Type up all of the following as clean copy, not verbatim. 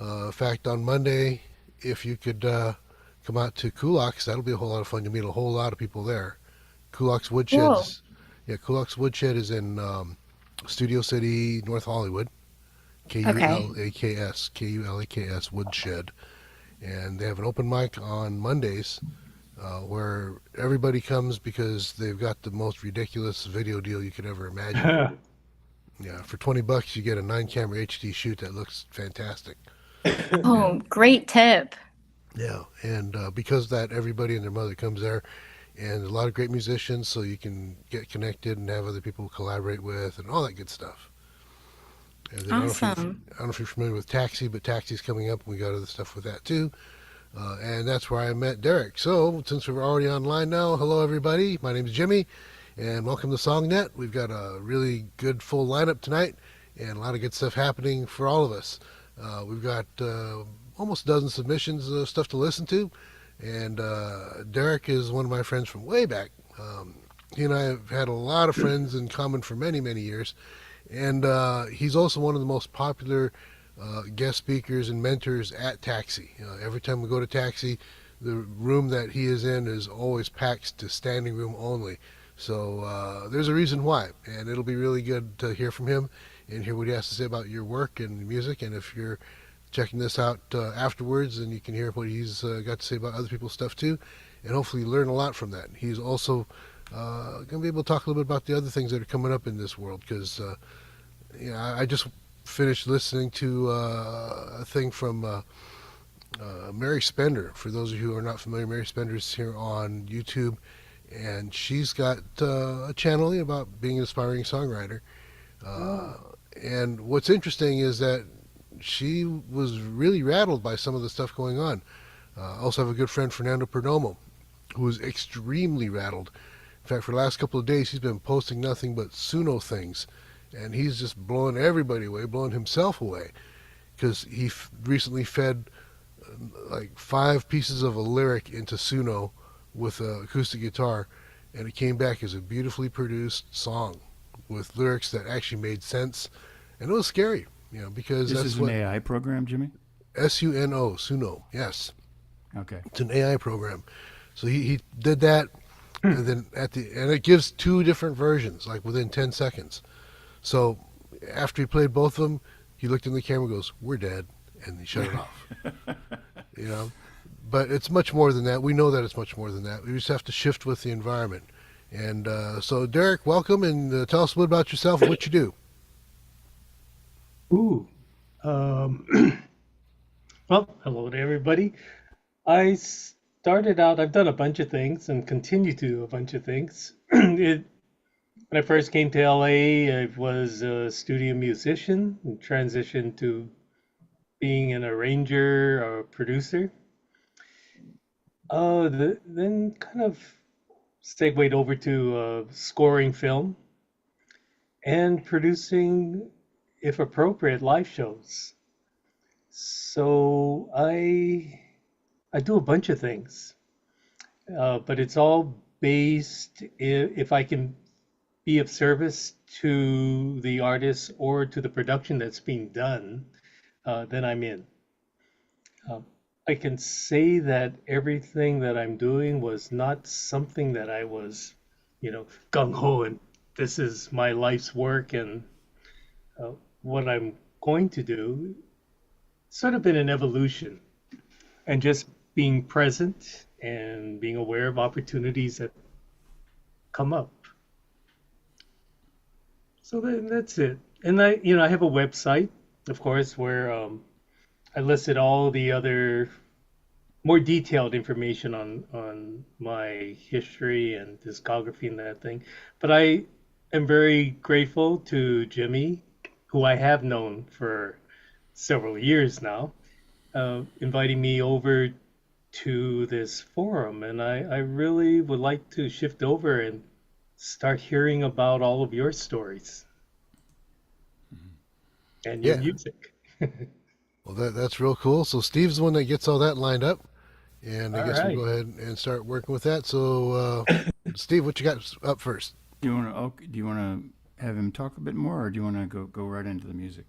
In fact, on Monday, if you could come out to Kulak's, that'll be a whole lot of fun. You'll meet a whole lot of people there. Kulak's Cool. Woodshed's, yeah, Kulak's Woodshed is in Studio City, North Hollywood. Okay. Kulaks Woodshed, and they have an open mic on Mondays where everybody comes because they've got the most ridiculous video deal you could ever imagine. Yeah, for $20 you get a 9 camera HD shoot that looks fantastic. Oh, And great tip. yeah, and because of that, everybody and their mother comes there, and a lot of great musicians, so you can get connected and have other people collaborate with, and all that good stuff. And then Awesome. I don't know if you're familiar with Taxi, but Taxi's coming up, and we got other stuff with that too. And that's where I met Derek. So since we're already online now, hello everybody. My name is Jimmy, and welcome to SongNet. We've got a really good full lineup tonight, and a lot of good stuff happening for all of us. We've got almost a dozen submissions of stuff to listen to, and Derek is one of my friends from way back. He and I have had a lot of friends in common for many, many years, and he's also one of the most popular guest speakers and mentors at Taxi. Every time we go to Taxi, the room that he is in is always packed to standing room only. So there's a reason why, and it'll be really good to hear from him and hear what he has to say about your work and music. And if you're checking this out afterwards, then you can hear what he's got to say about other people's stuff too, and hopefully learn a lot from that. He's also going to be able to talk a little bit about the other things that are coming up in this world because I just finished listening to a thing from Mary Spender. For those of you who are not familiar, Mary Spender's here on YouTube, and she's got a channel about being an aspiring songwriter. Uh, Oh, and what's interesting is that she was really rattled by some of the stuff going on. I also have a good friend, Fernando Perdomo, who was extremely rattled. In fact, for the last couple of days, he's been posting nothing but Suno things, and he's just blowing everybody away, blowing himself away, because he recently fed like 5 pieces of a lyric into Suno with an acoustic guitar, and it came back as a beautifully produced song with lyrics that actually made sense, and it was scary, because This that's is an what AI program, Jimmy? Suno, yes, Okay. it's an AI program. So he did that, and then and it gives 2 different versions, like within 10 seconds. So after he played both of them, he looked in the camera and goes, "We're dead," and he shut it off. You know, but it's much more than that. We know that it's much more than that. We just have to shift with the environment. And so, Derek, welcome, and tell us a little about yourself and what you do. ooh. Um, well, hello to everybody. I've done a bunch of things and continue to do a bunch of things. When I first came to LA, I was a studio musician and transitioned to being an arranger or a producer. Then kind of segued over to scoring film and producing, if appropriate, live shows. So I do a bunch of things, but it's all based if I can be of service to the artist or to the production that's being done, then I'm in. Uh, I can say that everything that I'm doing was not something that I was, gung ho and this is my life's work and what I'm going to do. It's sort of been an evolution and just being present and being aware of opportunities that come up. So that's it. And I have a website, of course, where I listed all the other more detailed information on my history and discography and that thing. But I am very grateful to Jimmy, who I have known for several years now, inviting me over to this forum. And I really would like to shift over and start hearing about all of your stories and your Yeah, music. well, that's real cool. So Steve's the one that gets all that lined up, and I All guess we'll right. go ahead and start working with that. So, Steve, what you got up first? Do you want to have him talk a bit more, or do you want to go right into the music?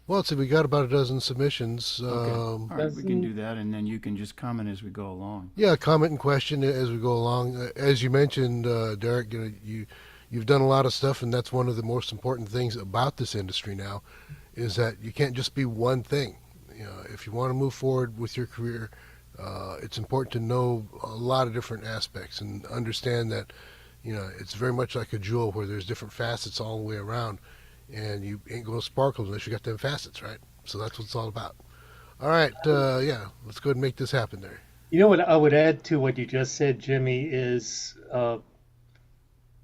Well, let's see, we got about a dozen submissions. Okay. All right, we can Doesn't do that, and then you can just comment as we go along. Yeah, comment and question as we go along. As you mentioned, Derek, you've done a lot of stuff, and that's one of the most important things about this industry now, is that you can't just be one thing. If you want to move forward with your career, it's important to know a lot of different aspects and understand that it's very much like a jewel where there's different facets all the way around, and you ain't going to sparkle unless you got them facets right. So that's what it's all about. All right, yeah, let's go ahead and make this happen there. You know what I would add to what you just said, Jimmy, is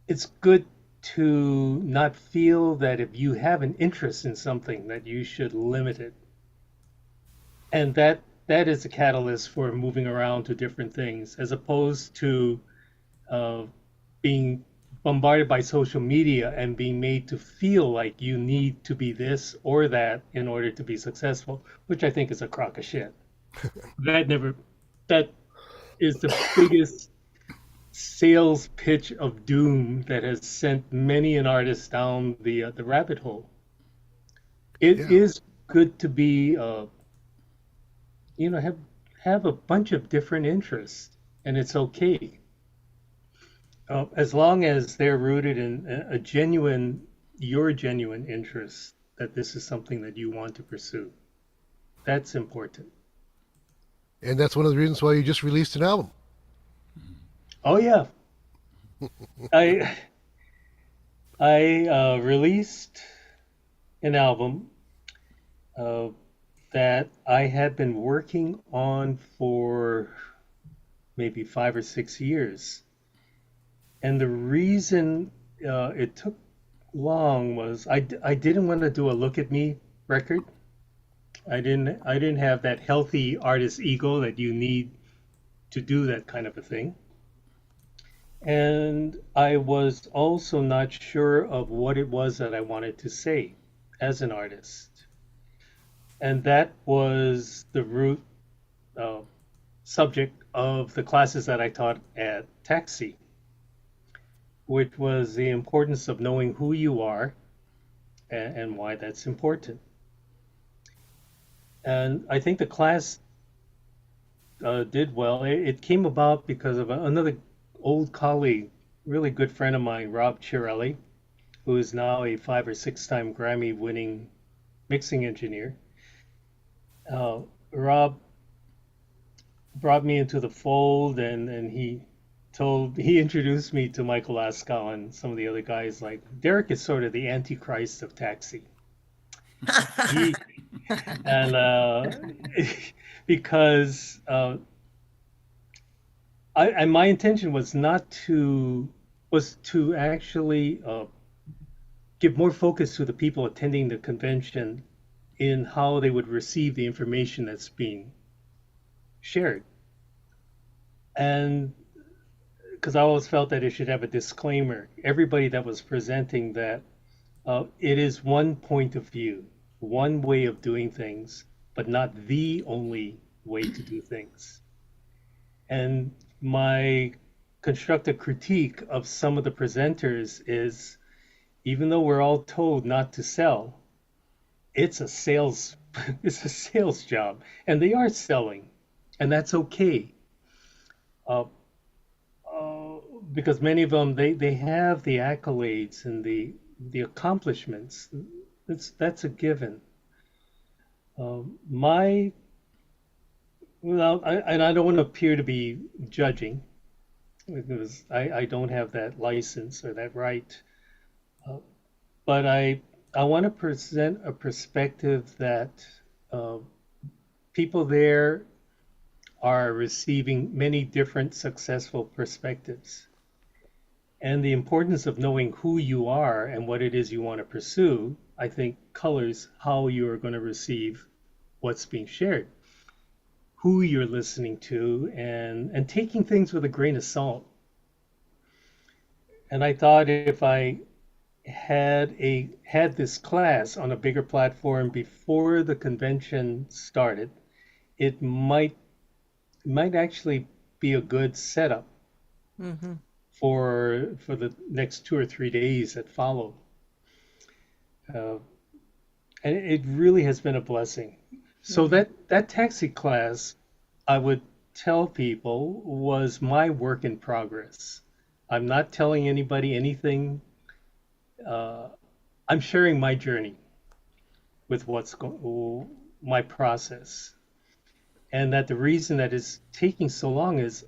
it's good to not feel that if you have an interest in something that you should limit it. And that is a catalyst for moving around to different things, as opposed to uh, being bombarded by social media and being made to feel like you need to be this or that in order to be successful, which I think is a crock of shit. That is the biggest sales pitch of doom that has sent many an artist down the rabbit hole. It Yeah. is good to be have a bunch of different interests, and it's okay as long as they're rooted in your genuine interest that this is something that you want to pursue. That's important. And that's one of the reasons why you just released an album. Oh yeah, I I released an album uh, that I had been working on for maybe 5 or 6 years. And the reason it took long was I didn't want to do a look at me record. I didn't have that healthy artist ego that you need to do that kind of a thing. And I was also not sure of what it was that I wanted to say as an artist. And that was the root uh, subject of the classes that I taught at Taxi, which was the importance of knowing who you are and why that's important. And I think the class did well. It came about because of another old colleague, really good friend of mine, Rob Chiarelli, who is now a 5 or 6 time Grammy winning mixing engineer. Rob brought me into the fold, and he introduced me to Michael Ascal and some of the other guys. Like Derek is sort of the antichrist of Taxi. He and because and my intention was not to was to actually give more focus to the people attending the convention in how they would receive the information that's being shared. And because I always felt that it should have a disclaimer. Everybody that was presenting that it is one point of view, one way of doing things, but not the only way to do things. And my constructive critique of some of the presenters is even though we're all told not to sell, it's a sales it's a sales job, and they are selling, and that's okay. Uh, because many of them they have the accolades and the accomplishments. That's a given. My well, and I don't want to appear to be judging because I don't have that license or that right. Uh, but I want to present a perspective that uh, people there are receiving many different successful perspectives. And the importance of knowing who you are and what it is you want to pursue, I think, colors how you are going to receive what's being shared, who you're listening to, and taking things with a grain of salt. And I thought if I had this class on a bigger platform before the convention started, it might actually be a good setup Mm-hmm. for the next 2 or 3 days that follow. Uh, And it really has been a blessing. So that taxi class, I would tell people, was my work in progress. I'm not telling anybody anything. Uh, I'm sharing my journey with my process, and that the reason that it's taking so long is,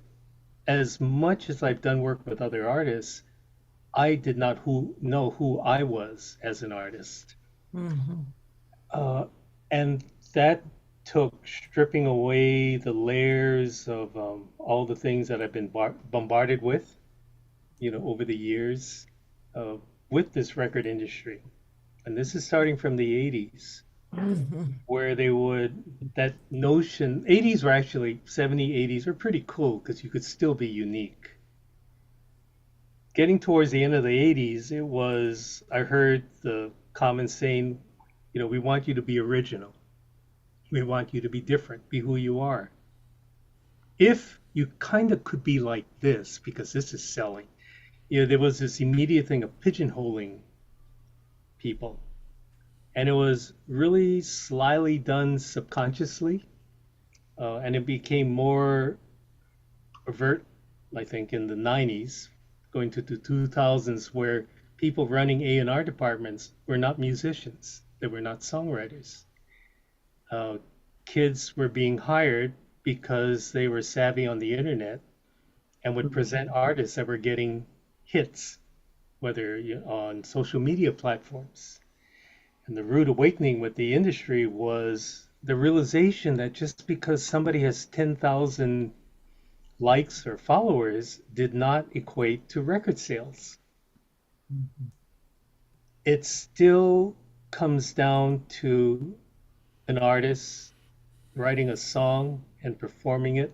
as much as I've done work with other artists, I did not know who I was as an artist. Mhm. Uh, and that took stripping away the layers of all the things that I've been bombarded with, over the years uh, with this record industry. And this is starting from the 80s, Mhm. where that notion, 80s were actually, 70s, 80s were pretty cool because you could still be unique. Getting towards the end of the 80s, I heard the common saying, we want you to be original. We want you to be different, be who you are. If you kind of could be like this, because this is selling, there was this immediate thing of pigeonholing people. And it was really slyly done subconsciously. And it became more overt, I think, in the 90s, going to the 2000s, where people running A&R departments were not musicians, they were not songwriters. Uh, Kids were being hired because they were savvy on the internet and would present artists that were getting hits, whether on social media platforms. And the rude awakening with the industry was the realization that just because somebody has 10,000 likes or followers did not equate to record sales. It still comes down to an artist writing a song and performing it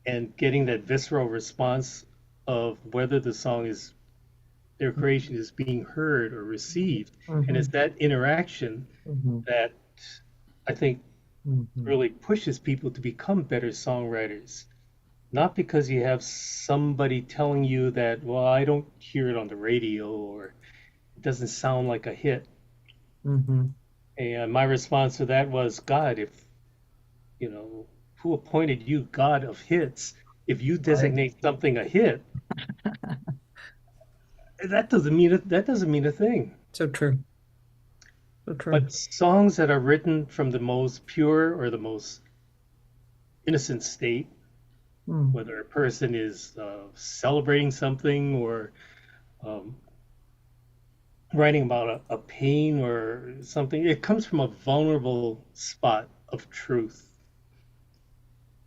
and getting that visceral response of whether their creation is being heard or received. And it's Mhm. that interaction Mhm. that I think Mhm. really pushes people to become better songwriters. Not because you have somebody telling you that, well, I don't hear it on the radio or it doesn't sound like a hit. Mhm. And my response to that was, God, if, you know, who appointed you God of hits? If you Right. designate something a hit, that doesn't mean a thing. So true. So true. But songs that are written from the most pure or the most innocent state, Mm. whether a person is celebrating something or um, writing about a pain or something, it comes from a vulnerable spot of truth.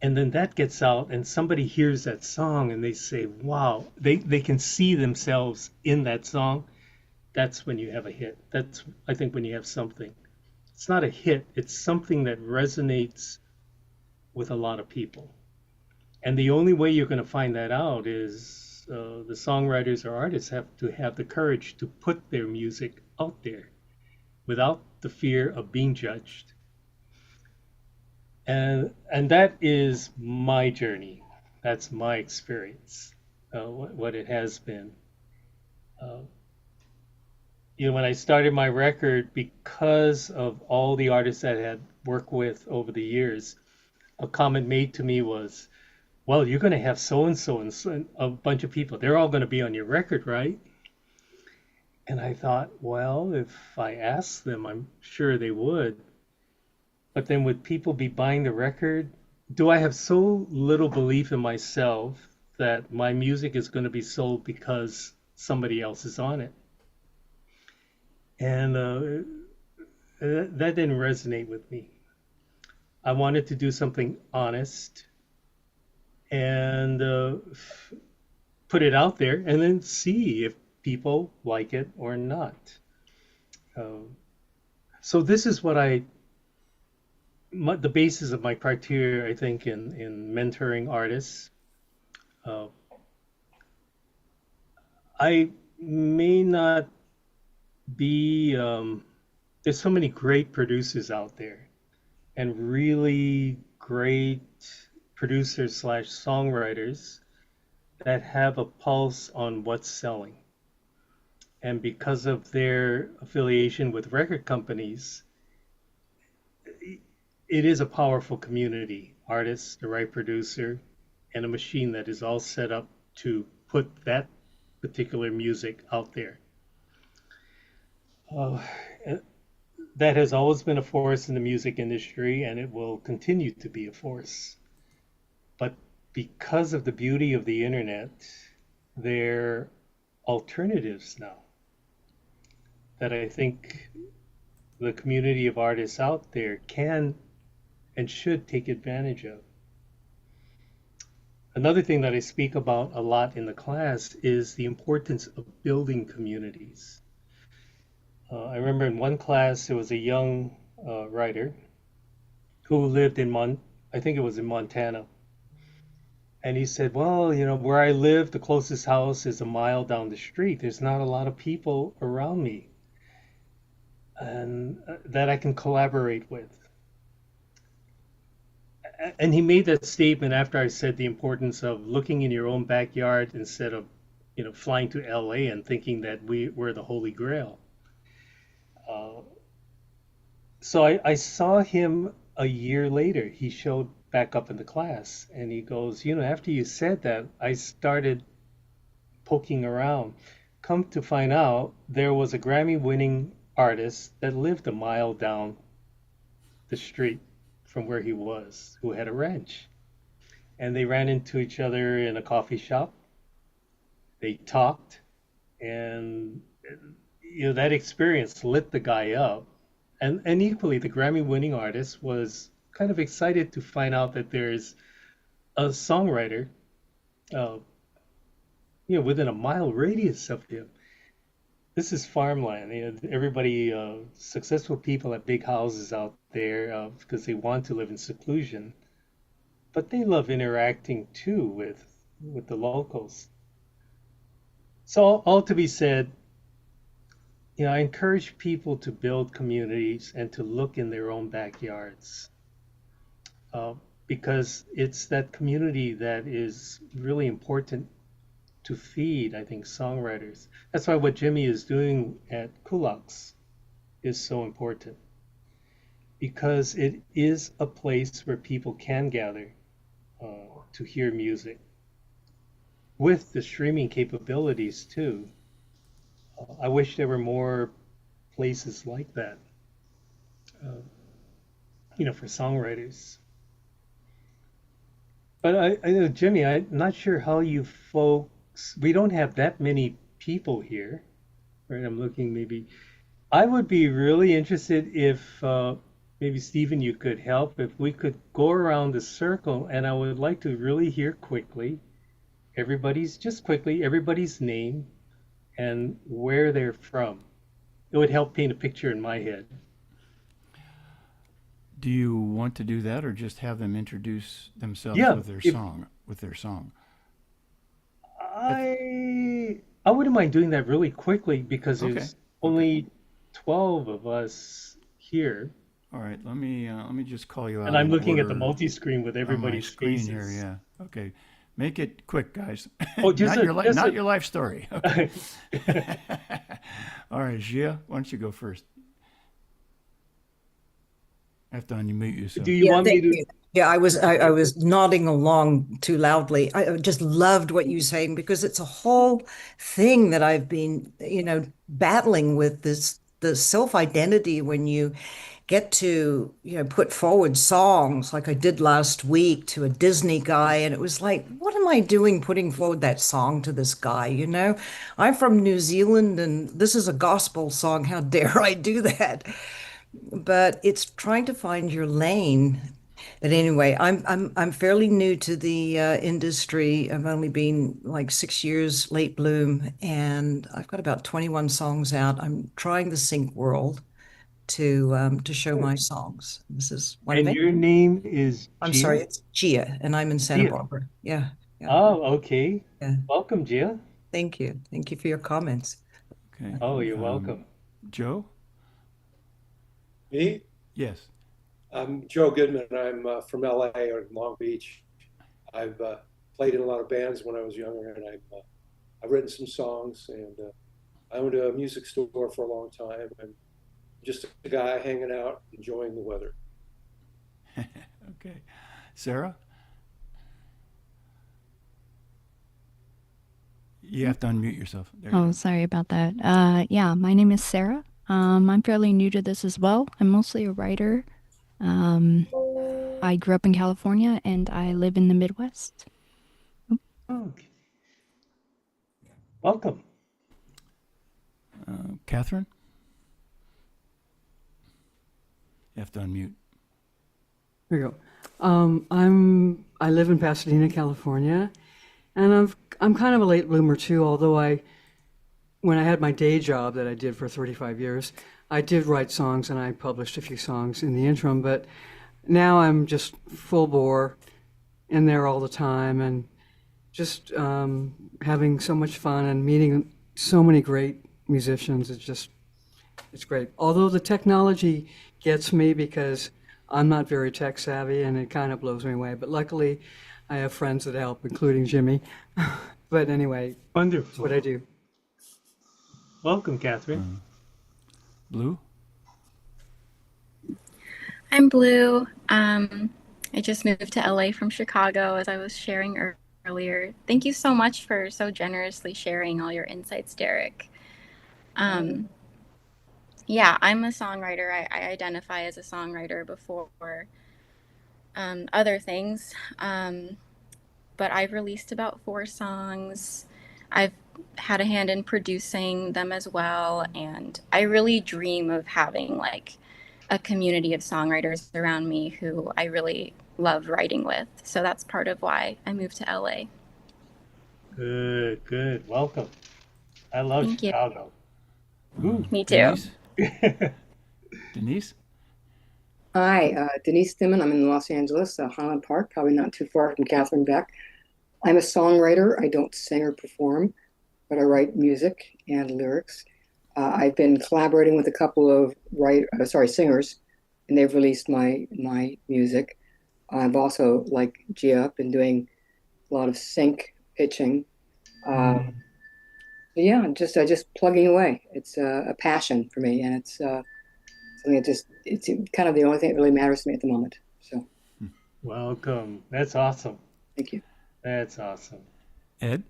And then that gets out, and somebody hears that song and they say, wow, they can see themselves in that song. That's when you have a hit. That's, I think, when you have something. It's not a hit, it's something that resonates with a lot of people. And the only way you're going to find that out is the songwriters or artists have to have the courage to put their music out there without the fear of being judged. And that is my journey. That's my experience. What it has been. Uh, when I started my record, because of all the artists that I had worked with over the years, a comment made to me was, "Well, you're going to have so and so and a bunch of people. They're all going to be on your record, right?" And I thought, well, if I asked them, I'm sure they would. But then would people be buying the record? Do I have so little belief in myself that my music is going to be sold because somebody else is on it? And that didn't resonate with me. I wanted to do something honest and put it out there and then see if people like it or not. Um, so this is the basis of my criteria, I think, in mentoring artists. Uh, I may not be, there's so many great producers out there and really great producers slash songwriters that have a pulse on what's selling. And because of their affiliation with record companies, it is a powerful community. Artists, the right producer, and a machine that is all set up to put that particular music out there. Uh, that has always been a force in the music industry, and it will continue to be a force. But because of the beauty of the internet, there are alternatives now that I think the community of artists out there can and should take advantage of. Another thing that I speak about a lot in the class is the importance of building communities. I remember in one class there was a young writer who lived in I think it was in Montana, and he said, "Well, where I live, the closest house is a mile down the street. There's not a lot of people around me, and that I can collaborate with." And he made that statement after I said the importance of looking in your own backyard instead of, flying to LA and thinking that we're the Holy Grail. Uh, so I saw him a year later. He showed back up in the class and he goes, after you said that, I started poking around. Come to find out, there was a Grammy-winning artist that lived a mile down the street from where he was, who had a ranch. And they ran into each other in a coffee shop. They talked, and that experience lit the guy up. And equally, the Grammy-winning artist was kind of excited to find out that there's a songwriter, within a mile radius of him. This is farmland. Everybody, successful people have big houses out there because they want to live in seclusion, but they love interacting too with the locals. So all to be said, I encourage people to build communities and to look in their own backyards, because it's that community that is really important to feed, I think, songwriters. That's why what Jimmy is doing at Kulaks is so important, because it is a place where people can gather to hear music with the streaming capabilities too. I wish there were more places like that, for songwriters. But I know, Jimmy, I'm not sure how you folks, we don't have that many people here, right? I'm looking maybe, I would be really interested if maybe Stephen, you could help, if we could go around the circle, and I would like to really hear quickly, everybody's name and where they're from. It would help paint a picture in my head. Do you want to do that, or just have them introduce themselves Yeah, with their if song? With their song. I wouldn't mind doing that really quickly because Okay. there's Okay. only 12 of us here, All right. Let me just call you and out I'm in looking at the order multi-screen with on my everybody's screen here. faces. Yeah. Okay. Make it quick, guys. Oh, just Not a your just not a your life story. Okay. All right, Gia, why don't you go first? I have to unmute you. Do So. you Yeah, want me thank to? you. Yeah, I was nodding along too loudly. I just loved what you're saying because it's a whole thing that I've been, battling with the self-identity when you get to, put forward songs like I did last week to a Disney guy. And it was like, what am I doing putting forward that song to this guy? I'm from New Zealand and this is a gospel song. How dare I do that? But it's trying to find your lane. But anyway, I'm fairly new to the industry. I've only been like 6 years late bloom, and I've got about 21 songs out. I'm trying the sync world to show my songs. This is one of And it. your name is I'm sorry, Gia? it's Gia, and I'm in Santa Gia. Barbara. Yeah, yeah, Oh, okay. yeah. Welcome, Gia. Thank you. Thank you for your comments. Okay. Oh, you're welcome. Joe. Me? Yes. I'm Joe Goodman. I'm from LA or Long Beach. I've played in a lot of bands when I was younger, and I've written some songs, and I owned a music store for a long time and just a guy hanging out, enjoying the weather. Okay. Sarah? You have to unmute yourself. There you Oh, go. sorry about that. Yeah, my name is Sarah. I'm fairly new to this as well. I'm mostly a writer. Um, I grew up in California and I live in the Midwest. Okay. Welcome. Catherine? You have to unmute. There you go. I live in Pasadena, California, and I'm kind of a late bloomer too. Although when I had my day job that I did for 35 years, I did write songs and I published a few songs in the interim. But now I'm just full bore in there all the time and just having so much fun and meeting so many great musicians. It's great. Although the technology gets me because I'm not very tech savvy and it kind of blows me away. But luckily, I have friends that help, including Jimmy. But anyway, that's Wonderful. what I do. Welcome, Catherine. Blue? I'm Blue. I just moved to LA from Chicago, as I was sharing earlier. Thank you so much for so generously sharing all your insights, Derek. Um, yeah, I'm a songwriter. I identify as a songwriter before other things. But I've released about 4 songs. I've had a hand in producing them as well. And I really dream of having like a community of songwriters around me who I really love writing with. So that's part of why I moved to LA. Good, good. Welcome. I love Thank you. Chicago. Ooh. Me too. Denise? Denise? Hi, Denise Dimon. I'm in Los Angeles, Highland Park, probably not too far from Catherine Beck. I'm a songwriter. I don't sing or perform, but I write music and lyrics. I've been collaborating with a couple of singers, and they've released my music. I've also, like Gia, been doing a lot of sync pitching. Yeah, just plugging away. It's a passion for me, and it's something it's kind of the only thing that really matters to me at the moment. So Welcome. That's awesome. thank you. That's awesome. Ed?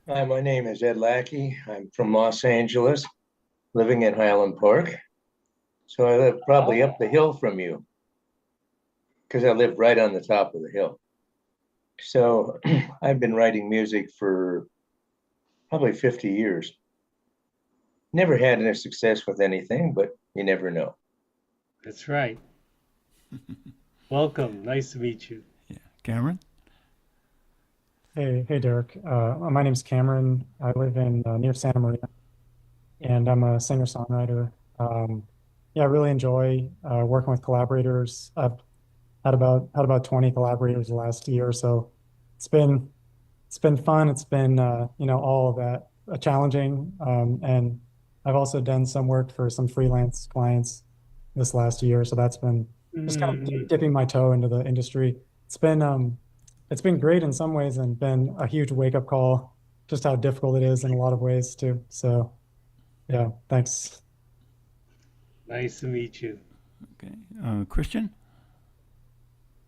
Hi, my name is Ed Lackey. I'm from Los Angeles, living in Highland Park. So I live probably up the hill from you because I live right on the top of the hill. So I've been writing music for probably 50 years. Never had any success with anything, but you never know. That's right. Welcome. Nice to meet you. Yeah. Cameron? Hey, Derek. My name's Cameron. I live in near Santa Maria, and I'm a singer-songwriter. Yeah, I really enjoy working with collaborators. I've had about 20 collaborators the last year or so. It's been fun. It's been all of that challenging, and I've also done some work for some freelance clients this last year. So that's been just kind of dipping my toe into the industry. It's been great in some ways and been a huge wake-up call, just how difficult it is in a lot of ways too. So yeah, thanks. Nice to meet you. Okay. Christian?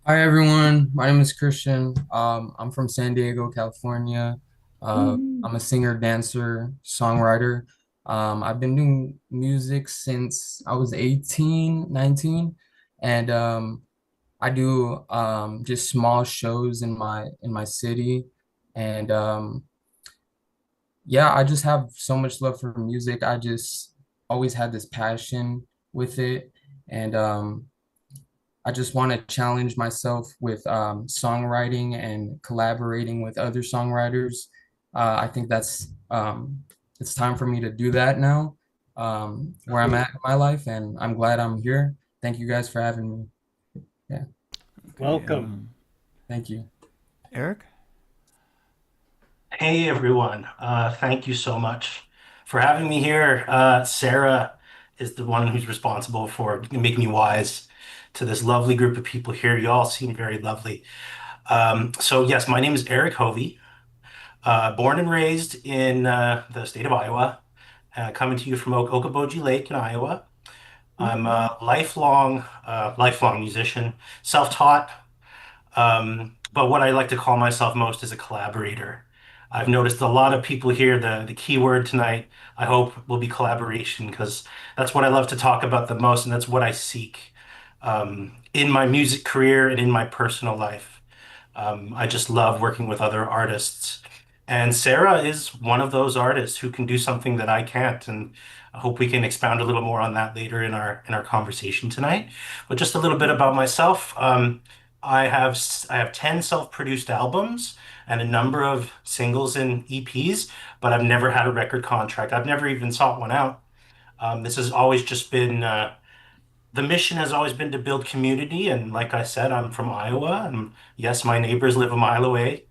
Hi everyone, my name is Christian. I'm from San Diego, California. I'm a singer, dancer, songwriter. I've been doing music since I was 18, 19, and I do just small shows in my city, and yeah, I just have so much love for music. I just always had this passion with it, and I just want to challenge myself with songwriting and collaborating with other songwriters. I think it's time for me to do that now, where I'm at in my life, and I'm glad I'm here. Thank you guys for having me. Yeah, Okay, Welcome. thank you. Eric? Hey everyone, thank you so much for having me here. Sarah is the one who's responsible for making me wise to this lovely group of people here. You all seem very lovely. So yes, my name is Eric Hovey. Born and raised in the state of Iowa, coming to you from Okoboji Lake in Iowa. I'm a lifelong musician, self-taught. But what I like to call myself most is a collaborator. I've noticed a lot of people here, the key word tonight, I hope, will be collaboration, because that's what I love to talk about the most, and that's what I seek in my music career and in my personal life. I just love working with other artists. And Sarah is one of those artists who can do something that I can't. And I hope we can expound a little more on that later in our conversation tonight. But just a little bit about myself. I have 10 self-produced albums and a number of singles and EPs, but I've never had a record contract. I've never even sought one out. This has always just been the mission has always been to build community. And like I said, I'm from Iowa, and yes, my neighbors live a mile away.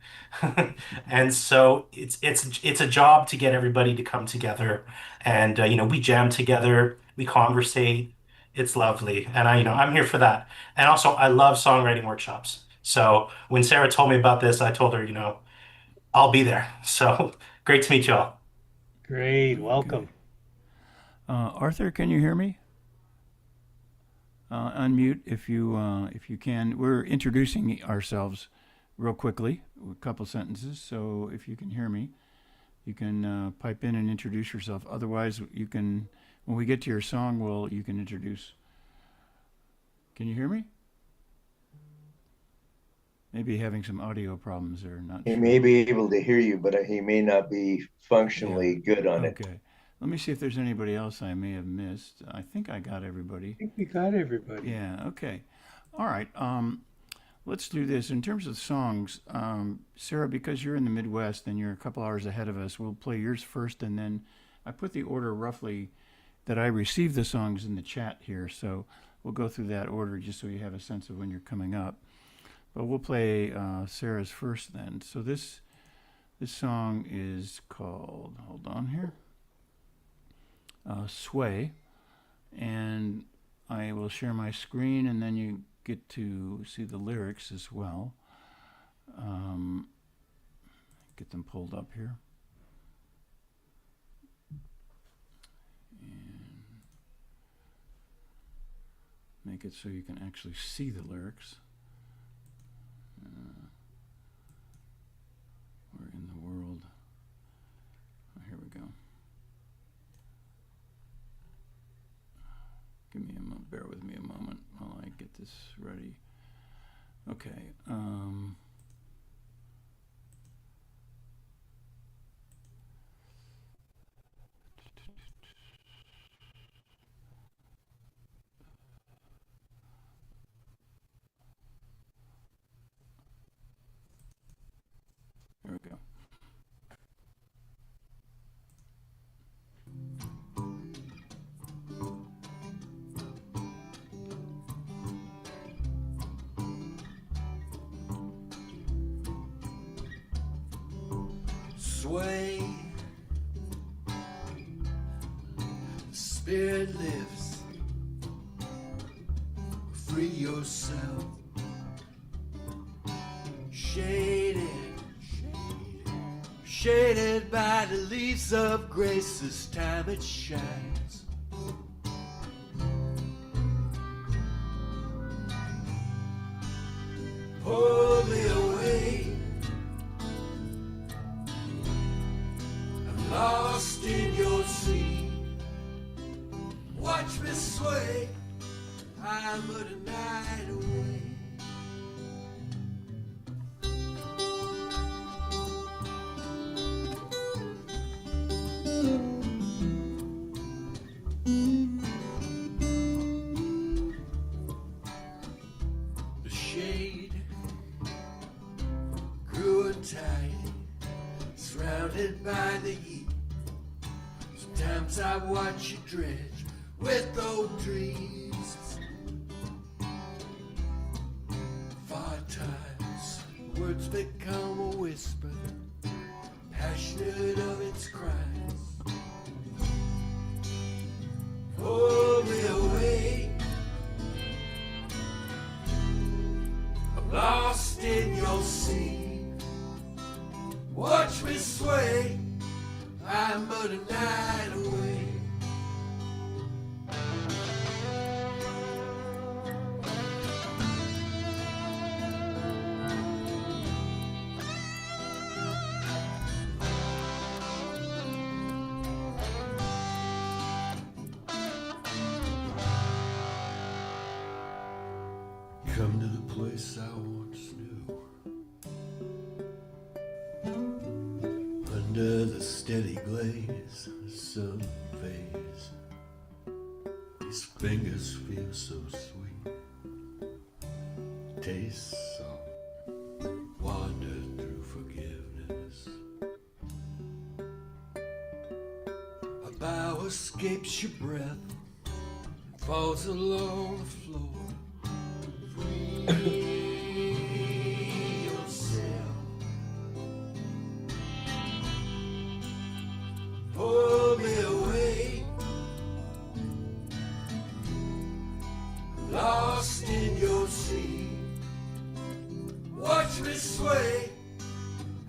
And so it's a job to get everybody to come together, and we jam together, we conversate. It's lovely, and I'm here for that. And also, I love songwriting workshops. So when Sarah told me about this, I told her, I'll be there. So great to meet you all. Great, welcome. Arthur, can you hear me? Unmute if you can. We're introducing ourselves real quickly, a couple sentences. So if you can hear me, you can pipe in and introduce yourself. Otherwise, you can, when we get to your song, you can introduce. Can you hear me? Maybe having some audio problems or not. He may be able to hear you, but he may not be functionally good on it. Okay. Let me see if there's anybody else I may have missed. I think I got everybody. I think we got everybody. Yeah, okay. All right. Let's do this. In terms of songs, Sarah, because you're in the Midwest and you're a couple hours ahead of us, we'll play yours first, and then I put the order roughly that I received the songs in the chat here, so we'll go through that order just so you have a sense of when you're coming up. But we'll play Sarah's first then. So this song is called, hold on here, Sway, and I will share my screen, and then you get to see the lyrics as well. Get them pulled up here. And make it so you can actually see the lyrics. Where in the world? Oh, here we go. Give me a moment, bear with me a moment while I get this ready. Okay. There we go. Sway, the spirit lives, free yourself, shaded by the leaves of grace this time it shines. Pull me away, I'm lost in your sea. Watch me sway, I'm but a night away. The shade grew untidy, surrounded by the heat. Sometimes I watch you dredge with old dreams. Far times, words become a whisper, passionate of its cries. Pull me away, I'm lost in your sea. Watch me sway, I'm but a night away. Come to the place I once knew. Under the steady glaze, the sun fades. These fingers feel so sweet. Taste salt, wander through forgiveness. A bow escapes your breath, falls along the floor. Free yourself. Pull me away. Lost in your sea. Watch me sway.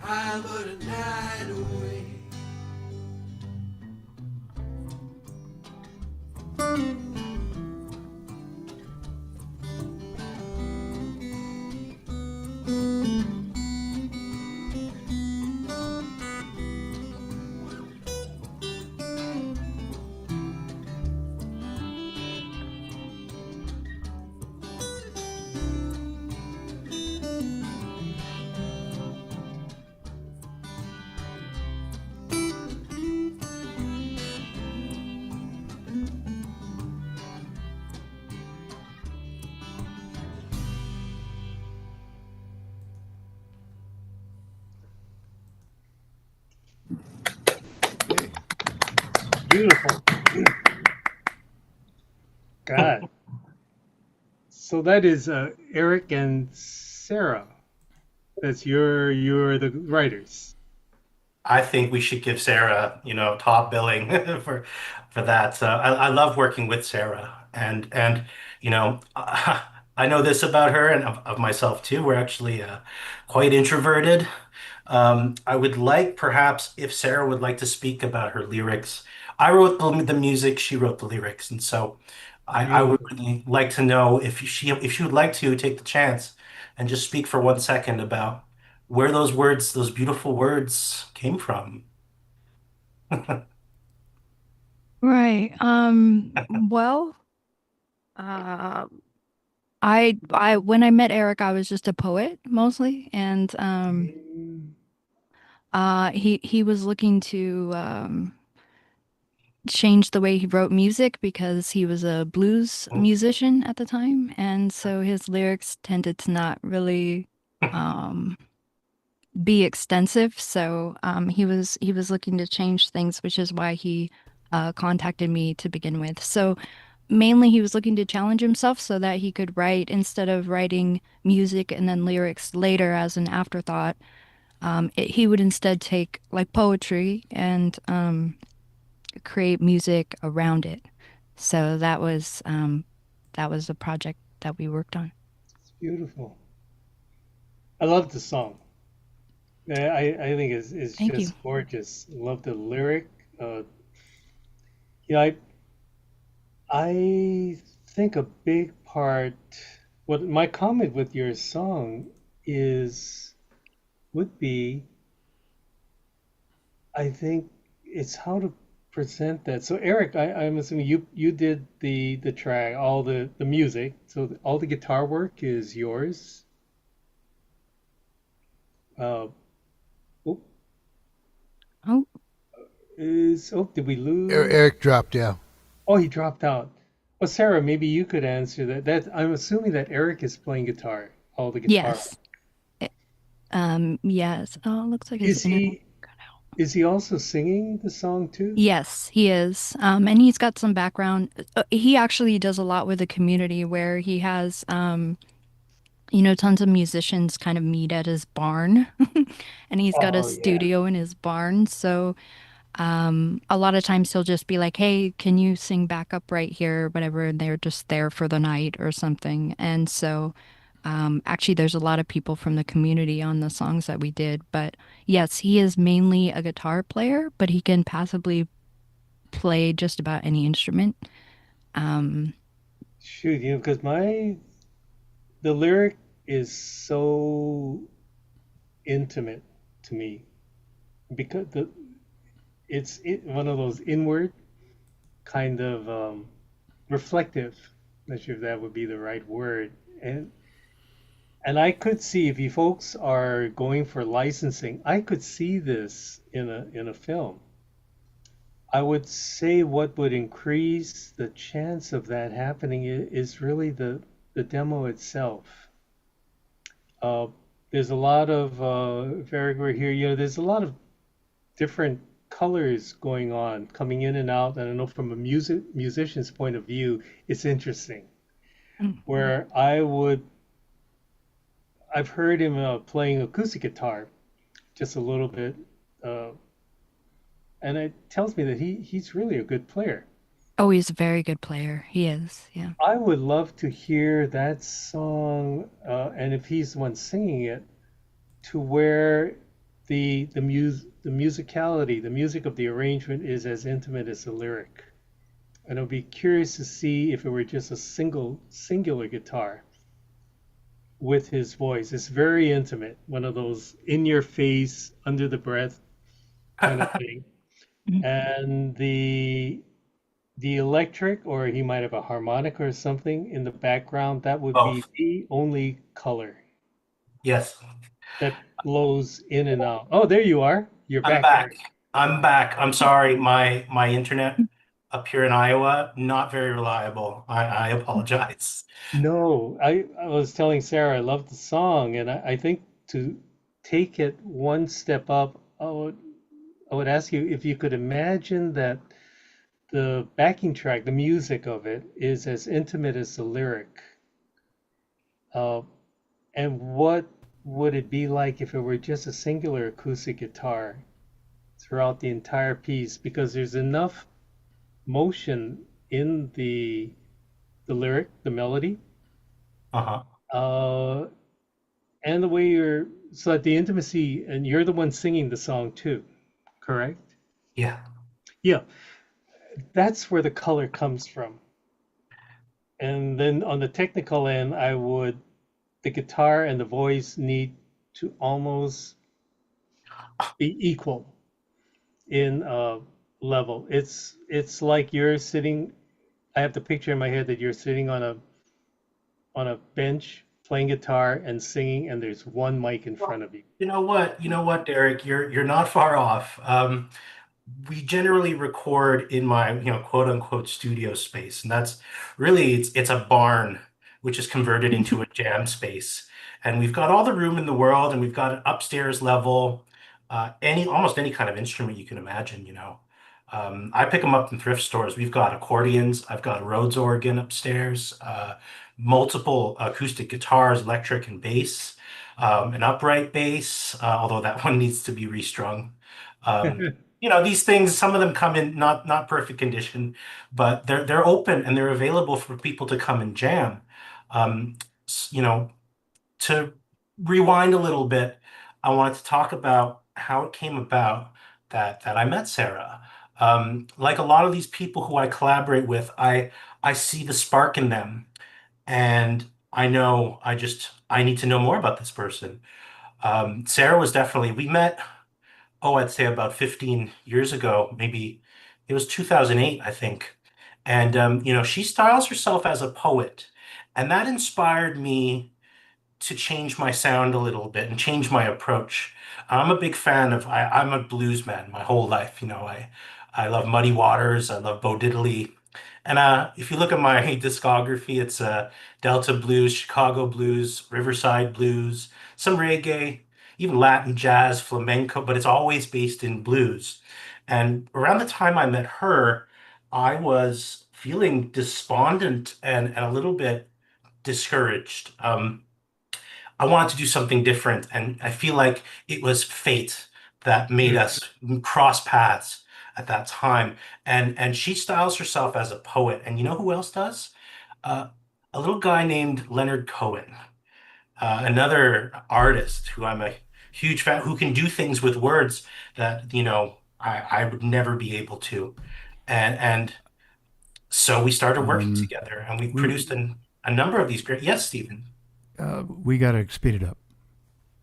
I'm but a night away. Beautiful. God. So that is Eric and Sarah. That's you're the writers. I think we should give Sarah, top billing for that. I love working with Sarah, and I know this about her and of myself too. We're actually quite introverted. I would like perhaps if Sarah would like to speak about her lyrics. I wrote the music, she wrote the lyrics, and so I would Beautiful. really like to know if she would like to take the chance and just speak for 1 second about where those words, those beautiful words came from. Right. Well, uh, when I met Eric, I was just a poet mostly, and he was looking to change the way he wrote music because he was a blues musician at the time, and so his lyrics tended to not really um be extensive. So he was looking to change things, which is why he contacted me to begin with. So mainly he was looking to challenge himself so that he could write instead of writing music and then lyrics later as an afterthought. He would instead take like poetry and create music around it. So that was a project that we worked on. It's beautiful. I love the song. I think it's Thank you. just gorgeous. Love the lyric. Yeah, I think a big part. What my comment with your song would be, I think it's how to present that. So Eric, I'm assuming you did the track, all the music. So all the guitar work is yours. Uh, oh, Oh, did we lose? Eric dropped, yeah. Oh, he dropped out. Well, Sarah, maybe you could answer that. I'm assuming that Eric is playing guitar, all the guitar. yes. Yes. Oh, it looks like his Is internet he cut out. is he also singing the song too? Yes, he is. And he's got some background. He actually does a lot with the community where he has, tons of musicians kind of meet at his barn, and he's got a Oh yeah. studio in his barn. So, a lot of times he'll just be like, "Hey, can you sing backup right here, or whatever?" And they're just there for the night or something. And so, Actually, there's a lot of people from the community on the songs that we did, but yes, he is mainly a guitar player, but he can passably play just about any instrument. Um, Shoot, because the lyric is so intimate to me because one of those inward kind of reflective. Not sure if that would be the right word. And I could see if you folks are going for licensing, I could see this in a film. I would say what would increase the chance of that happening is really the demo itself. Uh, there's a lot of if Eric were here, there's a lot of different colors going on, coming in and out. And I know from a musician's point of view, it's interesting. Where I've heard him playing acoustic guitar just a little bit, uh, and it tells me that he's really a good player. oh, he's a very good player. He is, yeah. I would love to hear that song, and if he's the one singing it, to where the musicality, the music of the arrangement is as intimate as the lyric. And I'd be curious to see if it were just a singular guitar with his voice. It's very intimate, one of those in your face, under the breath kind of thing. And the electric, or he might have a harmonica or something in the background, that would be Both. the only color Yes. that glows in and out. Oh, there you are. You're I'm back, back. Eric. I'm back. I'm sorry. My internet up here in Iowa, not very reliable. I apologize. No, I was telling Sarah I love the song, and I think to take it one step up, I would ask you if you could imagine that the backing track, the music of it, is as intimate as the lyric. Uh, and what would it be like if it were just a singular acoustic guitar throughout the entire piece? Because there's enough motion in the lyric, the melody, Uh-huh. uh, and the way so that the intimacy, and you're the one singing the song too, correct? Yeah. Yeah, that's where the color comes from. And then on the technical end, the guitar and the voice need to almost be equal in level. It's like you're sitting. I have the picture in my head that you're sitting on a bench playing guitar and singing, and there's one mic in front of you. You know what? You know what, Derek? You're not far off. We generally record in my, quote unquote studio space. And that's really, it's a barn, which is converted into a jam space. And we've got all the room in the world, and we've got an upstairs level, almost any kind of instrument you can imagine, I pick them up in thrift stores. We've got accordions. I've got a Rhodes organ upstairs, multiple acoustic guitars, electric and bass, an upright bass, although that one needs to be restrung. Um, these things, some of them come in not perfect condition, but they're open and they're available for people to come and jam. Um, you know, to rewind a little bit, I wanted to talk about how it came about that I met Sarah. Like a lot of these people who I collaborate with, I see the spark in them, and I know I need to know more about this person. Sarah was definitely, we met, I'd say about 15 years ago, maybe it was 2008, I think. And, she styles herself as a poet. And that inspired me to change my sound a little bit and change my approach. I'm a big fan I'm a blues man my whole life. I love Muddy Waters. I love Bo Diddley. And if you look at my discography, it's Delta blues, Chicago blues, Riverside blues, some reggae, even Latin jazz, flamenco, but it's always based in blues. And around the time I met her, I was feeling despondent and a little bit discouraged. I wanted to do something different, and I feel like it was fate that made us cross paths at that time. And she styles herself as a poet, and you know who else does? Uh, a little guy named Leonard Cohen. another artist who I'm a huge fan, who can do things with words that, I would never be able to. And so we started working together and we produced a number of these great. Yes, Stephen. We got to speed it up.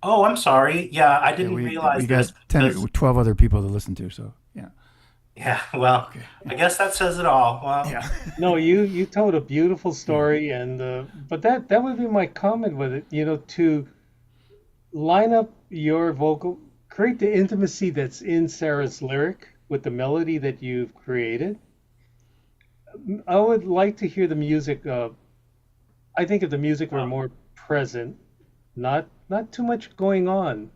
Oh, I'm sorry. Yeah, I Yeah, didn't we realize got this 10 because, or 12 other people to listen to, so yeah. yeah, well, Okay. I guess that says it all. Well, Yeah. No, you told a beautiful story, and but that would be my comment with it. To line up your vocal, create the intimacy that's in Sarah's lyric with the melody that you've created. I would like to hear the music. I think if the music were more present, not too much going on,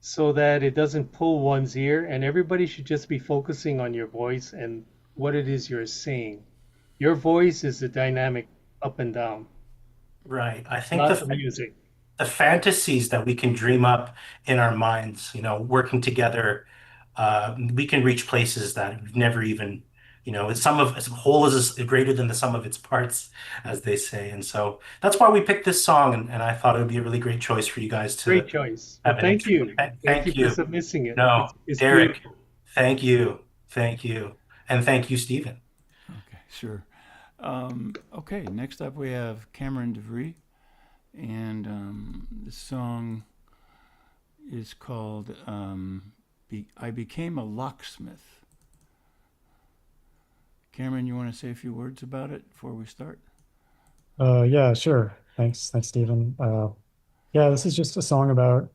so that it doesn't pull one's ear, and everybody should just be focusing on your voice and what it is you're saying. Your voice is the dynamic up and down, right. I think not the music. the fantasies that we can dream up in our minds, working together, we can reach places that we've never even, as a whole is greater than the sum of its parts, as they say. And so that's why we picked this song, and I thought it would be a really great choice for you guys to Great choice. have Well, an thank interview. you. Thank Thank you for you. submitting it. No, It's Derek, beautiful. thank you. Thank you. And thank you, Stephen. Okay, sure. Okay, next up we have Cameron DeVries, and the song is called I Became a Locksmith. Cameron, you want to say a few words about it before we start? Yeah, sure. Thanks, Stephen. Yeah, this is just a song about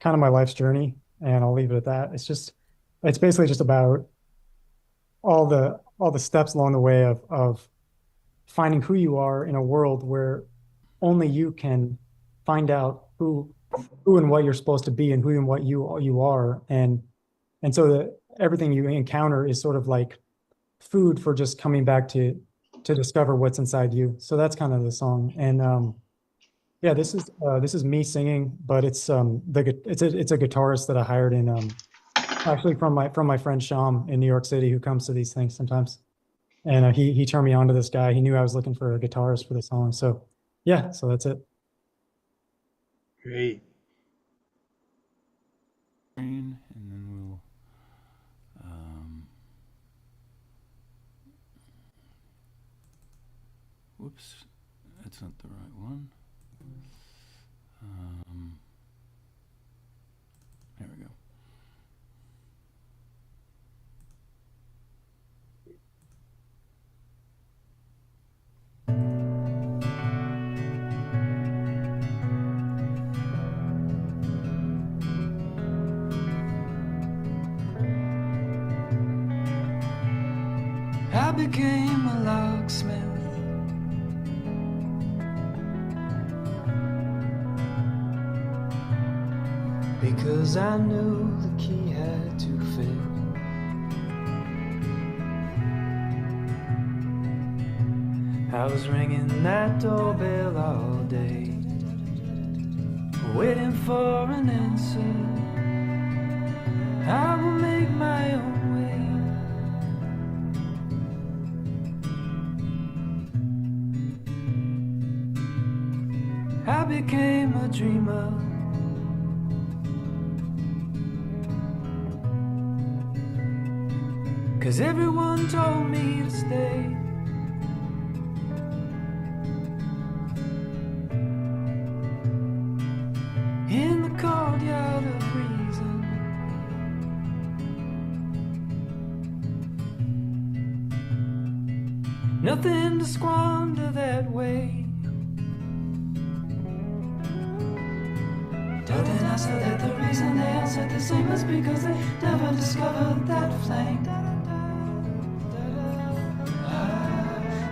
kind of my life's journey, and I'll leave it at that. It's basically just about all the steps along the way of finding who you are in a world where only you can find out who and what you're supposed to be and who and what you are, and so that everything you encounter is sort of like food for just coming back to discover what's inside you. So that's kind of the song. And yeah, this is me singing, but it's a guitarist that I hired in actually from my friend Sham in New York City, who comes to these things sometimes. And he turned me on to this guy. He knew I was looking for a guitarist for the song. So yeah, so that's it. Great. And then we'll whoops, that's not the right one. There we go. I became a locksmith because I knew the key had to fit. I was ringing that doorbell all day, waiting for an answer. I will make my own way. I became a dreamer. Cause everyone told me to stay. In the courtyard of reason, nothing to squander that way. Told an answer that the reason they all said the same was because they never discovered that flame.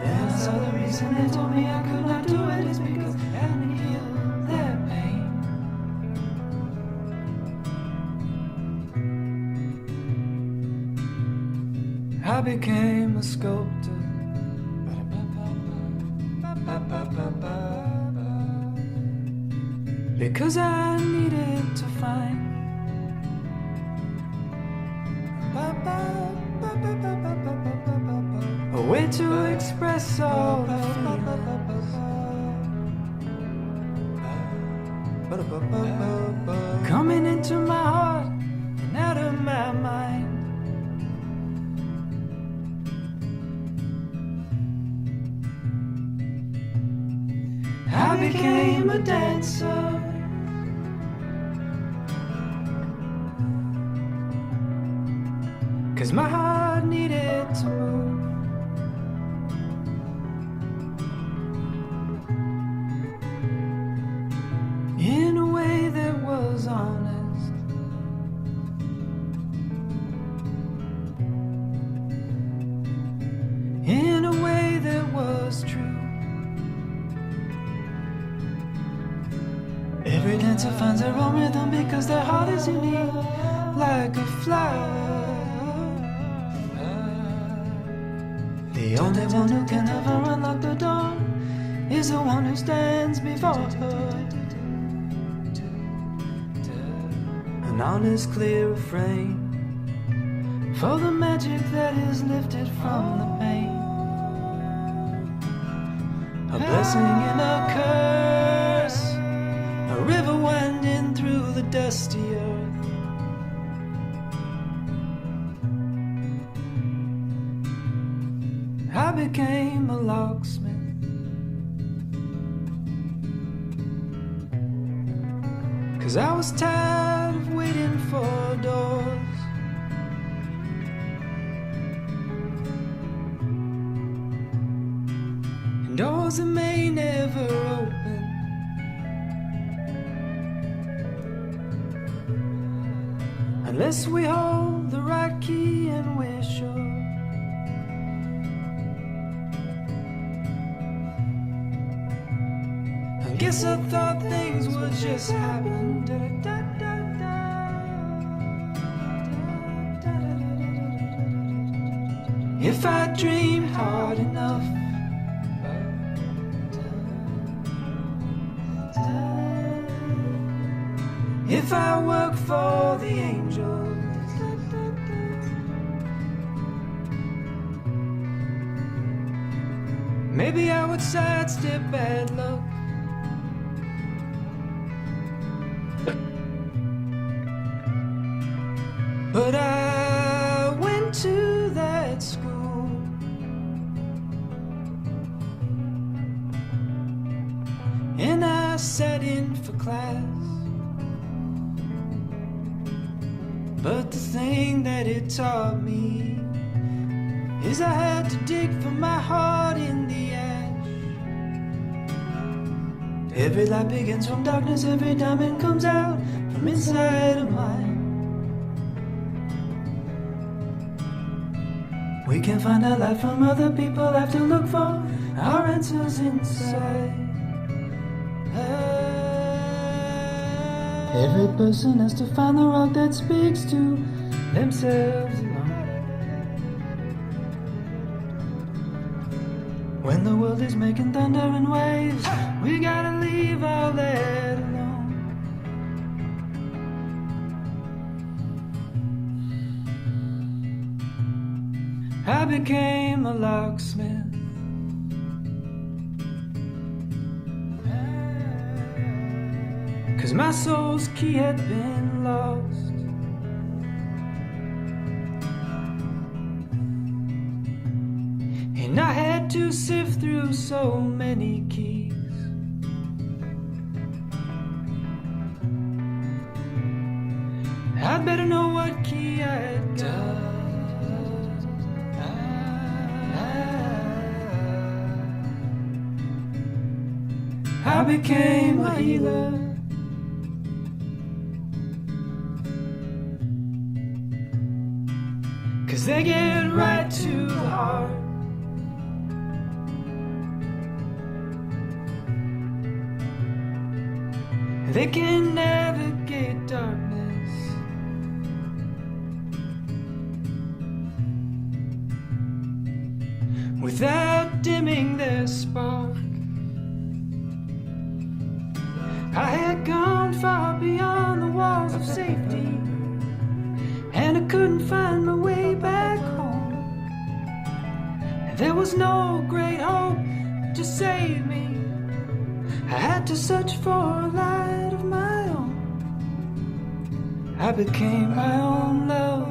Then I saw the reason they told me I could not do it is because I hadn't healed their pain. I became a sculptor. Because I needed to find a way to express all the feelings coming into my heart and out of my mind. I became a dancer. Cause my heart needed to move. In a way that was honest. In a way that was true. Every dancer finds their own rhythm because their heart is unique, like a flower. The only one who can ever unlock the door is the one who stands before her. An honest, clear refrain for the magic that is lifted from the pain. A blessing and a curse, a river winding through the dusty earth. I became a locksmith. Cause I was tired of waiting for doors. And doors that may never open. Unless we hold the right key and we're sure. I guess I thought things would just happen. If I dreamed hard enough. If I work for the angels. Maybe I would sidestep bad luck. But I went to that school. And I sat in for class. But the thing that it taught me is I had to dig for my heart in the ash. Every light begins from darkness, every diamond comes out from inside of mine. We can find our light from other people, have to look for our answers inside. Every person has to find the rock that speaks to themselves alone. When the world is making thunder and waves, we gotta leave all that alone. I became a locksmith. Cause my soul's key had been lost. And I had to sift through so many keys. I'd better know what key I had got. I became a healer. Cause they get right to the heart. They can navigate darkness without dimming their spark. I had gone far beyond the walls of safety, and I couldn't find my way back home. And there was no great hope to save me, I had to search for a light of my own. I became my own love.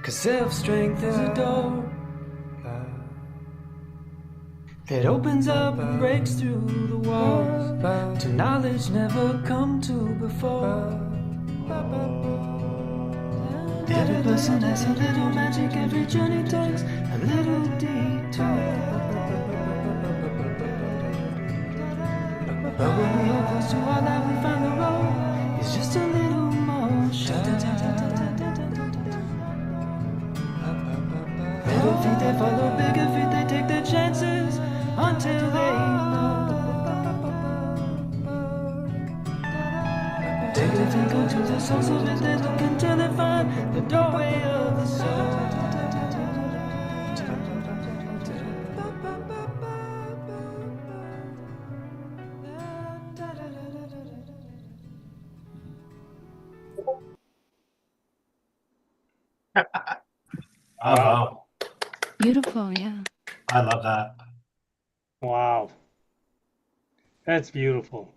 'Cause self-strength is a door that opens up and breaks through the walls to knowledge never come to before. Every person has a little magic, every journey takes a little detour. But when we hold close to our life, we find the road is just a little more shine. Little feet they follow, bigger feet they take their chances until they know. Take their feet, go to the source of it, they look until they find the doorway of the soul. Bravo. Beautiful, yeah. I love that. Wow. That's beautiful.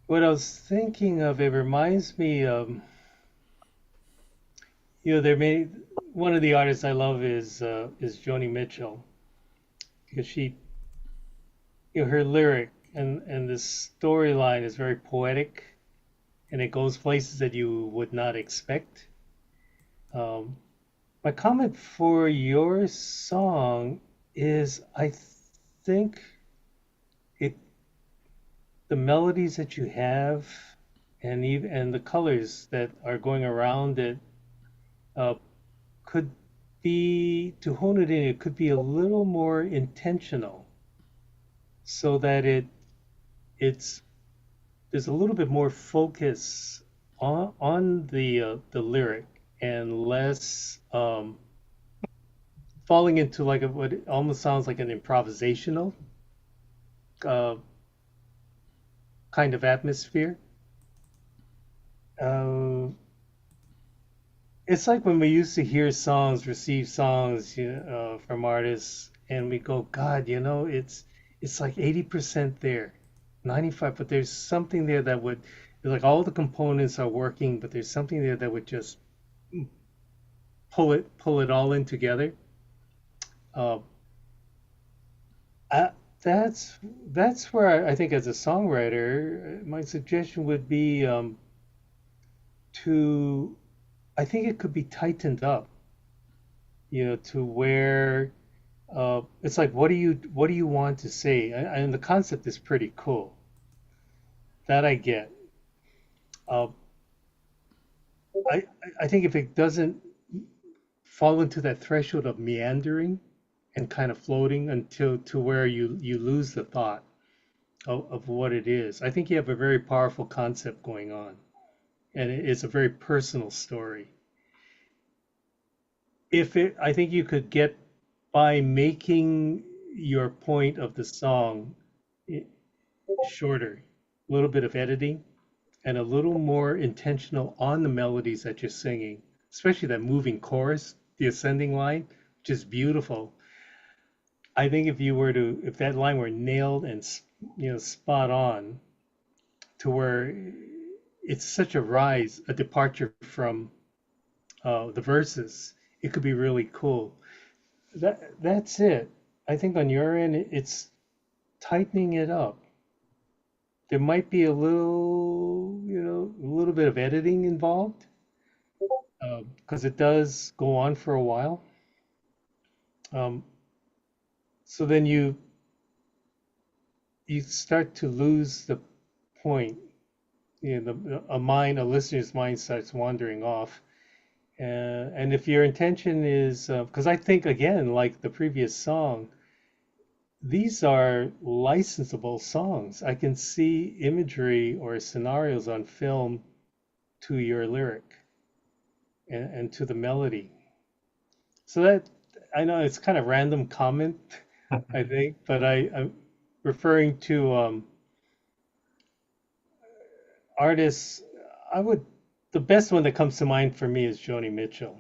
What I was thinking of, it reminds me of, one of the artists I love is Joni Mitchell, because her lyric and the storyline is very poetic, and it goes places that you would not expect. My comment for your song is, I think the melodies that you have, and the colors that are going around it, could be, to hone it in, it could be a little more intentional, so that it's there's a little bit more focus on the lyric, and less falling into like what almost sounds like an improvisational uh, kind of atmosphere. It's like when we used to hear songs, receive songs, from artists, and we go, God, it's like 80% there, 95, but there's something there that would, like, all the components are working, but there's something there that would just pull it all in together. Uh, I, that's where I think, as a songwriter, my suggestion would be, to I think it could be tightened up, to where, it's like, what do you want to say? And the concept is pretty cool. That I get. Uh, I think if it doesn't fall into that threshold of meandering and kind of floating until to where you lose the thought of what it is, I think you have a very powerful concept going on, and it's a very personal story. I think you could get by making your point of the song shorter, a little bit of editing, and a little more intentional on the melodies that you're singing, especially that moving chorus, the ascending line, which is beautiful. I think if that line were nailed and spot on, to where it's such a rise, a departure from the verses, it could be really cool. That's it. I think on your end, it's tightening it up. There might be a little bit of editing involved, because it does go on for a while. Um, so then you start to lose the point. A listener's mind starts wandering off. And if your intention is, because I think, again, like the previous song, these are licensable songs. I can see imagery or scenarios on film to your lyric, and to the melody. So that, I know it's kind of random comment, I think, but I'm referring to artists. The best one that comes to mind for me is Joni Mitchell.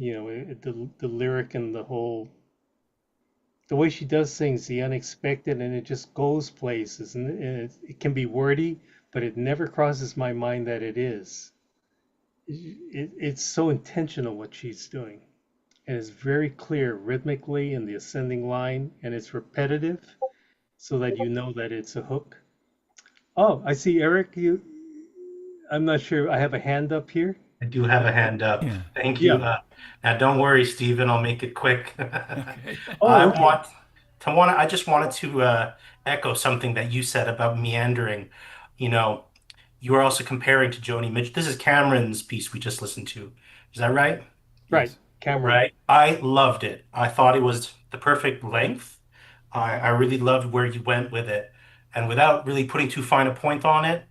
the lyric and the way she does things, the unexpected, and it just goes places, and it can be wordy, but it never crosses my mind that it is. It's so intentional what she's doing, and it's very clear rhythmically in the ascending line, and it's repetitive, so that you know that it's a hook. Oh, I see, Eric. I'm not sure. I have a hand up here. I do have a hand up. Yeah. Thank you. Yeah. Now, don't worry, Stephen. I'll make it quick. Okay. Oh, okay. I just wanted to echo something that you said about meandering. You know, you were also comparing to Joni Mitchell. This is Cameron's piece we just listened to. Is that right? Right, Yes. Cameron. Right. I loved it. I thought it was the perfect length. I really loved where you went with it. And without really putting too fine a point on it,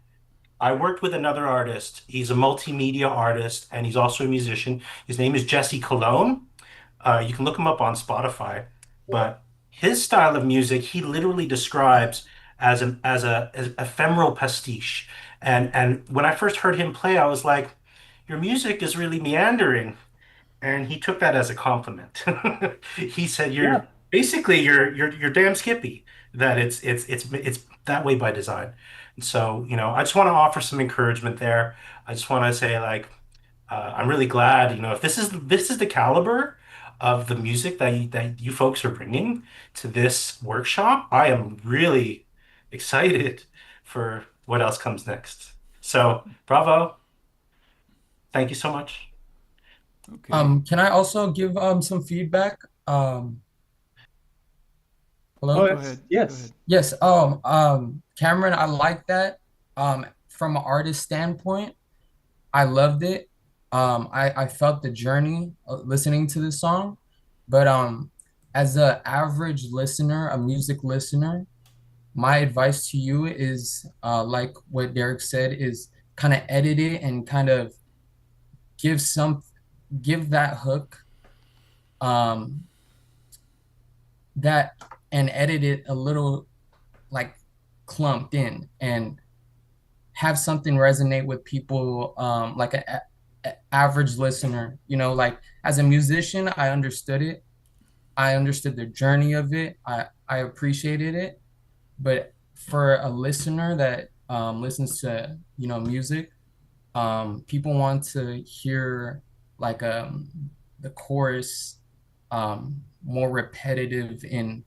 I worked with another artist. He's a multimedia artist and he's also a musician. His name is Jesse Cologne. You can look him up on Spotify. But his style of music, he literally describes as ephemeral pastiche. And when I first heard him play, I was like, your music is really meandering. And he took that as a compliment. He said, Yeah. you're damn skippy." That it's that way by design. And so, I just want to offer some encouragement there. I just want to say, like, I'm really glad, if this is the caliber of the music that you folks are bringing to this workshop, I am really excited for what else comes next. So, bravo. Thank you so much. Okay. Can I also give some feedback? Oh, Hello? Go ahead. Go yes. ahead. Yes, Cameron, I like that. From an artist standpoint, I loved it. I felt the journey listening to the song, but as a average listener, a music listener, my advice to you is like what Derek said, is kind of edit it and kind of give some give that hook um that and edit it a little like clumped in and have something resonate with people, like a average listener. Like as a musician, I understood it. I understood the journey of it. I appreciated it. But for a listener that listens to, music, people want to hear like the chorus more repetitive in,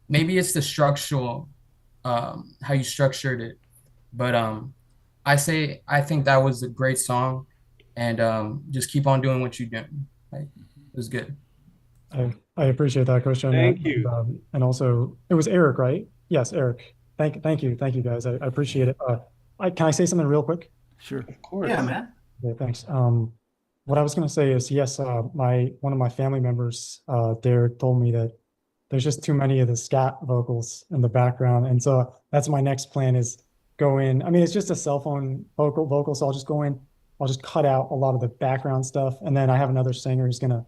maybe it's the structural, how you structured it. But I think that was a great song, and just keep on doing what you're doing. Like, it was good. I appreciate that, Christian. Thank you. And also, it was Eric, right? Yes, Eric. Thank you, guys. I appreciate it. Can I say something real quick? Sure. Of course. Yeah, man. Okay, thanks. What I was going to say is, yes, one of my family members, Derek, told me that there's just too many of the scat vocals in the background, and so that's my next plan is go in. I mean, it's just a cell phone vocal, so I'll just go in. I'll just cut out a lot of the background stuff, and then I have another singer who's gonna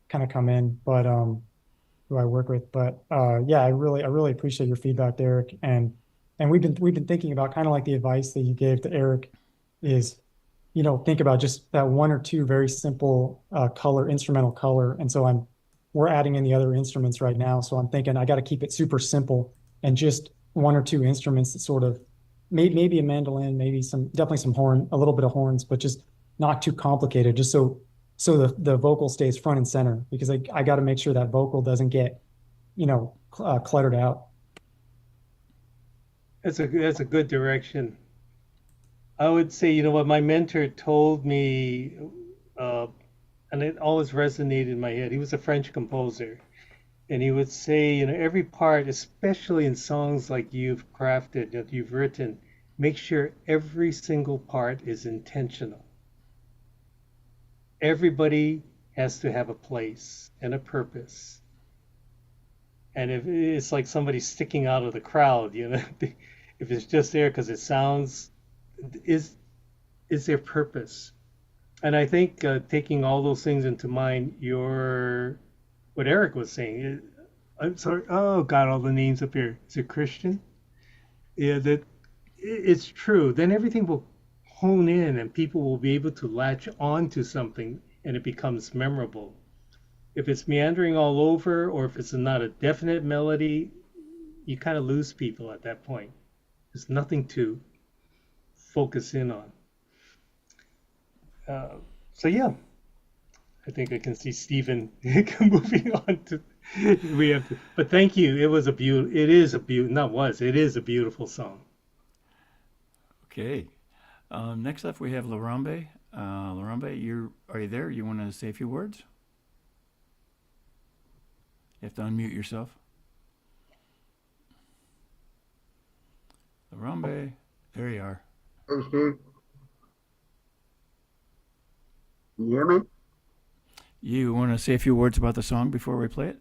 kind of come in, but who I work with. But yeah, I really appreciate your feedback, Derek, and we've been thinking about kind of like the advice that you gave to Eric is, think about just that one or two very simple instrumental color. And so we're adding in the other instruments right now. So I'm thinking I got to keep it super simple and just one or two instruments that sort of maybe a mandolin, definitely some horn, a little bit of horns, but just not too complicated, just so the vocal stays front and center, because I got to make sure that vocal doesn't get, cluttered out. That's a good direction. I would say, what my mentor told me, and it always resonated in my head. He was a French composer, and he would say, every part, especially in songs like you've crafted, that you've written, make sure every single part is intentional. Everybody has to have a place and a purpose. And if it's like somebody sticking out of the crowd, if it's just there because it sounds, is their purpose. And I think taking all those things into mind, what Eric was saying, I'm sorry, oh, got all the names up here. Is it Christian? Yeah, that it's true. Then everything will hone in and people will be able to latch on to something and it becomes memorable. if it's meandering all over, or if it's not a definite melody, you kind of lose people at that point. There's nothing to focus in on. So yeah, I think I can see Stephen moving on to. We have to, but thank you. It was a beautiful. It is a beautiful. Not was. It is a beautiful song. Okay. Next up, we have Larambe. Larambe, are you there? You want to say a few words? You have to unmute yourself. Larambe, there you are. Hey, Steve. Can you hear me? You want to say a few words about the song before we play it?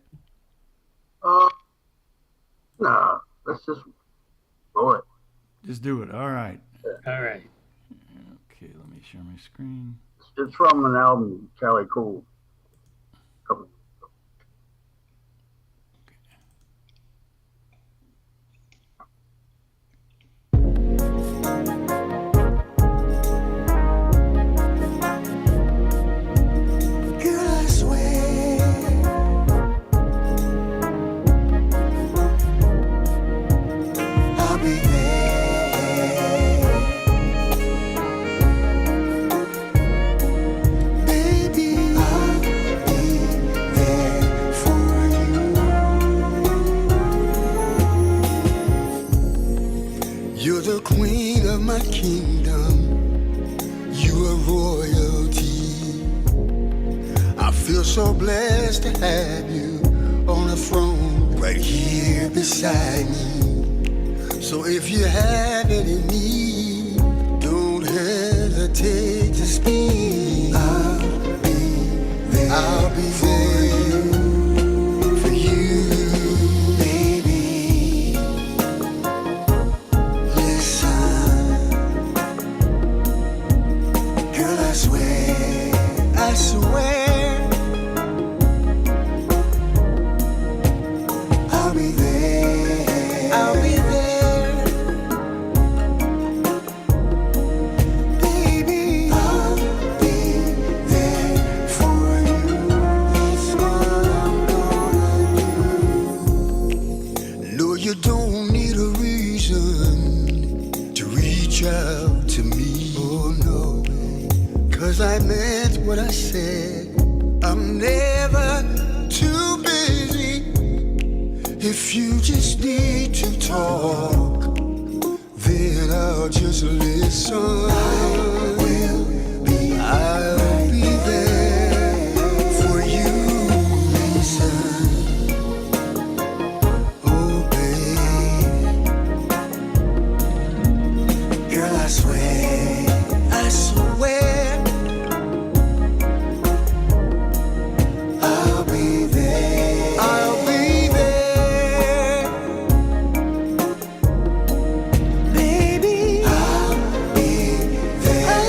No, let's just blow it. Just do it. All right. All right. Okay, let me share my screen. It's from an album, Charlie Cool. You're the queen of my kingdom. You are royalty. I feel so blessed to have you on the throne right here beside me. So if you have any need, don't hesitate to speak. I'll be there. I'll be there for you, baby. Listen, girl, I swear, I'll be there. I'll be there, baby. I'll be there for you. That's what I'm gonna do. No, you don't need a reason to reach out to me. Oh no, 'cause I meant what I said. I'm never too busy. If you just need to talk, then I'll just listen. I'll be there for you. Listen, oh babe, girl, I swear, I'll be there. I'll be there, baby. I'll be there.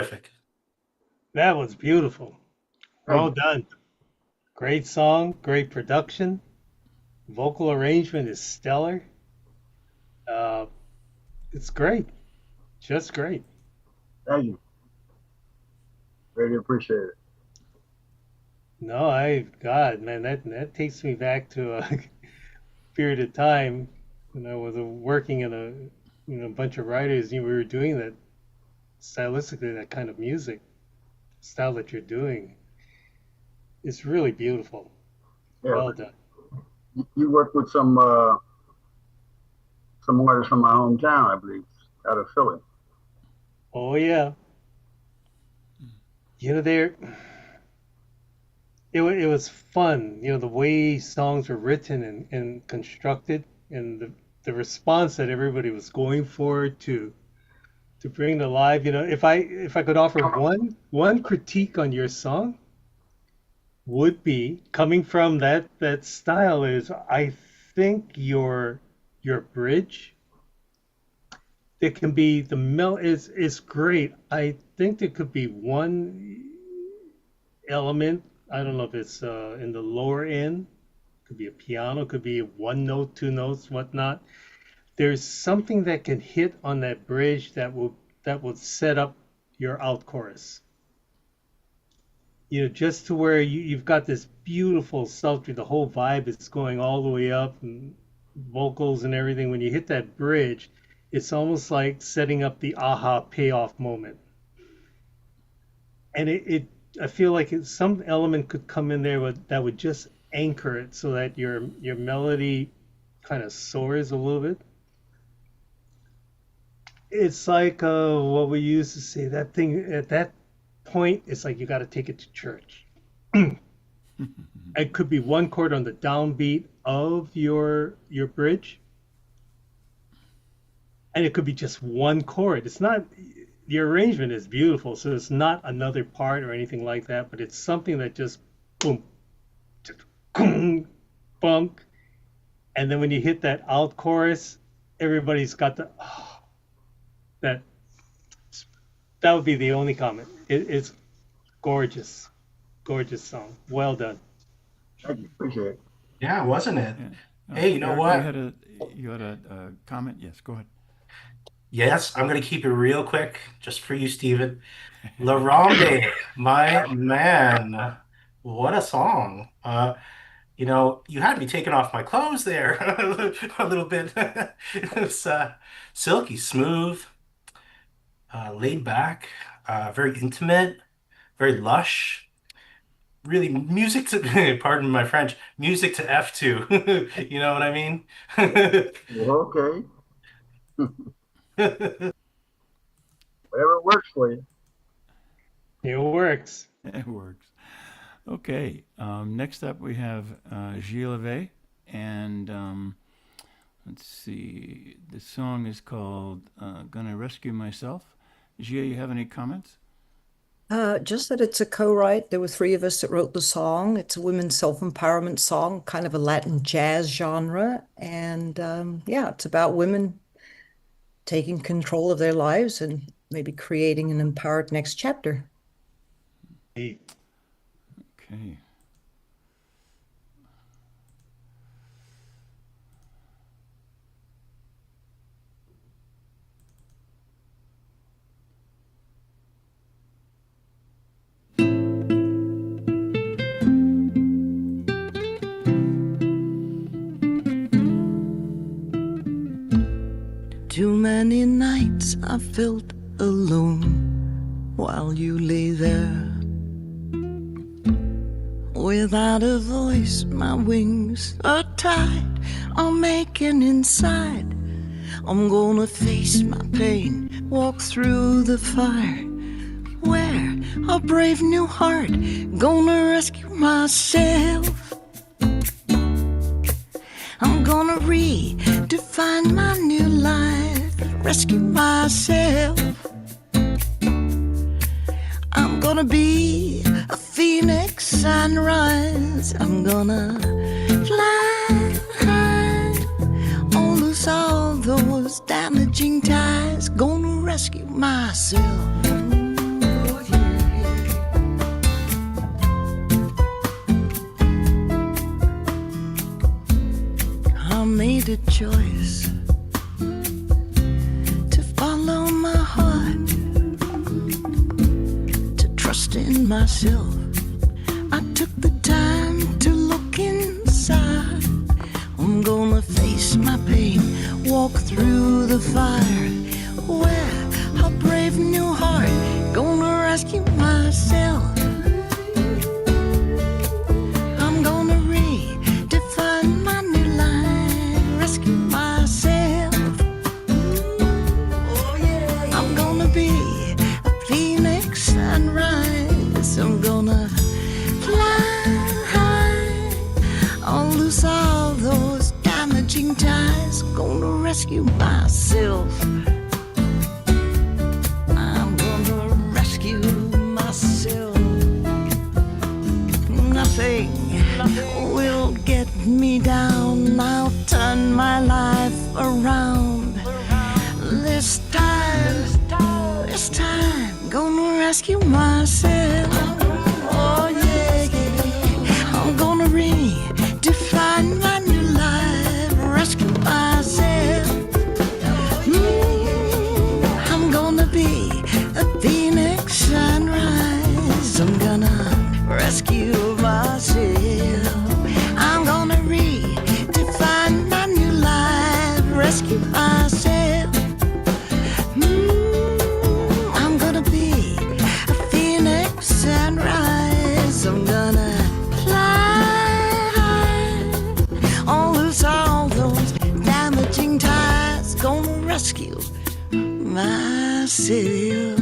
terrific. That was beautiful. Well done. Great song, great production. Vocal arrangement is stellar. It's great. Just great. Thank you. Really appreciate it. No, God, man, that takes me back to a period of time when I was working in a bunch of writers. We were doing that stylistically, that kind of music style that you're doing. It's really beautiful. Yeah, Well done. you work with some artists from my hometown, I believe, out of Philly. Oh yeah. There. It was fun. The way songs were written and constructed, and the response that everybody was going for to bring to life. If I could offer one critique on your song, would be coming from that style is I think your bridge, it can be is great. I think there could be one element. I don't know if it's in the lower end. Could be a piano. Could be one note, two notes, whatnot. There's something that can hit on that bridge that will set up your out chorus. Just to where you've got this beautiful sultry, the whole vibe is going all the way up, and vocals and everything. When you hit that bridge, it's almost like setting up the aha payoff moment. And I feel like some element could come in there that would just anchor it so that your melody kind of soars a little bit. It's like what we used to say, that thing at that point, it's like you got to take it to church. It could be one chord on the downbeat of your bridge, and it could be just one chord. It's not, the arrangement is beautiful, so it's not another part or anything like that, but it's something that just boom, just boom, bunk, and then when you hit that out chorus, everybody's got that would be the only comment. It's gorgeous song. Well done. Thank you. Appreciate it. Yeah, wasn't it? Yeah. Hey, you know Eric, what? You had a comment? Yes, go ahead. Yes, I'm going to keep it real quick, just for you, Stephen. La Ronde, my man. What a song. You had me taking off my clothes there a little bit. It's silky smooth, laid back, very intimate, very lush. Really music to, pardon my French, music to F2. You know what I mean? Okay. Whatever works for you. It works. It works. Okay. Next up, we have Gilles Levé, and let's see. The song is called "Gonna Rescue Myself." Gilles, you have any comments? Just that it's a co-write. There were three of us that wrote the song. It's a women's self-empowerment song, kind of a Latin jazz genre. And yeah, it's about women taking control of their lives and maybe creating an empowered next chapter. Okay. Too many nights I felt alone while you lay there. Without a voice, my wings are tied. I'm aching inside. I'm gonna face my pain, walk through the fire. Wear a brave new heart, gonna rescue myself. I'm gonna redefine my new life, rescue myself. I'm gonna be a phoenix sunrise. I'm gonna fly high, on lose all those damaging ties. Gonna rescue myself. a choice to follow my heart, to trust in myself. I took the time to look inside. I'm gonna face my pain, walk through the fire. Wear a brave new heart, gonna rescue myself. I'm gonna redefine my new life, rescue myself. Oh yeah. I'm gonna be a phoenix and rise. I'm gonna fly high. I'll lose all those damaging ties. Gonna rescue myself. I'm gonna rescue myself. Nothing will get me down. I'll turn my life around. This time, gonna rescue myself. Oh yeah, yeah. I'm gonna redefine my new life, rescue myself. I'm gonna be a phoenix sunrise. I'm gonna rescue myself. I'm gonna redefine my new life, rescue myself. I'm gonna be a phoenix sunrise. I'm gonna fly high. I'll lose all those damaging ties. Gonna rescue myself.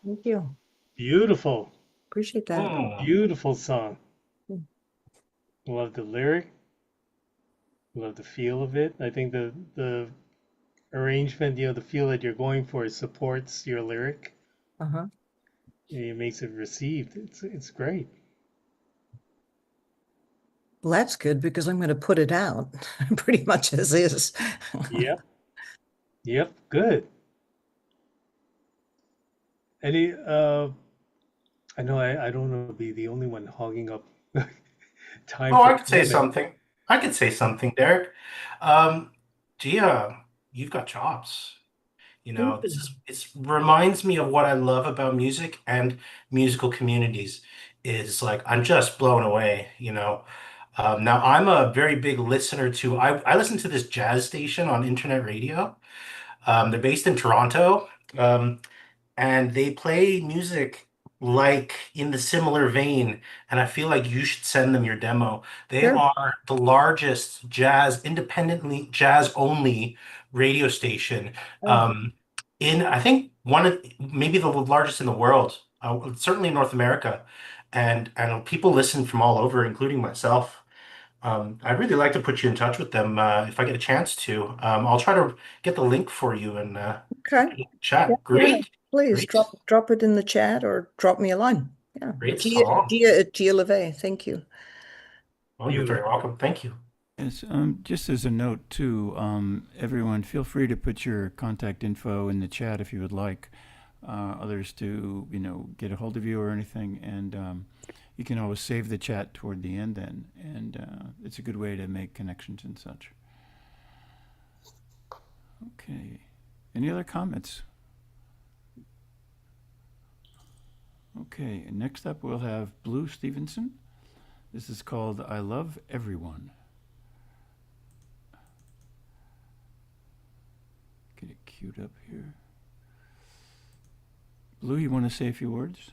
Thank you. Beautiful, Appreciate that. beautiful song. Mm. Love the lyric. Love the feel of it. I think the arrangement, the feel that you're going for supports your lyric. Uh-huh. It makes it received. It's great. Well, that's good because I'm going to put it out pretty much as is. Yep. Yep. Good. Any I know I don't want to be the only one hogging up time Oh, for I could say comment. something. I could say something, Derek. Gia, you've got chops. You know, it reminds me of what I love about music and musical communities is like I'm just blown away, you know. Now I'm a very big listener to I listen to this jazz station on internet radio. They're based in Toronto. And they play music like in the similar vein, and I feel like you should send them your demo. They Sure. are the largest independently jazz only radio station Oh, in I think one of maybe the largest in the world, certainly in North America, and people listen from all over, including myself. I'd really like to put you in touch with them if I get a chance to. I'll try to get the link for you and okay. chat. Yeah. Great. Please Great. drop it in the chat or drop me a line. Yeah. Great Gia song. at Gia LeVay. Thank you. Oh, you're very welcome. Thank you. Yes, just as a note too, everyone feel free to put your contact info in the chat if you would like others to, get a hold of you or anything. And you can always save the chat toward the end then. And it's a good way to make connections and such. Okay. Any other comments? Okay, next up we'll have Blue Stevenson. This is called I Love Everyone. Get it queued up here. Blue, you want to say a few words?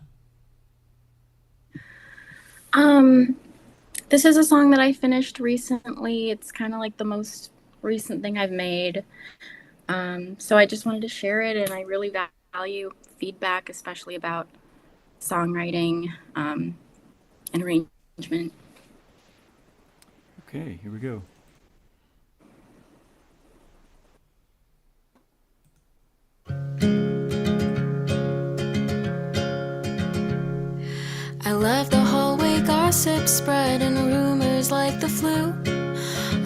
This is a song that I finished recently. It's kind of like the most recent thing I've made. So I just wanted to share it, and I really value feedback, especially about songwriting and arrangement. Okay, here we go. I love the hallway gossip spread and rumors like the flu.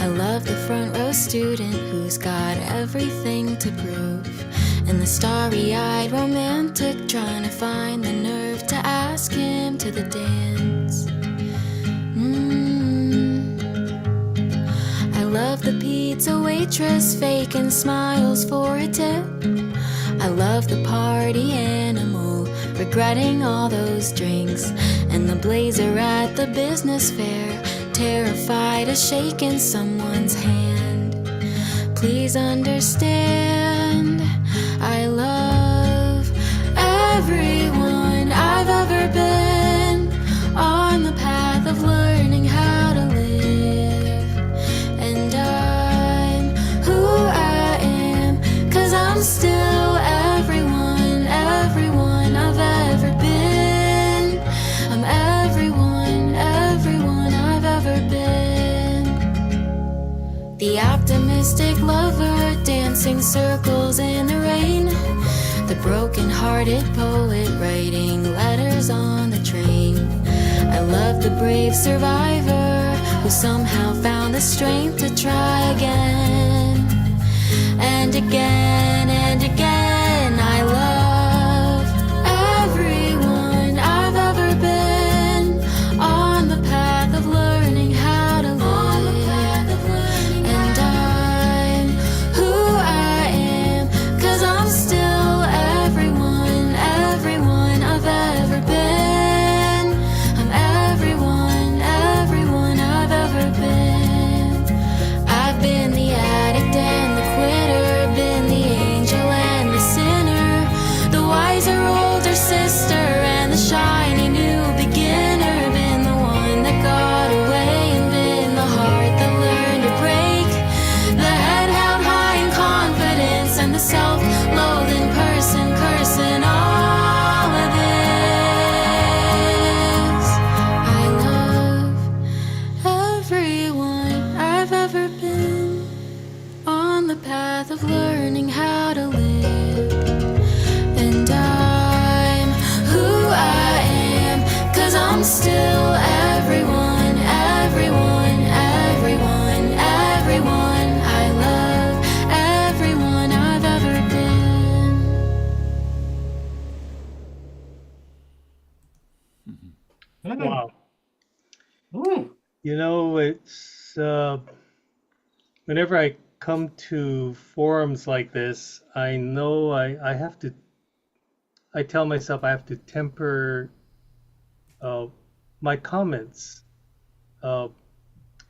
I love the front row student who's got everything to prove, and the starry-eyed romantic trying to find the nerve to ask him to the dance. I love the pizza waitress faking smiles for a tip. I love the party animal regretting all those drinks, and the blazer at the business fair terrified of shaking someone's hand. Please understand, I love everyone I've ever been on the path of learning how to live. And I'm who I am, 'cause I'm still everyone I've ever been. I'm everyone I've ever been. The optimistic lover dancing circles in the rain, the broken-hearted poet writing letters on the train. I love the brave survivor who somehow found the strength to try again and again and again. I love everyone I've ever been on the path of learning how to live. And I'm who I am, 'cause I'm still everyone I've ever been. I'm everyone I've ever been. I've been the addict and the quitter, been the angel and the sinner, the wiser older sister and the shiny new beginner, been the one that got away and been the heart that learned to break, the head held high in confidence and the self-loathing person cursing all of this. I love everyone I've ever been on the path of learning how to live. And I'm who I am, 'cause I'm still everyone I love, everyone I've ever been. Wow. Ooh. You know, it's whenever I come to forums like this, I know I have to, I tell myself I have to temper my comments. Uh,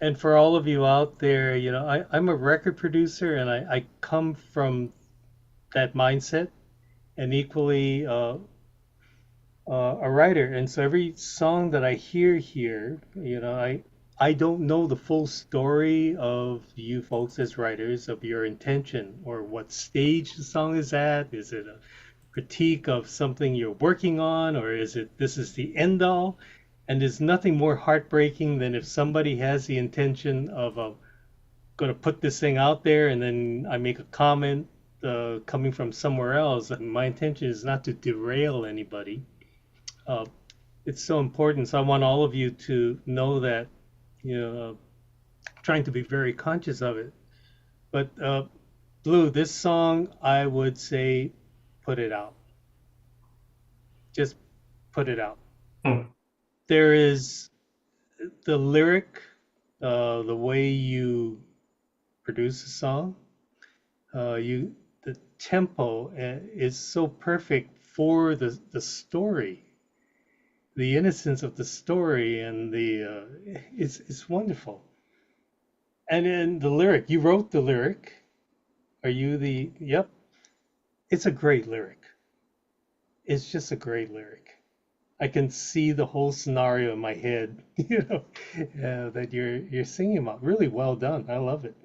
and for all of you out there, you know, I'm a record producer and I come from that mindset, and equally a writer. And so every song that I hear here, you know, I don't know the full story of you folks as writers, of your intention or what stage the song is at. Is it a critique of something you're working on, or is it this is the end all? And there's nothing more heartbreaking than if somebody has the intention of going to put this thing out there and then I make a comment coming from somewhere else. And my intention is not to derail anybody. It's so important. So I want all of you to know that, you know, trying to be very conscious of it. But Blue, this song, I would say, put it out. Just put it out. There is the lyric, the way you produce a song, the tempo is so perfect for the story, the innocence of the story, and the it's wonderful. And then the lyric, you wrote the lyric. Are you the? Yep. It's a great lyric. It's just a great lyric. I can see the whole scenario in my head, you know, that you're singing about. Really well done. I love it.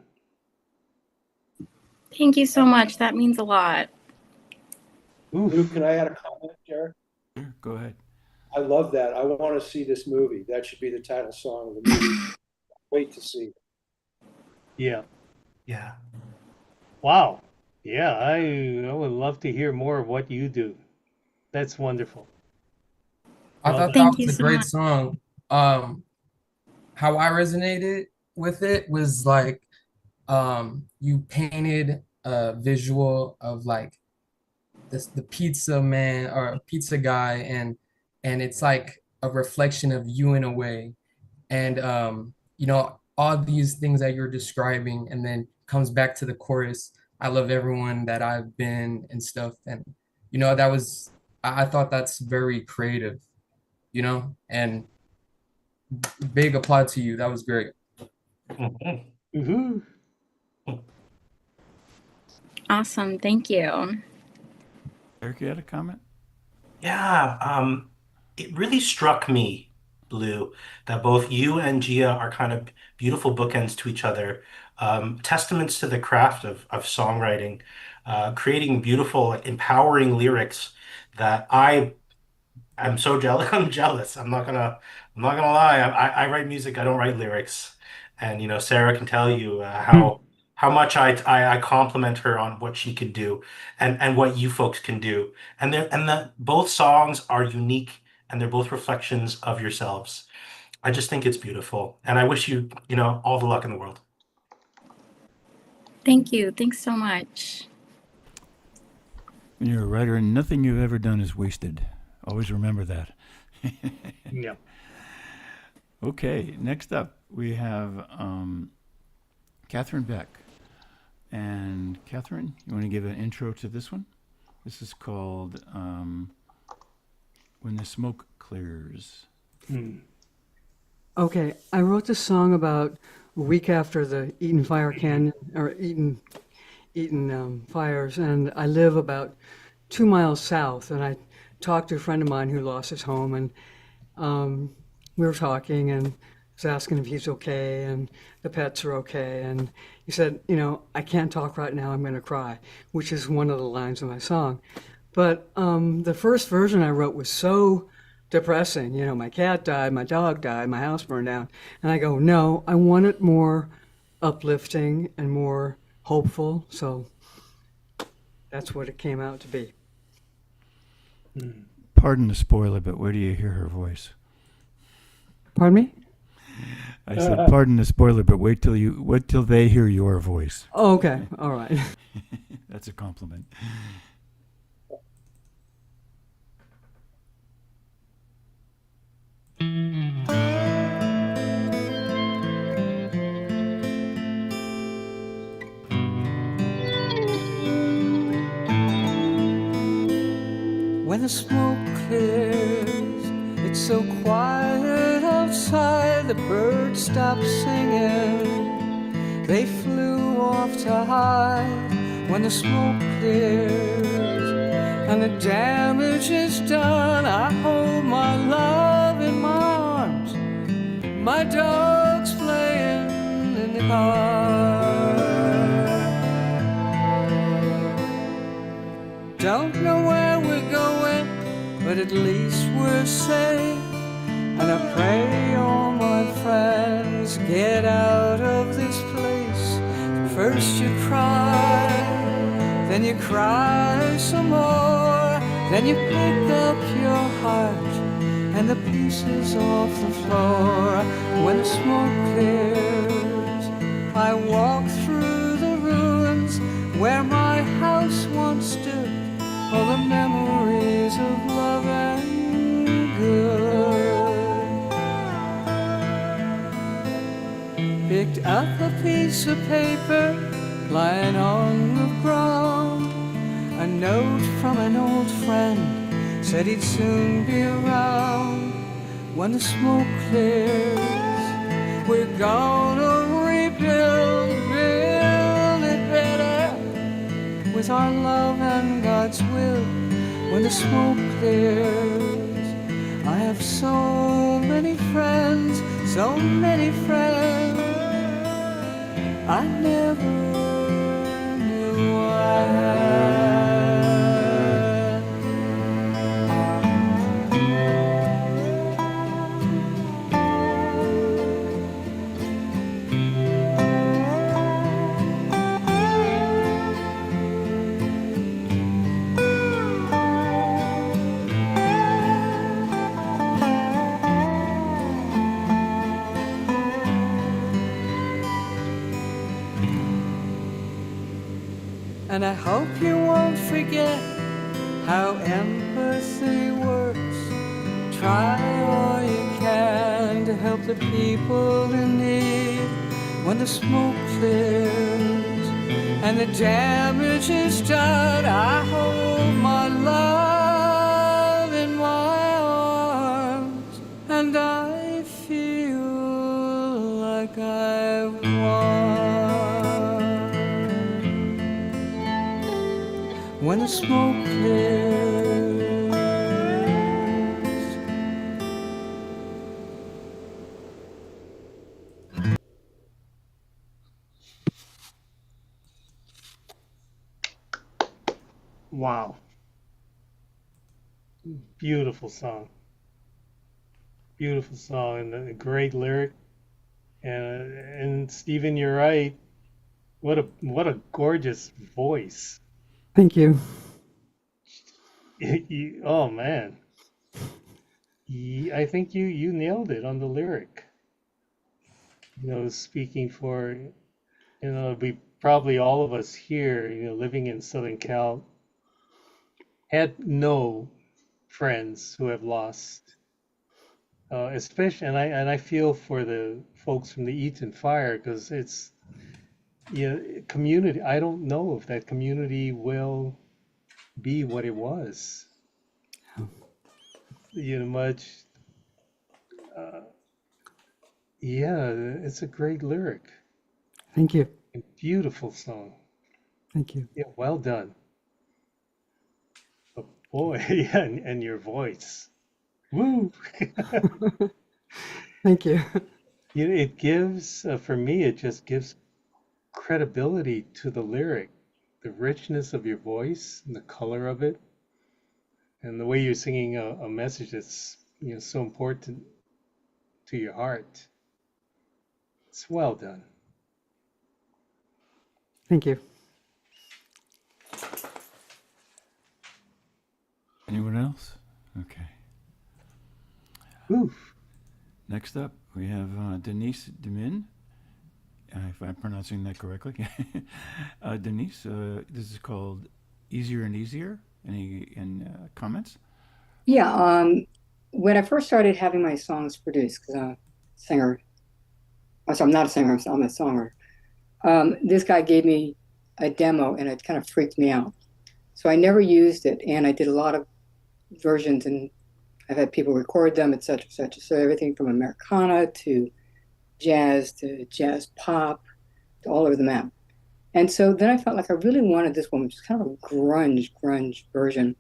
Thank you so much. That means a lot. Luke, can I add a comment, Derek? Go ahead. I love that. I want to see this movie. That should be the title song of the movie. Wait to see. Yeah. Yeah. Wow. Yeah, I would love to hear more of what you do. That's wonderful. I Well thought done. that was a great song. How I resonated with it was like you painted a visual of like the pizza man or pizza guy, and it's like a reflection of you in a way. And all these things that you're describing, and then comes back to the chorus, I love everyone that I've been and stuff. And that was, I thought that's very creative, and big applaud to you. That was great. Mm-hmm. Awesome. Thank you. Eric, you had a comment? Yeah, it really struck me, Blue, that both you and Gia are kind of beautiful bookends to each other, testaments to the craft of songwriting, creating beautiful, empowering lyrics that I'm so jealous. I'm jealous. I'm not gonna lie. I write music. I don't write lyrics, and Sarah can tell you how much I compliment her on what she could do, and what you folks can do. And the both songs are unique, and they're both reflections of yourselves. I just think it's beautiful, and I wish you all the luck in the world. Thank you. Thanks so much. When you're a writer, nothing you've ever done is wasted. Always remember that. Yeah. Okay, next up we have Catherine Beck. And Catherine, you want to give an intro to this one? This is called When the Smoke Clears. Okay, I wrote this song about a week after the Eaton Fire Canyon, or Eaton fires, and I live about 2 miles south, and I talked to a friend of mine who lost his home, and we were talking, and I was asking if he's okay, and the pets are okay, and he said, I can't talk right now, I'm going to cry, which is one of the lines of my song. But the first version I wrote was so depressing. My cat died, my dog died, my house burned down. And I go, no, I want it more uplifting and more hopeful. So that's what it came out to be. Pardon the spoiler, but where do you hear her voice? Pardon me? I said, pardon the spoiler, but wait till they hear your voice. Oh, okay. All right. That's a compliment. When the smoke clears, it's so quiet outside, the birds stop singing, they flew off to hide. When the smoke clears and the damage is done, I hold my love in my arms, my dog's playing in the car. Don't know where we're going, but at least we're safe. And I pray all my friends get out of this place. First you cry, then you cry some more, then you pick up your heart and the pieces off the floor. When the smoke clears, I walk through the ruins where my house once stood. All the memories of love and good. Picked up a piece of paper lying on the ground. A note from an old friend said he'd soon be around. When the smoke clears, we're gonna rebuild, build it better with our love and God's will. When the smoke clears, I have so many friends, so many friends I never knew I had. And I hope you won't forget how empathy works. Try all you can to help the people in need. When the smoke clears and the damage is done, I hold my love in my arms, and I feel like I've won. When the smoke clears. Wow. Beautiful song. Beautiful song and a great lyric. And Stephen, you're right. What a gorgeous voice. Thank you. Oh man. I think you nailed it on the lyric. Speaking for, we probably all of us here, living in Southern Cal, had no friends who have lost, especially, and I feel for the folks from the Eaton fire, because it's, community. I don't know if that community will be what it was. Much. Yeah, it's a great lyric. Thank you. A beautiful song. Thank you. Yeah, well done. But boy, yeah, and your voice. Woo! Thank you. It gives, for me, it just gives credibility to the lyric, the richness of your voice and the color of it, and the way you're singing a message that's so important to your heart. It's well done. Thank you. Anyone else? Okay. Oof. Next up, we have Denise Demin, if I'm pronouncing that correctly. Denise, this is called Easier and Easier. Any comments? Yeah, when I first started having my songs produced, because I'm a singer, I'm not a singer, I'm a songwriter. This guy gave me a demo and it kind of freaked me out. So I never used it, and I did a lot of versions, and I've had people record them, et cetera, et cetera. So everything from Americana to jazz pop, to all over the map. And so then I felt like I really wanted this one, which is kind of a grunge version.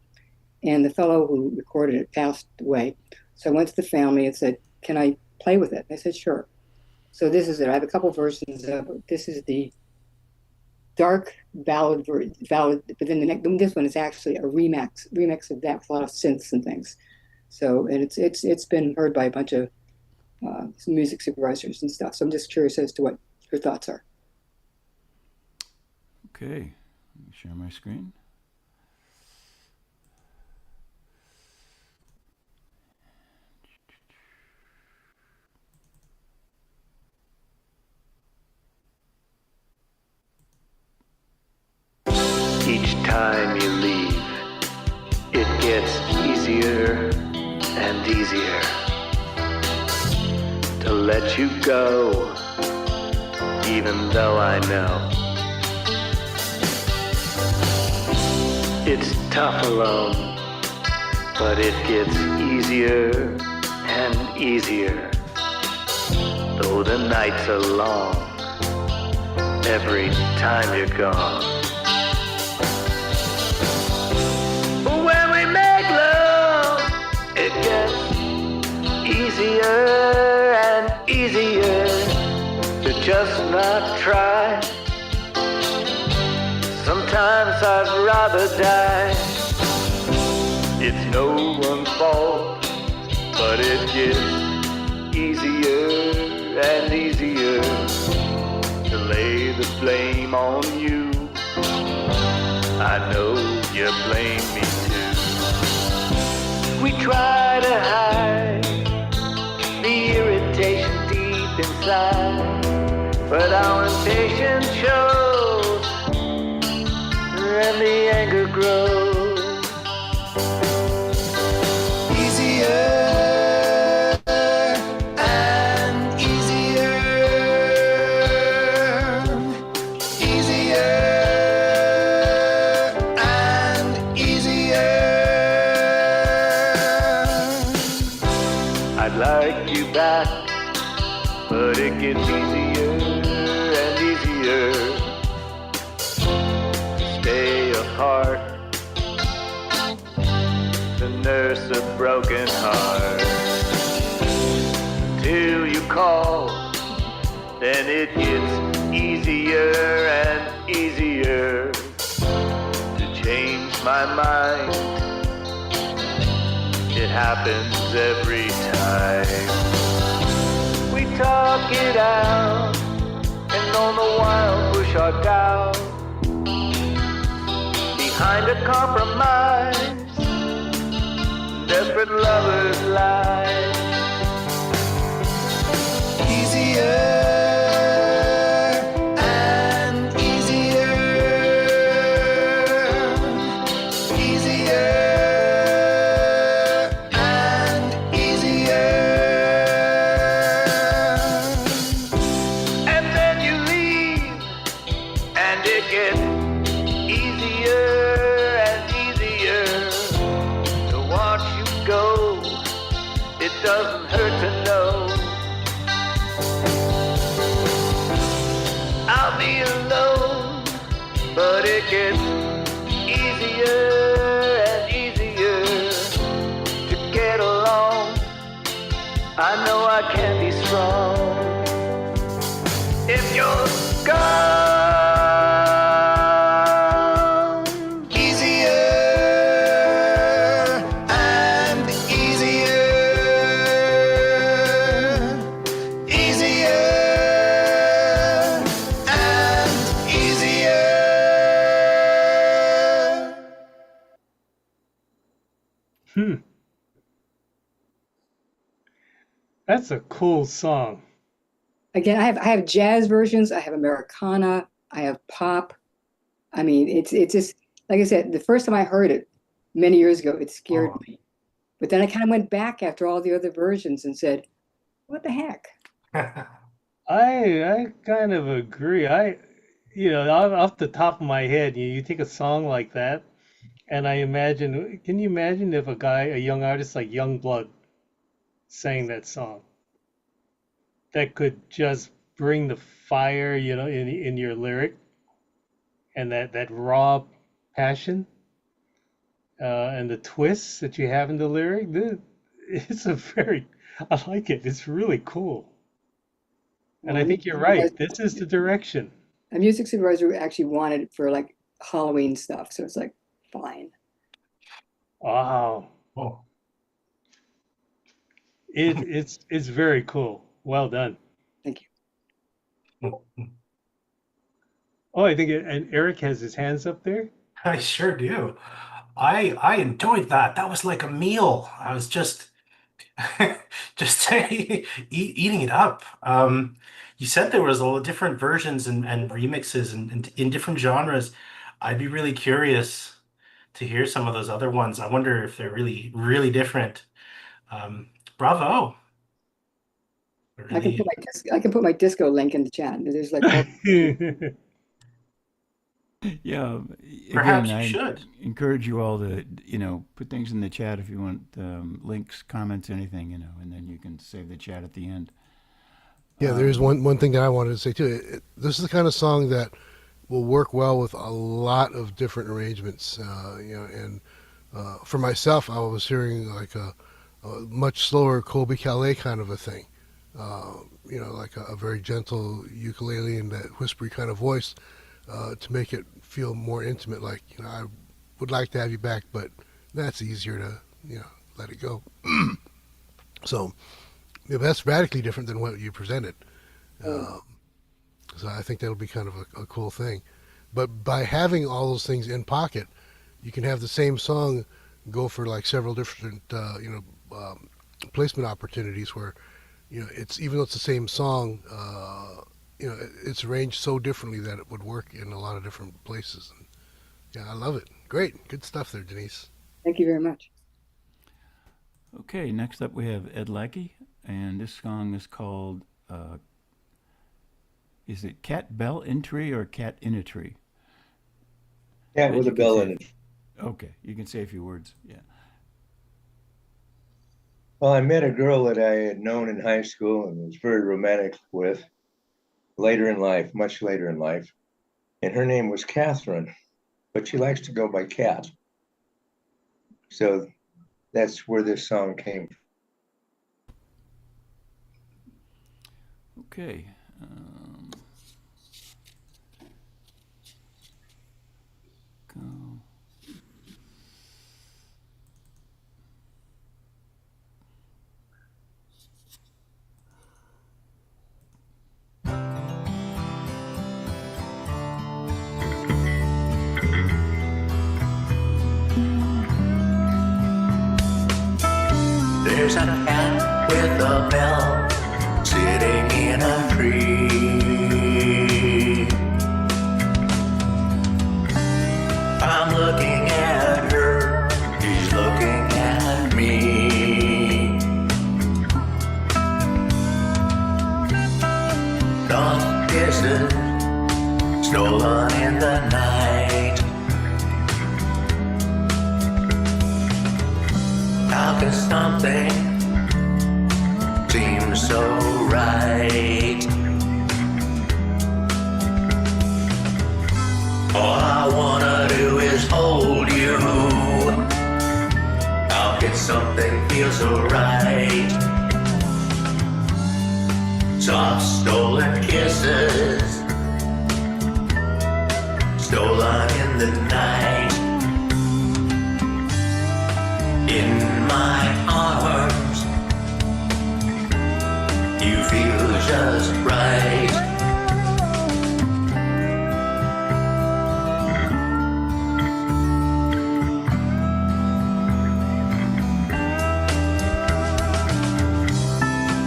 And the fellow who recorded it passed away. So I went to the family and said, can I play with it? They said, sure. So this is it. I have a couple versions of it. This is the dark ballad, but then this one is actually a remix of that with a lot of synths and things. So, and it's been heard by a bunch of music supervisors and stuff. So I'm just curious as to what your thoughts are. Okay, let me share my screen. Each time you leave, it gets easier and easier to let you go, even though I know it's tough alone, but it gets easier and easier, though the nights are long every time you're gone. It gets easier and easier to just not try. Sometimes I'd rather die. It's no one's fault, but it gets easier and easier to lay the blame on you. I know you blame me too. We try to hide the irritation deep inside, but our impatience shows but it gets easier and easier to stay apart, to nurse a broken heart. Till you call, then it gets easier and easier to change my mind. It happens every time. We talk it out and on the while push our doubt behind a compromise. Desperate lovers lie. Easier and easier, easier and easier. And then you leave, and it gets easier and easier to watch you go. It doesn't hurt to know I'll be alone, but it gets easier and easier to get along. I know I can be strong if you're gone. Easier and easier, easier and easier. That's a cool song. Again, I have jazz versions, I have Americana, I have pop. I mean, it's just like I said, the first time I heard it many years ago, it scared me. But then I kind of went back after all the other versions and said, what the heck? I kind of agree. Off the top of my head, you take a song like that, and can you imagine if a young artist like Youngblood sang that song? That could just bring the fire, in your lyric, and that raw passion, and the twists that you have in the lyric. I like it. It's really cool. And I think you're right. This is the direction. A music supervisor actually wanted it for like Halloween stuff, so it's like, fine. Wow. Oh. It's very cool. Well done. Thank you. Oh, and Eric has his hands up there. I sure do. I enjoyed that. That was like a meal. I was just eating it up. You said there was all different versions and remixes and in different genres. I'd be really curious to hear some of those other ones. I wonder if they're really, really different. Bravo. I can put my disco link in the chat. There's like Yeah, Perhaps again, you I should. encourage you all to, put things in the chat if you want links, comments, anything, and then you can save the chat at the end. Yeah, there's one thing that I wanted to say too. This is the kind of song that will work well with a lot of different arrangements. And for myself, I was hearing like a much slower Colby Calais kind of a thing. Like a very gentle ukulele and that whispery kind of voice to make it feel more intimate. Like, I would like to have you back, but that's easier to, let it go. So that's radically different than what you presented. So I think that'll be kind of a cool thing. But by having all those things in pocket, you can have the same song go for like several different, placement opportunities where, it's even though it's the same song, it's arranged so differently that it would work in a lot of different places. And, yeah, I love it. Great. Good stuff there, Denise. Thank you very much. Okay, next up we have Ed Lackey, and this song is called, is it Cat Bell in Tree or Cat in a Tree? Cat with a bell in it. Okay, you can say a few words, yeah. Well, I met a girl that I had known in high school and was very romantic with later in life, much later in life. And her name was Catherine, but she likes to go by Cat. So that's where this song came from. Okay. Go. There's a cat with a bell sitting in a tree. I'm looking at her, she's looking at me. Soft kisses stolen in the night. How can something seem so right? All I wanna do is hold you. How can something feel so right? Soft stolen kisses, stolen in the night. In my arms, you feel just right.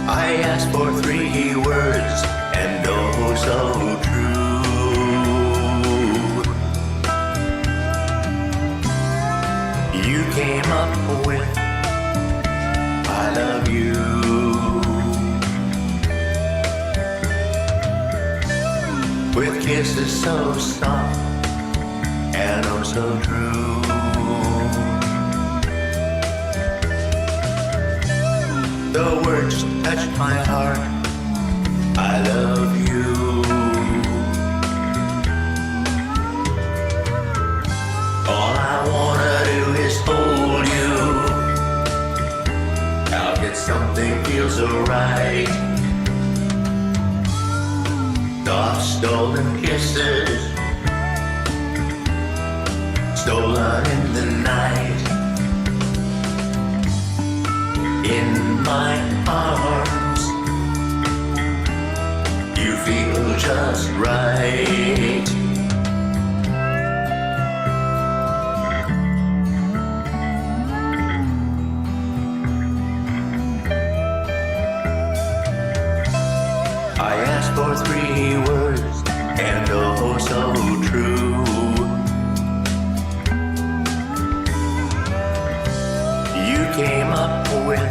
I asked for 3 words and oh so true. You came up with I love you. With kisses so soft and oh so true. The words touch my heart, I love you. All I wanna do is hold you. How can something feel so right? Soft stolen kisses, stolen in the night. In my arms, you feel just right. I asked for 3 words and oh so true. You came up with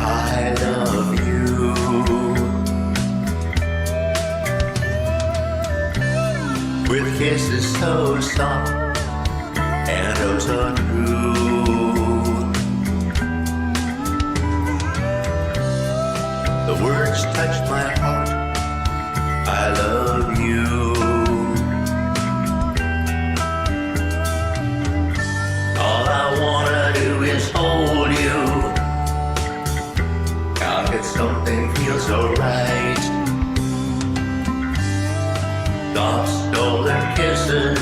I love you. With kisses so soft and oh so true. The words touch my heart, I love you. All I wanna do is hold you. How could something feel so right? Soft stolen kisses,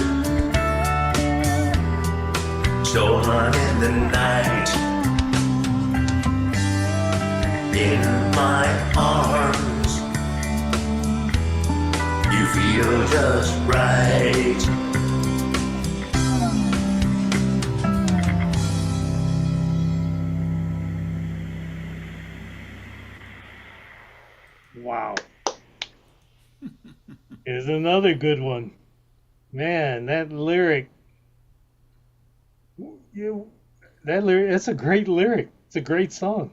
stolen in the night. In my arms, you feel just right. Wow. Here's another good one. Man, that lyric. That's a great lyric. It's a great song.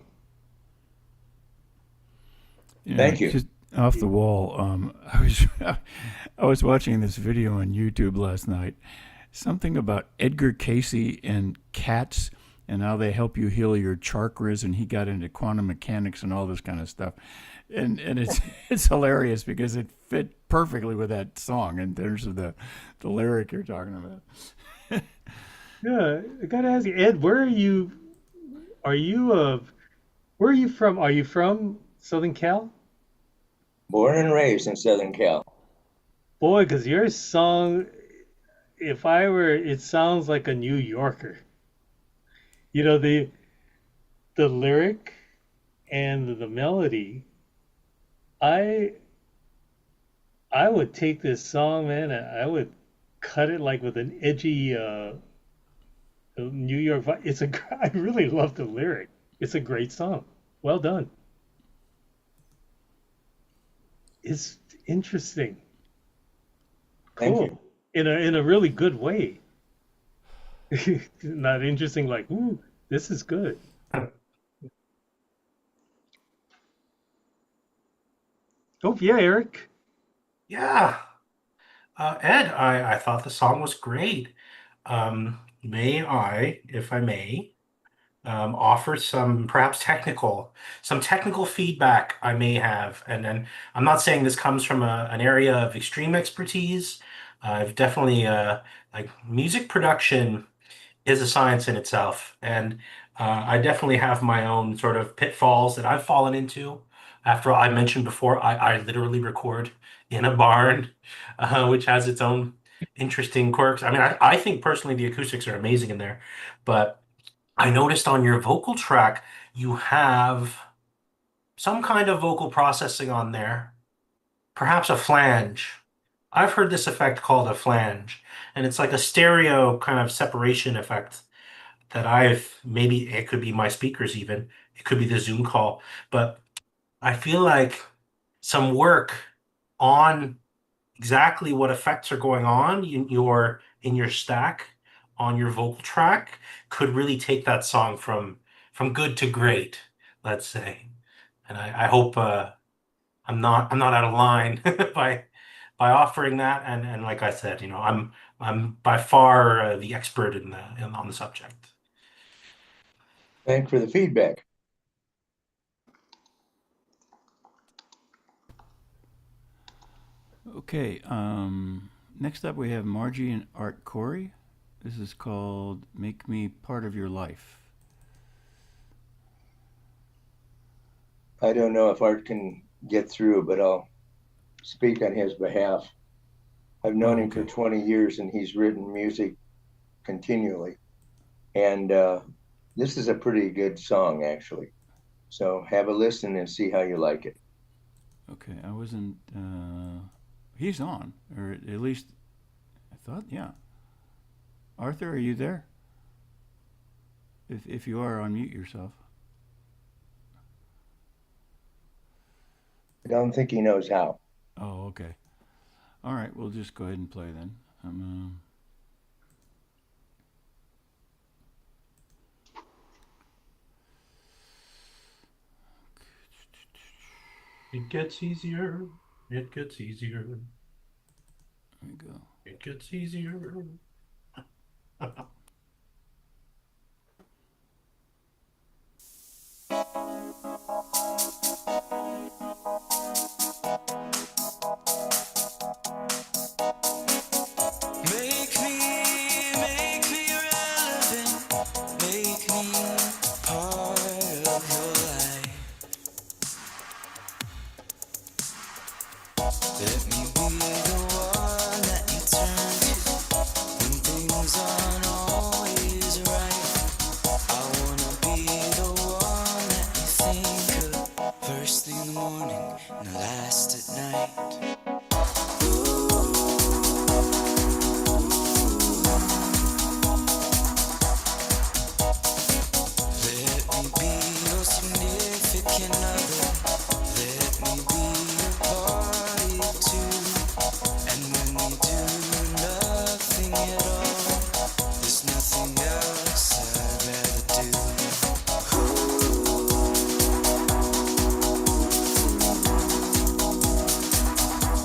Thank you. Just off the wall. I was watching this video on YouTube last night. Something about Edgar Casey and cats and how they help you heal your chakras. And he got into quantum mechanics and all this kind of stuff. And it's it's hilarious because it fit perfectly with that song in terms of the lyric you're talking about. Yeah, I gotta ask you, Ed, where are you? Are you where are you from? Are you from Southern Cal? Born and raised in Southern Cal. Boy, because your song, if I were, it sounds like a New Yorker. You know, the lyric and the melody. I would take this song, man, and I would cut it like with an edgy New York vibe. I really love the lyric. It's a great song. Well done. It's interesting. Thank Cool. you. In a really good way. Not interesting like, ooh, this is good. Oh yeah, Eric. Yeah. Ed, I thought the song was great. May I, if I may, offer some technical feedback I may have. And then I'm not saying this comes from an area of extreme expertise. I've definitely, like music production is a science in itself. And I definitely have my own sort of pitfalls that I've fallen into. After all, I mentioned before, I literally record in a barn, which has its own interesting quirks. I mean, I think personally the acoustics are amazing in there, but I noticed on your vocal track, you have some kind of vocal processing on there, perhaps a flange. I've heard this effect called a flange, and it's like a stereo kind of separation effect that maybe it could be my speakers even, it could be the Zoom call, but I feel like some work on exactly what effects are going on in your stack on your vocal track could really take that song from good to great, let's say. And I hope I'm not out of line by offering that. And like I said, I'm by far the expert on the subject. Thanks for the feedback. Okay, next up we have Margie and Art Corey. This is called Make Me Part of Your Life. I don't know if Art can get through, but I'll speak on his behalf. I've known him for 20 years and he's written music continually. And this is a pretty good song, actually. So have a listen and see how you like it. Okay, I wasn't, he's on, or at least I thought, yeah. Arthur, are you there? If you are, unmute yourself. I don't think he knows how. Oh, okay. All right, we'll just go ahead and play then. It gets easier. It gets easier. There we go. It gets easier. Make me relevant. Make me part of your life. Let me be the one that you turn to when things aren't always right. I wanna be the one that you think of first thing in the morning and last at night. Let me be your significant other. Let me be your party too. And when we do nothing at all, there's nothing else I'd rather do. Let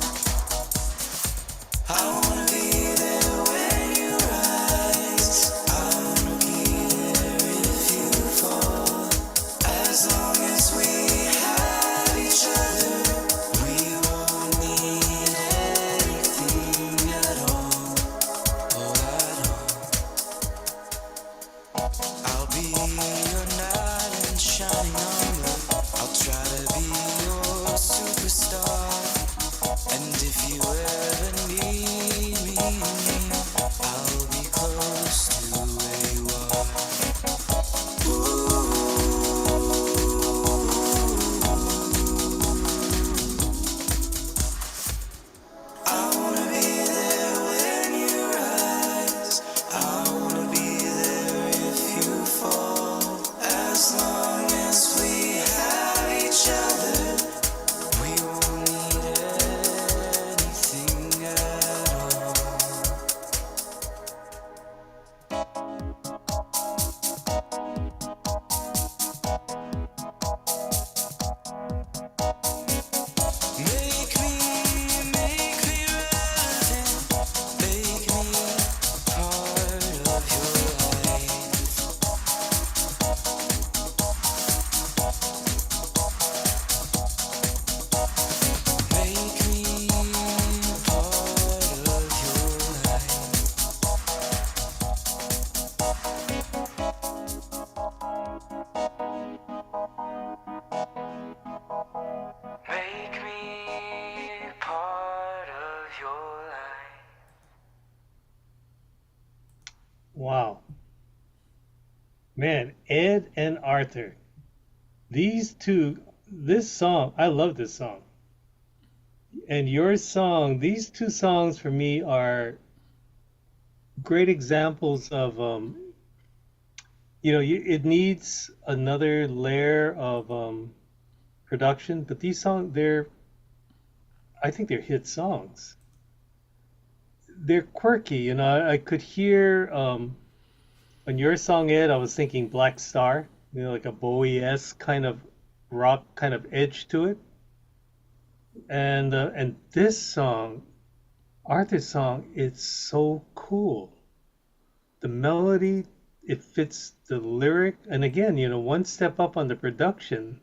Man, Ed and Arthur. These two, this song, I love this song. And your song, these two songs for me are great examples of, it needs another layer of production, but these songs, I think they're hit songs. They're quirky, I could hear on your song, Ed, I was thinking Black Star, like a Bowie-esque kind of rock kind of edge to it. And this song, Arthur's song, it's so cool. The melody, it fits the lyric, and again, one step up on the production,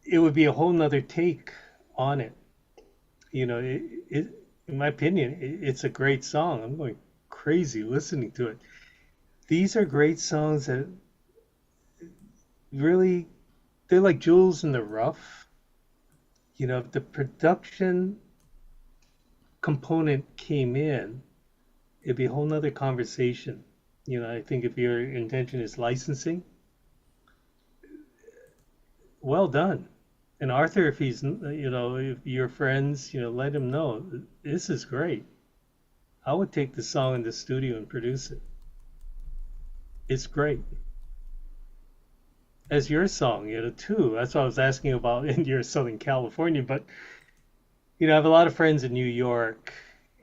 it would be a whole nother take on it. In my opinion, it's a great song. I'm going crazy listening to it. These are great songs that really, they're like jewels in the rough. If the production component came in, it'd be a whole nother conversation. I think if your intention is licensing, well done. And Arthur, if if you're friends, let him know this is great. I would take the song in the studio and produce it. It's great. As your song, too. That's what I was asking about in your Southern California. But, I have a lot of friends in New York,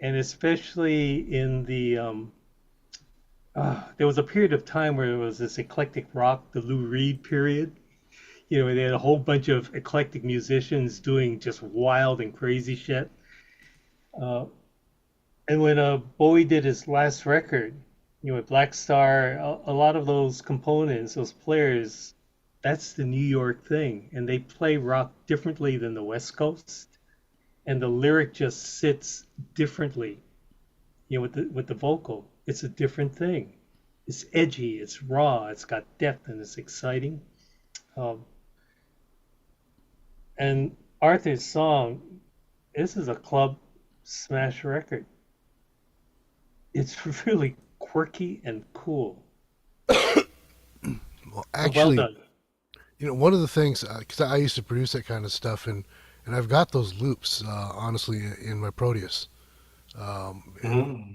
and especially in there was a period of time where there was this eclectic rock, the Lou Reed period. They had a whole bunch of eclectic musicians doing just wild and crazy shit. Uh, and when Bowie did his last record, with Black Star, a lot of those components, those players, that's the New York thing, and they play rock differently than the West Coast, and the lyric just sits differently. With the vocal, it's a different thing. It's edgy, it's raw, it's got depth, and it's exciting. Um, and Arthur's song, this is a club smash record. It's really quirky and cool. Well, actually, well done. One of the things, because I used to produce that kind of stuff, and I've got those loops, honestly, in my Proteus.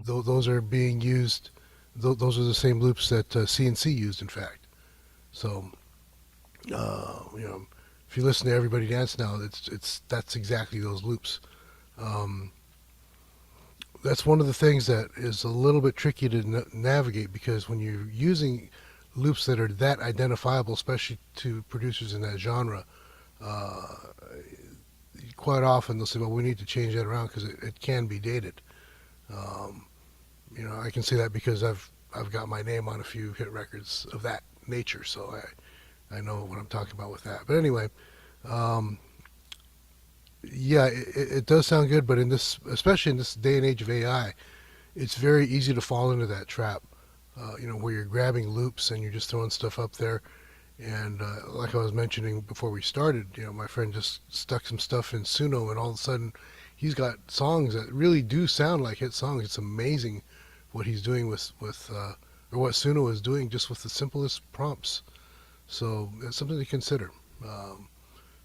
Those are being used. Those are the same loops that CNC used, in fact. So, if you listen to Everybody Dance Now, that's exactly those loops. That's one of the things that is a little bit tricky to navigate, because when you're using loops that are that identifiable, especially to producers in that genre, uh, quite often they'll say, "Well, we need to change that around because it can be dated." Um, I can say that because I've got my name on a few hit records of that nature, so I know what I'm talking about with that. But anyway, um, yeah, it does sound good, but especially in this day and age of AI, it's very easy to fall into that trap. Where you're grabbing loops and you're just throwing stuff up there. And like I was mentioning before we started, my friend just stuck some stuff in Suno, and all of a sudden, he's got songs that really do sound like hit songs. It's amazing what he's doing or what Suno is doing just with the simplest prompts. So it's something to consider.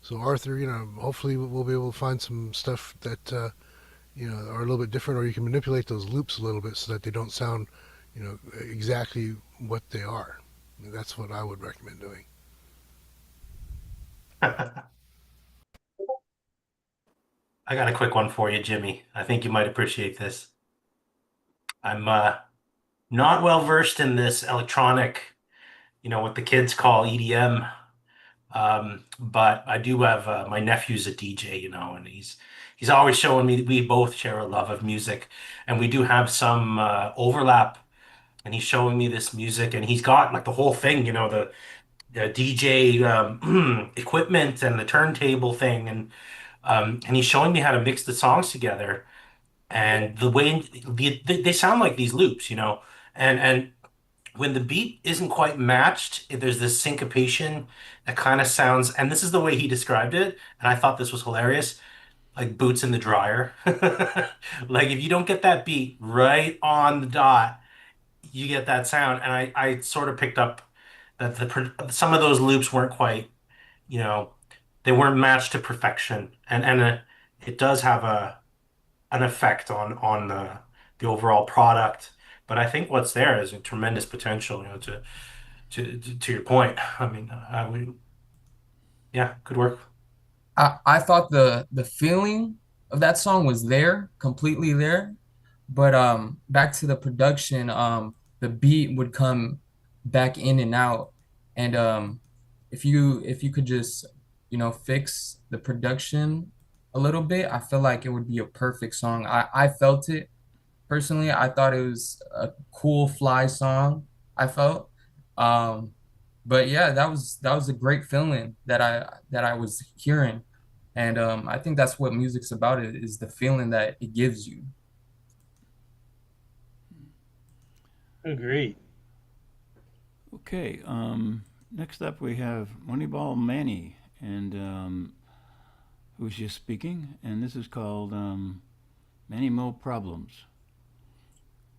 So Arthur, hopefully we'll be able to find some stuff that are a little bit different, or you can manipulate those loops a little bit so that they don't sound, exactly what they are. That's what I would recommend doing. I got a quick one for you, Jimmy. I think you might appreciate this. I'm not well versed in this electronic, what the kids call EDM. But I do have my nephew's a DJ, and he's always showing me. We both share a love of music, and we do have some overlap. And he's showing me this music, and he's got like the whole thing, the DJ equipment and the turntable thing, and he's showing me how to mix the songs together, and the way they sound like these loops, and when the beat isn't quite matched, there's this syncopation that kind of sounds, and this is the way he described it, and I thought this was hilarious, like boots in the dryer. Like if you don't get that beat right on the dot, you get that sound, and I sort of picked up that some of those loops weren't quite, you know, they weren't matched to perfection, and it does have an effect on the overall product. But I think what's there is a tremendous potential, to your point. I mean, yeah, good work. I thought the feeling of that song was there, completely there. But back to the production, the beat would come back in and out. And if you could just, fix the production a little bit, I feel like it would be a perfect song. I felt it personally. I thought it was a cool fly song, I felt. Um, but yeah, that was a great feeling that I was hearing. And I think that's what music's about, is the feeling that it gives you. Agreed. Okay. Next up, we have Moneyball Manny, and who's just speaking, and this is called Many Mo Problems.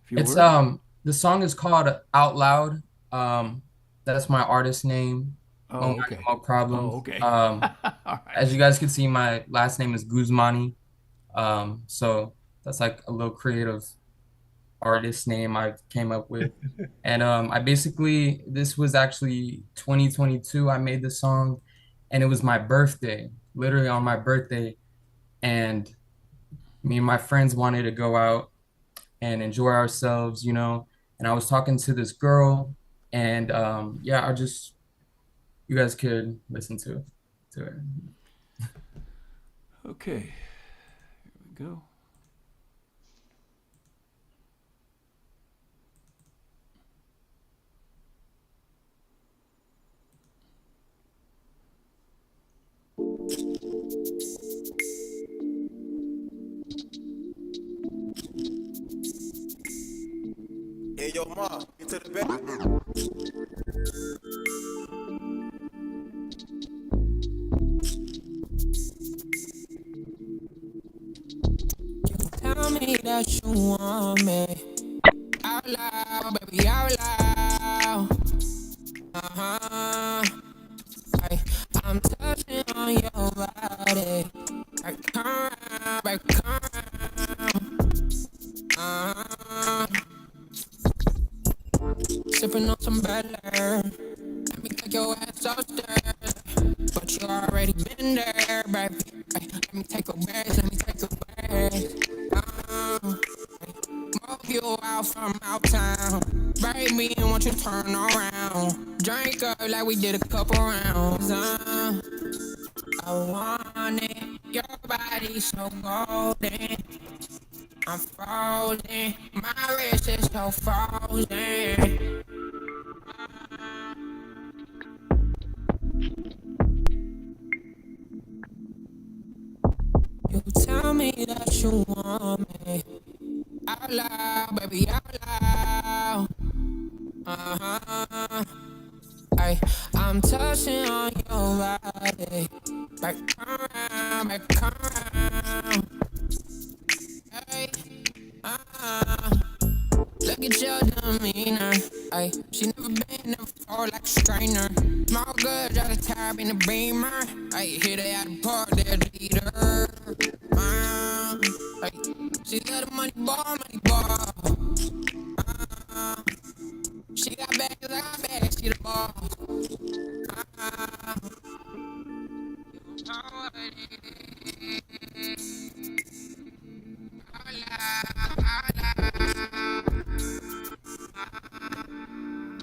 Few It's words? the song is called Out Loud. Um, that's my artist name. Oh, okay. No Oh, problems. okay. All right. As you guys can see, my last name is Guzmani. So that's like a little creative artist name I came up with. And I basically, this was actually 2022. I made this song, and it was my birthday, literally on my birthday. And me and my friends wanted to go out and enjoy ourselves, And I was talking to this girl, and yeah, you guys could listen to it. Okay. Here we go. Hey, yo, Ma, get to the bed. Tell me that you want me out loud, baby, out loud. Uh-huh. I'm touching on your body. Back around, back around. Uh-huh. Sipping on some better. Let me take your ass upstairs. But you already been there, baby. Let me take a bath, let me take a bath. Move you out from out town. Break me and want you turn around. Drink up like we did a couple rounds. I want it. Your body so golden. I'm frozen. My wrist is so frozen. You tell me that you want me out loud, baby, out loud. Uh-huh. I'm touching on your body. Back around, back around. Hey, look at your demeanor. She never been there before like a strainer. Small good, out of tab in the beamer. Hit her out the park, there's the leader. She got a money ball. She got bags, I got bags, she the boss.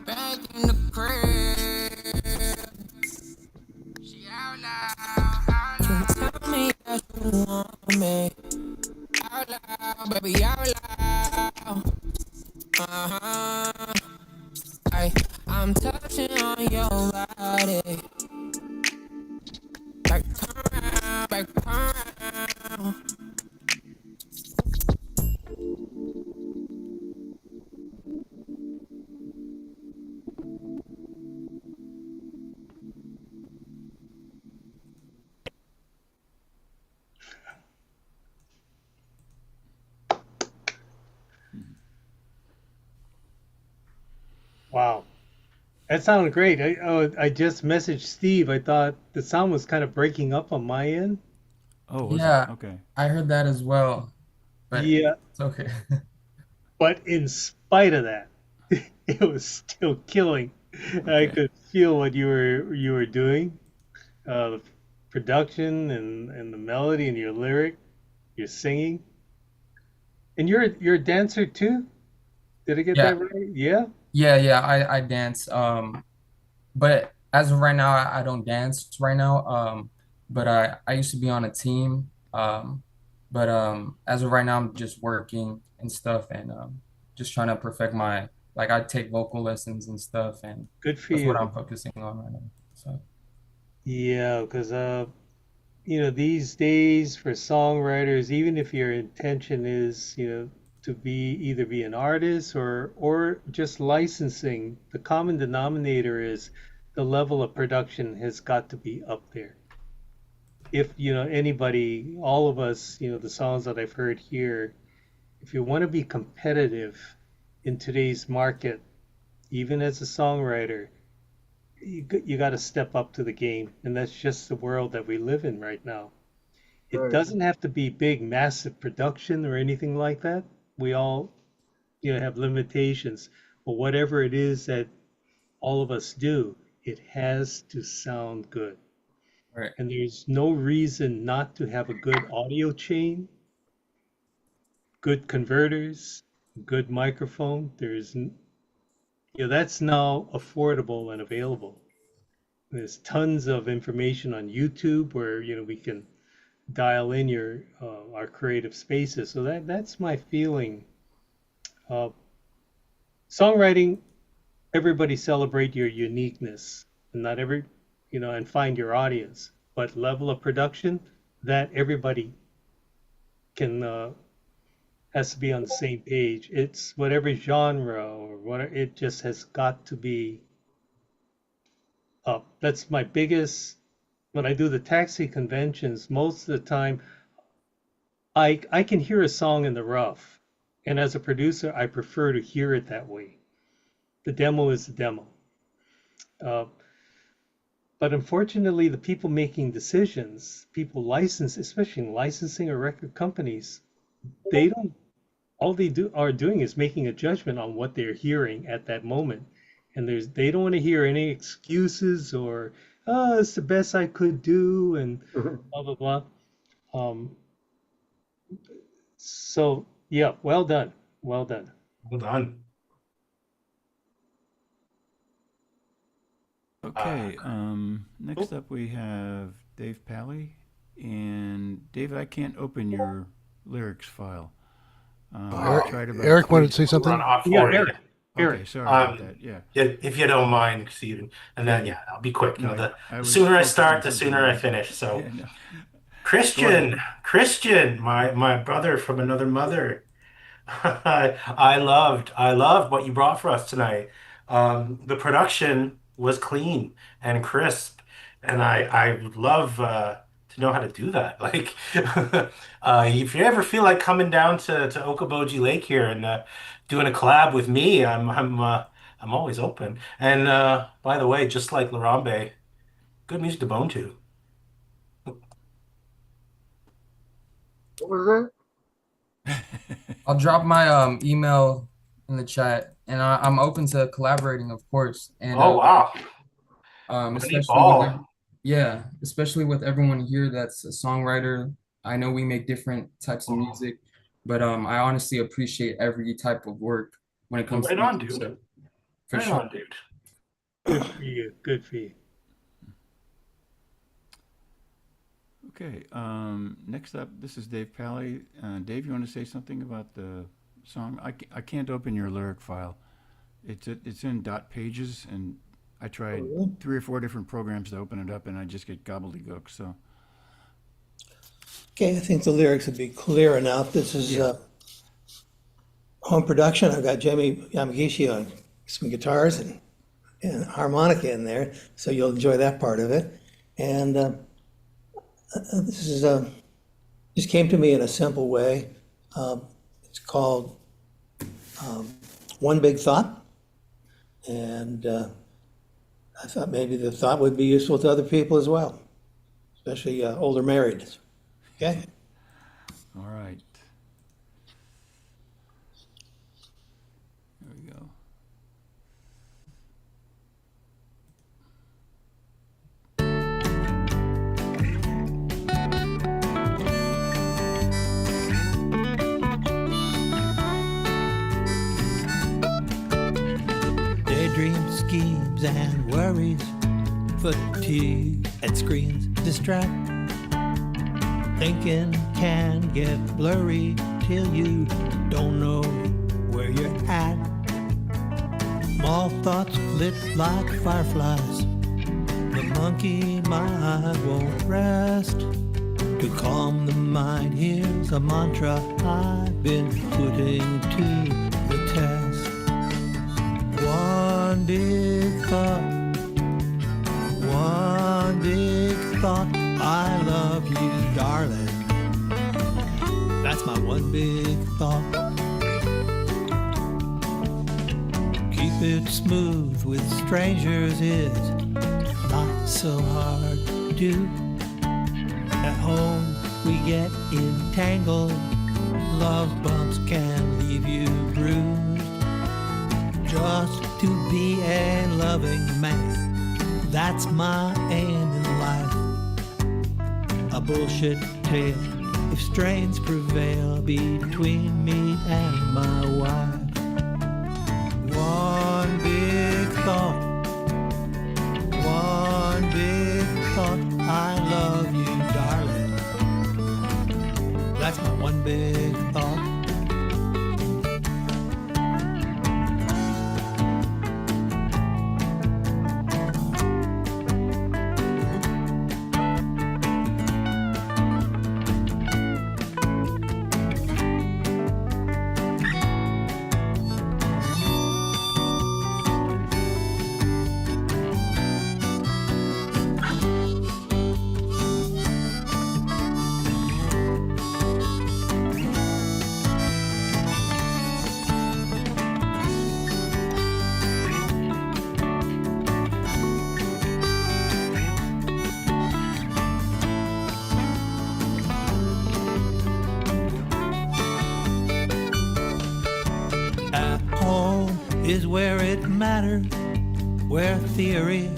Back in the crib, she out loud. You tell me that you want me out loud, baby, out loud. Uh-huh. I'm touching on your body. Back around, back around. That sounded great. I just messaged Steve. I thought the sound was kind of breaking up on my end. Oh, was it? Yeah, Okay. I heard that as well, but Yeah, it's okay. but in spite of that, it was still killing. I Okay. could feel what you were doing, the production and the melody and your lyric, your singing, and you're a dancer too. Did I get Yeah, that right? Yeah. yeah, I dance. But as of right now, I don't dance right now. But I used to be on a team. But as of right now, I'm just working and stuff, and just trying to perfect my like I take vocal lessons and stuff, and Good for that's what you. I'm focusing on right now. So Yeah, because these days for songwriters, even if your intention is, to be an artist or just licensing, the common denominator is the level of production has got to be up there. If, anybody, all of us, the songs that I've heard here, if you want to be competitive in today's market, even as a songwriter, you got to step up to the game, and that's just the world that we live in right now. It Right. doesn't have to be big, massive production or anything like that. We all, have limitations, but whatever it is that all of us do, it has to sound good. right, And there's no reason not to have a good audio chain, good converters, good microphone. That's now affordable and available. There's tons of information on YouTube where, we can dial in our creative spaces. So that's my feeling. Uh, Songwriting, everybody celebrate your uniqueness, and not every, and find your audience. But level of production, that everybody can has to be on the same page. It's whatever genre or whatever. It just has got to be up. That's my biggest. When I do the taxi conventions, most of the time I can hear a song in the rough, and as a producer, I prefer to hear it that way. The demo is the demo. Uh, but unfortunately, the people making decisions, people license, especially in licensing or record companies, they don't. All they are doing is making a judgment on what they're hearing at that moment, and they don't want to hear any excuses or oh, it's the best I could do and blah blah blah. Um, so yeah, well done, well done. Hold on. Okay. Next up we have Dave Pally, and David, I can't open your lyrics file. I tried about Eric wanted three. to say Run something. off Yeah, for you. Eric, Okay, Eric. sorry about that. Yeah. If you don't mind, Stephen, and then Yeah. I'll be quick. No, The I was sooner I focused on start, the something sooner I else. finish. So, Yeah, no. Go ahead. Christian, my brother from another mother. I loved what you brought for us tonight. The production was clean and crisp, and I would love to know how to do that. Like, if you ever feel like coming down to Okoboji Lake here and doing a collab with me, I'm always open. And by the way, just like Larambe, good music to bone to. What was I'll drop my email in the chat, and I'm open to collaborating, of course, and Oh wow, money especially with ball. yeah, especially with everyone here that's a songwriter. I know we make different types of music, but I honestly appreciate every type of work when it comes to Right on, music. dude. So for Right sure. on, dude. Good for you. Good for you. Okay. Next up, this is Dave Pally. Dave, you want to say something about the song? I can't open your lyric file. It's in dot pages, and I tried really? 3 or 4 different programs to open it up, and I just get gobbledygook. So Okay, I think the lyrics would be clear enough. This is Yeah. home production. I've got Jamie Yamagishi on some guitars and harmonica in there, so you'll enjoy that part of it. And this is just came to me in a simple way. It's called One Big Thought, and I thought maybe the thought would be useful to other people as well, especially older marrieds. Okay? All right. There we go. Daydreams, schemes, and worries, fatigue and screens distract. Thinking can get blurry till you don't know where you're at. Small thoughts flit like fireflies. The monkey mind won't rest. To calm the mind, here's a mantra I've been putting to the test. One big thought, one big thought. I love you, darling. That's my one big thought. Keep it smooth with strangers is not so hard to do. At home we get entangled. Love bumps can leave you bruised. Just to be a loving man, that's my aim in life. A bullshit tale if strains prevail between me and my wife. One big thought, one big thought. I love you, darling. That's my one big thought. Is where it matters, where theory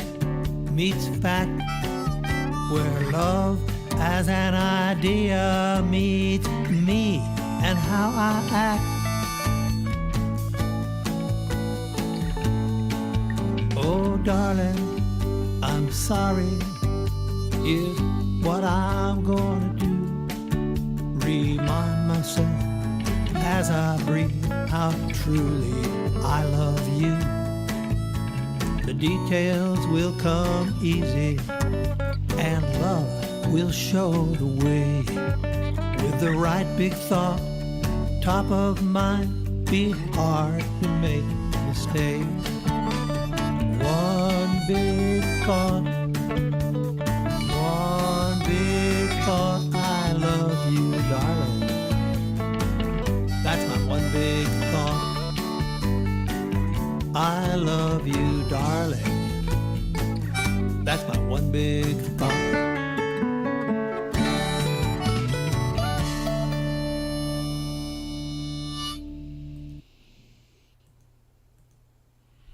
meets fact, where love as an idea meets me and how I act. Oh, darling, I'm sorry if what I'm gonna do remind myself as I breathe how truly I love you. The details will come easy and love will show the way. With the right big thought, top of mind, be hard to make mistakes. One big thought, one big thought. I love you, darling. That's my one big thought. I love you, darling. That's my one big thought.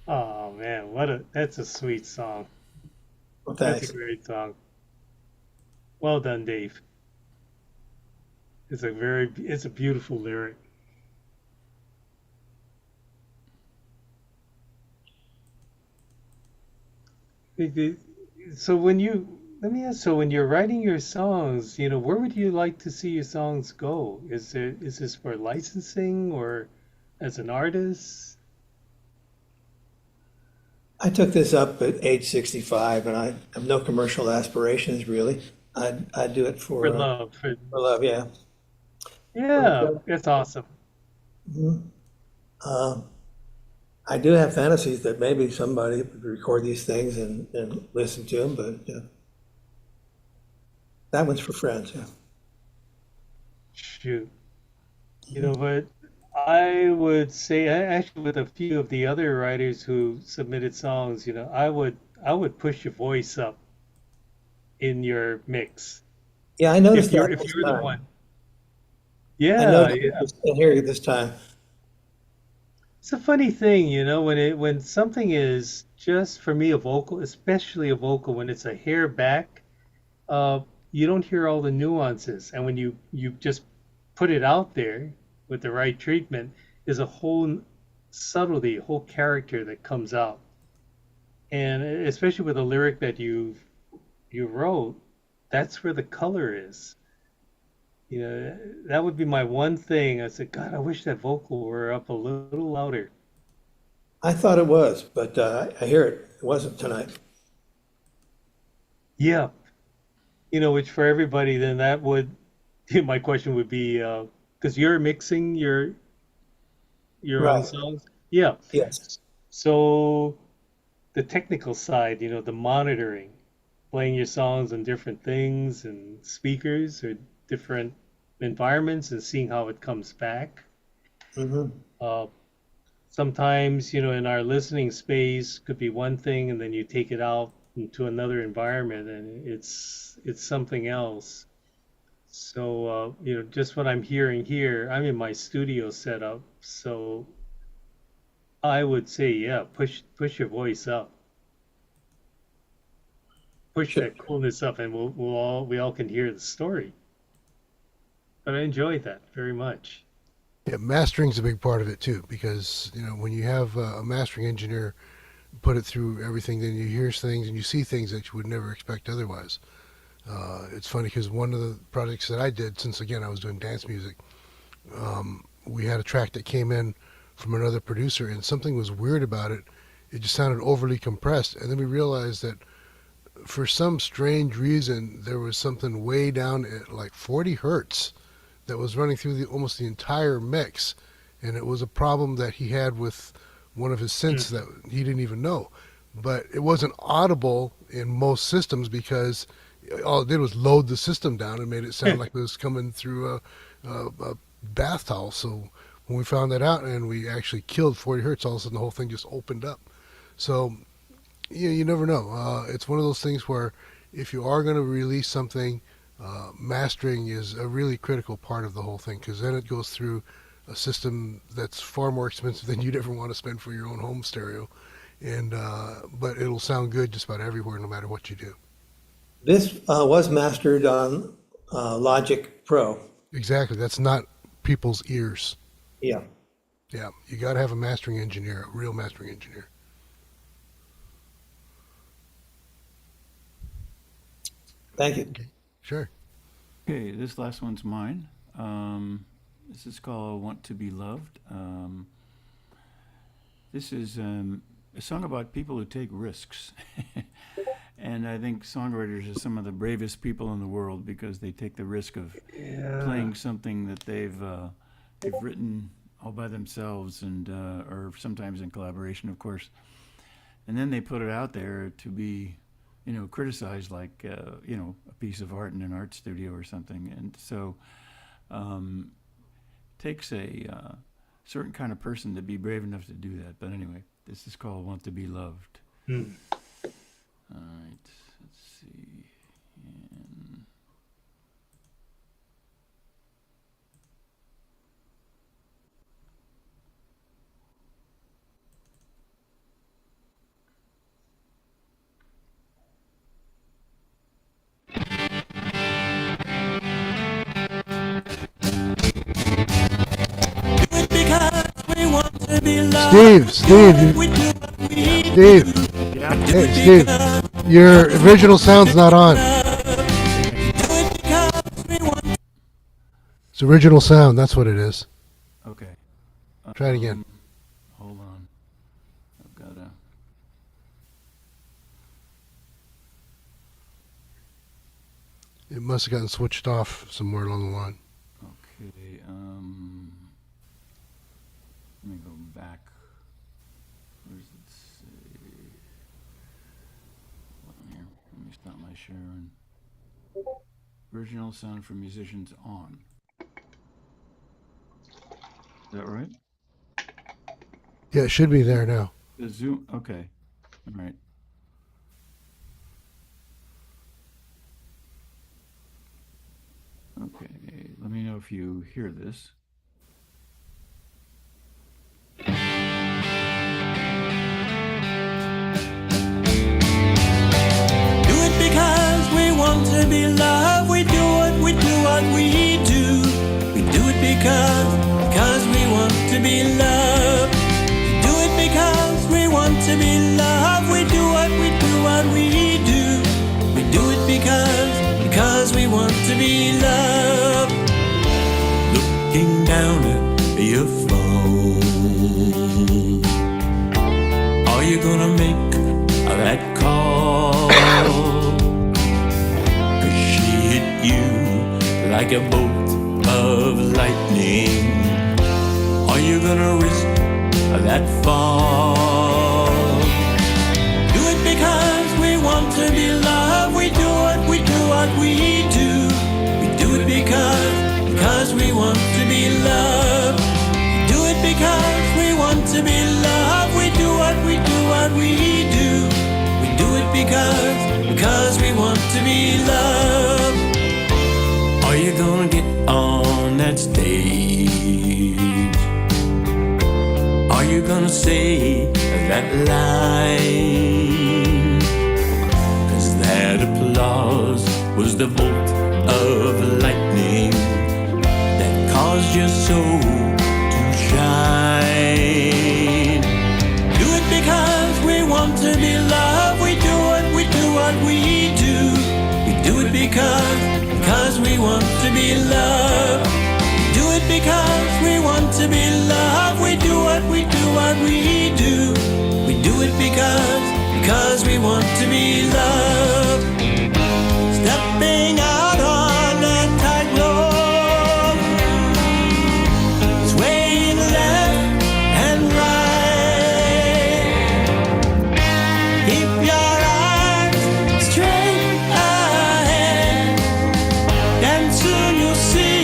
Oh man, that's a sweet song. Well, That's thanks. a great song. Well done, Dave. It's a beautiful lyric. So let me ask, so when you're writing your songs, where would you like to see your songs go? Is this for licensing or as an artist? I took this up at age 65, and I have no commercial aspirations really. I do it For love. for love, yeah. Yeah, that's awesome. Mhm. I do have fantasies that maybe somebody would record these things and listen to them, but that one's for friends, yeah. Shoot. You know what? I would say, actually, with a few of the other writers who submitted songs, I would push your voice up in your mix Yeah, I if noticed you're that if this you're the time. one. I Yeah, noticed yeah. it in here this time. It's a funny thing, when something is just for me a vocal, especially a vocal when it's a hair back, uh, you don't hear all the nuances, and when you just put it out there with the right treatment, there's a whole subtlety, a whole character that comes out, and especially with a lyric that you wrote, that's where the color is. That would be my one thing. I said, God, I wish that vocal were up a little louder. I thought it was, but I hear it. It wasn't tonight. Yeah, which for everybody, then that would my question would be, because you're mixing your own Right. songs. Yeah. Yes. So the technical side, the monitoring, playing your songs on different things and speakers or different environments and seeing how it comes back. Hmm. Uh, Sometimes, in our listening space could be one thing, and then you take it out into another environment, and it's something else. So, just what I'm hearing here, I'm in my studio setup, so I would say, yeah, push your voice up, push Sure. that coolness up, and we all can hear the story. But I enjoyed that very much. Yeah, mastering's a big part of it too, because when you have a mastering engineer put it through everything, then you hear things and you see things that you would never expect otherwise. It's funny because one of the projects that I did, since again I was doing dance music, we had a track that came in from another producer, and something was weird about it. It just sounded overly compressed, and then we realized that for some strange reason there was something way down at like 40 hertz that was running through almost the entire mix, and it was a problem that he had with one of his synths that he didn't even know. But it wasn't audible in most systems because all it did was load the system down and made it sound like it was coming through a bath towel. So when we found that out and we actually killed 40 hertz, all of a sudden the whole thing just opened up. So you never know. It's one of those things where if you are going to release something, mastering is a really critical part of the whole thing because then it goes through a system that's far more expensive than you'd ever want to spend for your own home stereo, and but it'll sound good just about everywhere, no matter what you do. This was mastered on Logic Pro. Exactly. That's not people's ears. Yeah. Yeah, you got to have a mastering engineer, a real mastering engineer. Thank you. Okay. Sure. Okay, this last one's mine. This is called Want to Be Loved. This is a song about people who take risks. And I think songwriters are some of the bravest people in the world because they take the risk of playing something that they've written all by themselves and or sometimes in collaboration, of course. And then they put it out there to be, criticized like, a piece of art in an art studio or something. And so takes a certain kind of person to be brave enough to do that. But anyway, this is called Want to Be Loved. All right, let's see. And Steve. Hey, Steve. Your original sound's not on. It's original sound. That's what it is. okay. Try it again. Hold on. I've got to. It must have gotten switched off somewhere along the line. Okay. Let me go back. Where does it say? Hold on here. Let me stop my sharing. Original sound for musicians on. Is that right? Yeah, it should be there now. The Zoom. Okay. All right. Okay, let me know if you hear this. Do it because we want to be loved. We do what we do. We do it because we want to be loved. We do it because we want to be loved. We do what we do. We do it because we want to be loved. Looking down at your phone. Are you gonna make that call? 'Cause she hit you like a bolt of lightning. Are you gonna risk that fall? Do it because we want to be loved. We do what we do. We do it because we want to be loved. Do it because we want to be loved. We do what we do. We do it because we want to be loved. Are you gonna get on that stage? Are you gonna say that line? 'Cause that applause was the bolt of lightning that caused your soul to shine. Do it because we want to be loved. We do what we do. We do it because we want to be loved. Do it because we want to be loved. We do what we do. We do it because we want to be loved. Stepping out on that tightrope, swaying left and right. Keep your eyes straight ahead, and soon you'll see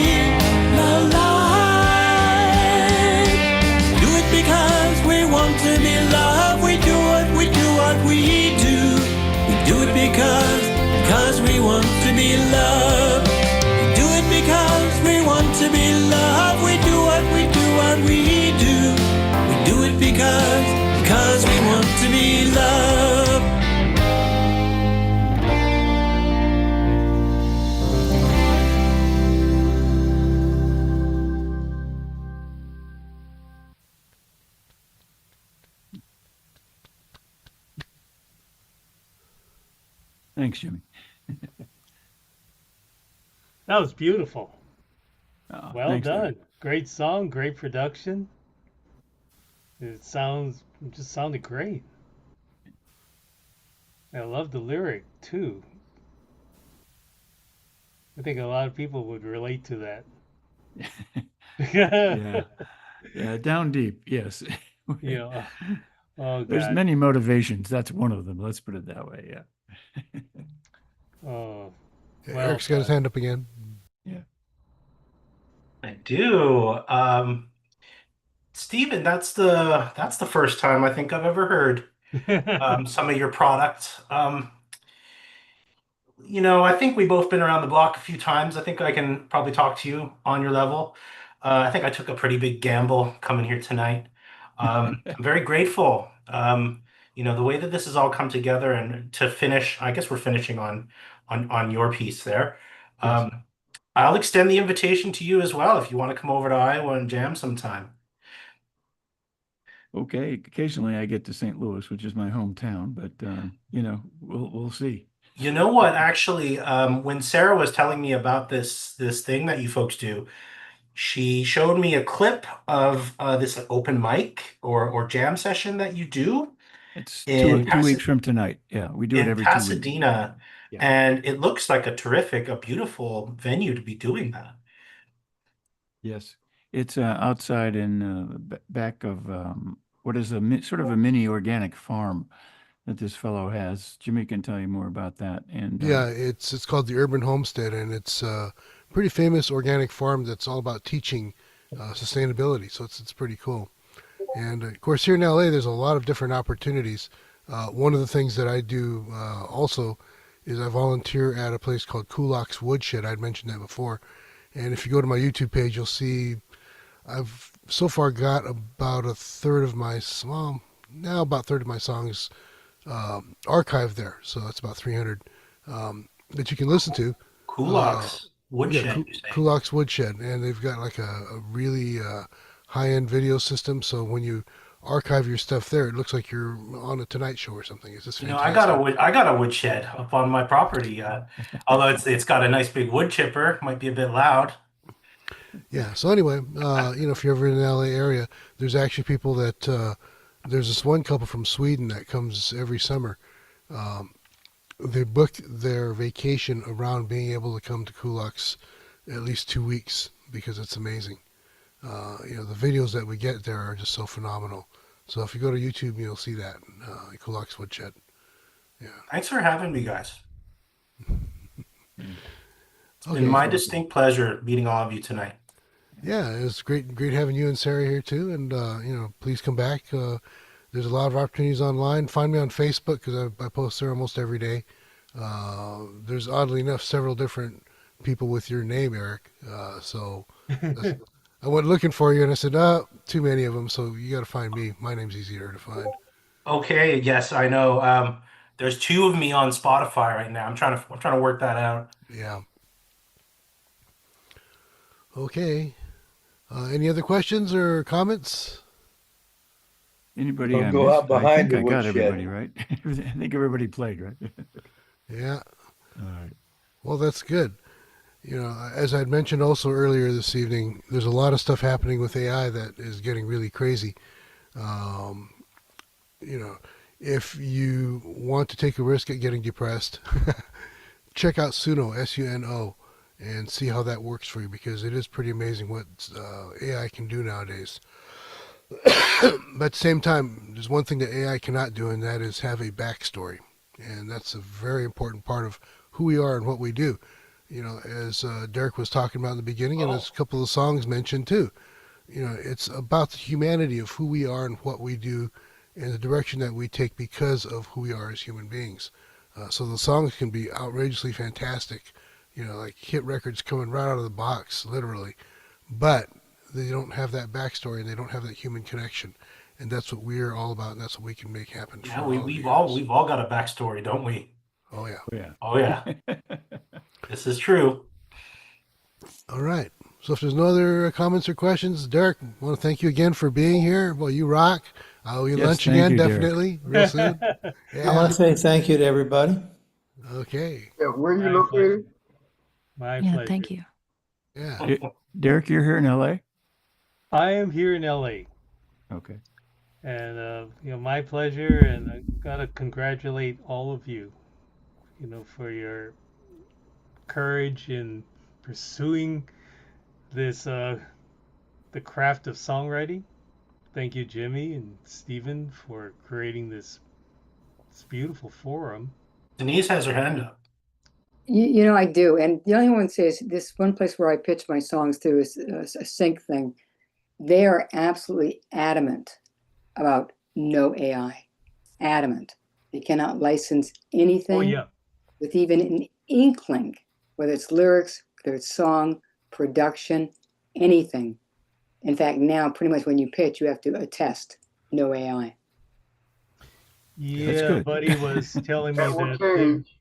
the light. Do it because we want to be loved. We do what we do. We do it because we want to be loved. We do it because we want to be loved. We do what we do. We do it because we want to be loved. Thanks, Jimmy. That was beautiful. Well thanks, done. Derek. Great song, great production. It just sounded great. I love the lyric too. I think a lot of people would relate to that. Yeah, down deep, yes. Yeah. Oh There's God. many motivations. That's one of them. Let's put it that way. Yeah. Oh. Yeah, Well Eric's got his done. hand up again. Yeah. I do. Stephen, that's the first time I think I've ever heard some of your product. I think we've both been around the block a few times. I think I can probably talk to you on your level. I think I took a pretty big gamble coming here tonight. I'm very grateful. The way that this has all come together and to finish, I guess we're finishing on your piece there. Yes. I'll extend the invitation to you as well if you want to come over to Iowa and jam sometime. Okay. Occasionally I get to St. Louis, which is my hometown, but we'll see. You know what? Actually, when Sarah was telling me about this thing that you folks do, she showed me a clip of this open mic or jam session that you do It's in 2 weeks from tonight. Yeah, we do it in every 2 weeks. Pasadena, Yeah. and it looks like a beautiful venue to be doing that. Yes. It's outside in back of what is sort of a mini organic farm that this fellow has. Jimmy can tell you more about that. And Yeah, it's called the Urban Homestead, and it's a pretty famous organic farm that's all about teaching sustainability. So it's pretty cool. And of course, here in LA, there's a lot of different opportunities. One of the things that I do also is I volunteer at a place called Kulak's Woodshed. I'd mentioned that before. And if you go to my YouTube page, you'll see I've so far got about a third of my, well, now about a third of my songs archived there. So that's about 300 that you can listen to. Kulak's Woodshed, Yeah, you say? Kulak's Woodshed. And they've got like a really high-end video system. So when you archive your stuff there, it looks like you're on a Tonight Show or something. It's just You know, fantastic. I got a woodshed up on my property. Although it's got a nice big wood chipper, might be a bit loud. Yeah. So anyway, if you're ever in the LA area, there's actually people that there's this one couple from Sweden that comes every summer. They book their vacation around being able to come to Kulak's at least 2 weeks because it's amazing. The videos that we get there are just so phenomenal. So if you go to YouTube, you'll see that Kulak's Woodshed. Yeah. Thanks for having me, guys. It's Okay. been my distinct pleasure meeting all of you tonight. Yeah, it was great having you and Sarah here too. And please come back. There's a lot of opportunities online. Find me on Facebook because I post there almost every day. There's oddly enough several different people with your name, Eric. So I went looking for you and I said, too many of them. So you got to find me. My name's easier to find. Okay, yes, I know. There's 2 of me on Spotify right now. I'm trying to work that out. Yeah. Okay. Any other questions or comments? Anybody Don't I go missed? out behind I think the I got woodshed. everybody right. I think everybody played, right? Yeah. All right. Well, that's good. As I'd mentioned also earlier this evening, there's a lot of stuff happening with AI that is getting really crazy. If you want to take a risk at getting depressed, check out Suno, S-U-N-O, and see how that works for you because it is pretty amazing what AI can do nowadays. But at the same time, there's one thing that AI cannot do, and that is have a backstory. And that's a very important part of who we are and what we do. As Derek was talking about in the beginning, and as a couple of songs mentioned too, it's about the humanity of who we are and what we do and the direction that we take because of who we are as human beings. So the songs can be outrageously fantastic, like hit records coming right out of the box, literally. But they don't have that backstory and they don't have that human connection. And that's what we're all about, and that's what we can make happen. Yeah, for we've all got a backstory, don't we? Oh yeah. Yeah. Oh yeah. This is true. All right. So if there's no other comments or questions, Derek, I want to thank you again for being here. Well, you rock. I owe you Yes, lunch thank again, you, Derek. definitely, real soon. I want to say thank you to everybody. Okay. Yeah, where you My located? My Yeah, pleasure. thank you. Yeah. Derek, you're here in LA? I am here in LA, Okay. and my pleasure. And I gotta congratulate all of you, for your courage in pursuing this the craft of songwriting. Thank you, Jimmy and Stephen, for creating this beautiful forum. Denise has her hand up. I do. And the only one says this one place where I pitch my songs to is a sync thing. They are absolutely adamant about no AI. Adamant. They cannot license anything Oh yeah. with even an inkling, whether it's lyrics, whether it's song, production, anything. In fact, now pretty much when you pitch, you have to attest no AI. Yeah, good. Buddy was telling me That will that change.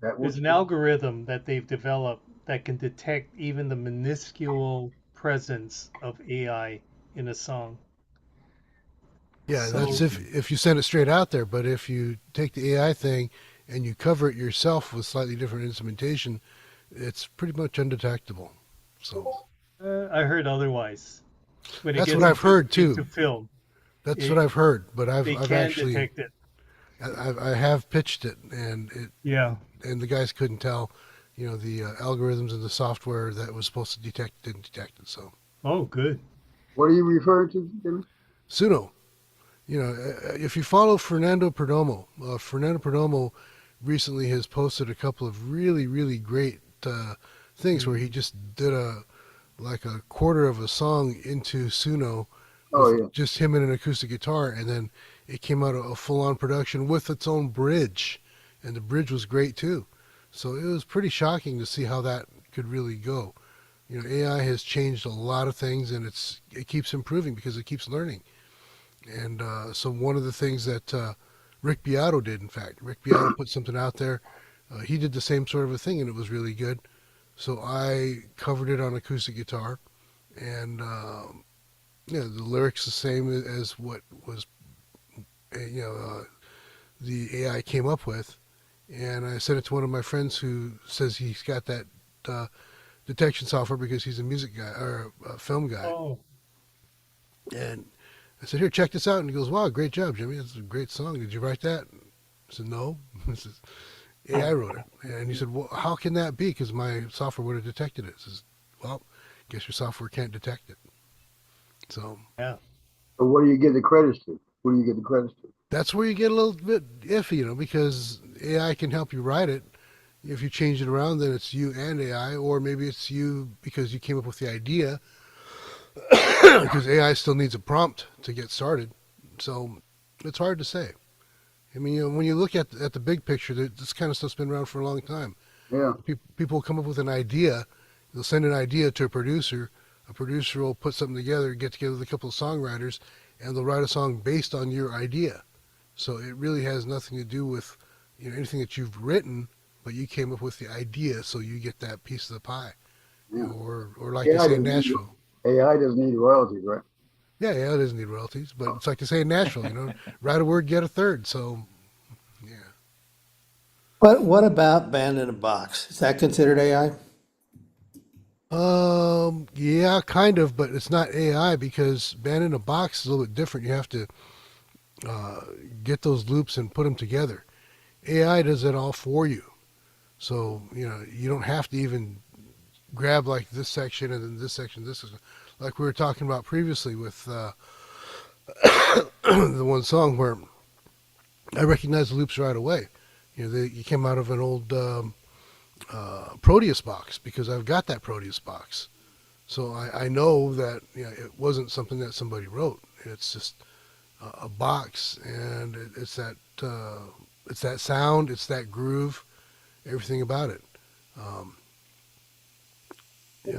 That will there's an change. algorithm that they've developed that can detect even the minuscule presence of AI in a song. Yeah, So that's if you send it straight out there. But if you take the AI thing and you cover it yourself with slightly different instrumentation, it's pretty much undetectable. So I heard otherwise. When it that's gets what I've heard into too. film, That's what I've heard. But they I've can actually detect it. I have pitched it, and Yeah. and the guys couldn't tell, the algorithms and the software that was supposed to detect didn't detect it. So Oh, good. What are you referring to, Jimmy? Suno, if you follow Fernando Perdomo recently has posted a couple of really, really great things where he just did a quarter of a song into Suno Oh, with yeah. just him and an acoustic guitar, and then it came out a full-on production with its own bridge, and the bridge was great too. So it was pretty shocking to see how that could really go. You know, AI has changed a lot of things, and it keeps improving because it keeps learning. And so one of the things that Rick Beato did, in fact, Rick Beato put something out there. He did the same sort of a thing, and it was really good. So I covered it on acoustic guitar, and yeah, the lyrics the same as what was you know the AI came up with, and I sent it to one of my friends who says he's got that uh, detection software because he's a music guy or a film guy, Oh, and I said, "Here, check this out," and he goes, "Wow, great job, Jimmy! That's a great song. Did you write that?" I said, "No, this is AI wrote it." And he said, "Well, how can that be? Because my software would have detected it." I says, "Well, guess your software can't detect it." So yeah. So what do you give the credits to? What do you give the credits to? that's where you get a little bit iffy, because AI can help you write it. If you change it around, then it's you and AI, or maybe it's you because you came up with the idea, because AI still needs a prompt to get started. So it's hard to say. I mean, when you look at the big picture, this kind of stuff's been around for a long time. Yeah. People come up with an idea, they'll send an idea to a producer. A producer will put something together, get together with a couple of songwriters, and they'll write a song based on your idea. So it really has nothing to do with anything that you've written, but you came up with the idea, so you get that piece of the pie. Yeah. Or like they say in Nashville. AI doesn't need royalties, right? Yeah, it doesn't need royalties, but it's like they say in Nashville, write a word, get a third. So yeah. What about Band in a Box? Is that considered AI? Yeah, kind of, but it's not AI because band in a box is a little bit different. You have to uh, get those loops and put them together. AI does it all for you. So, you don't have to even grab like this section and then this section, this is like we were talking about previously with the one song where I recognized the loops right away. You came out of an old Proteus box because I've got that Proteus box. So I know that it wasn't something that somebody wrote. It's just a box, and it's that sound, it's that groove, everything about it. Um,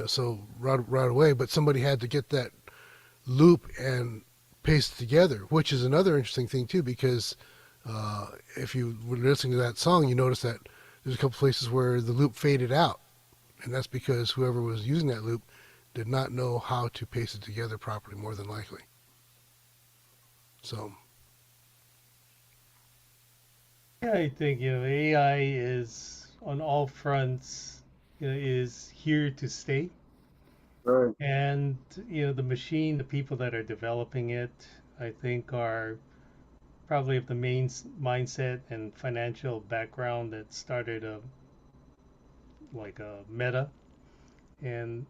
so right away, but somebody had to get that loop and paste it together, which is another interesting thing too, because if you were listening to that song, you notice that there's a couple places where the loop faded out, and that's because whoever was using that loop did not know how to paste it together properly, more than likely. So Yeah, I think, AI is on all fronts, is here to stay. Right. And, the machine, the people that are developing it, I think are probably of the main mindset and financial background that started like a Meta. And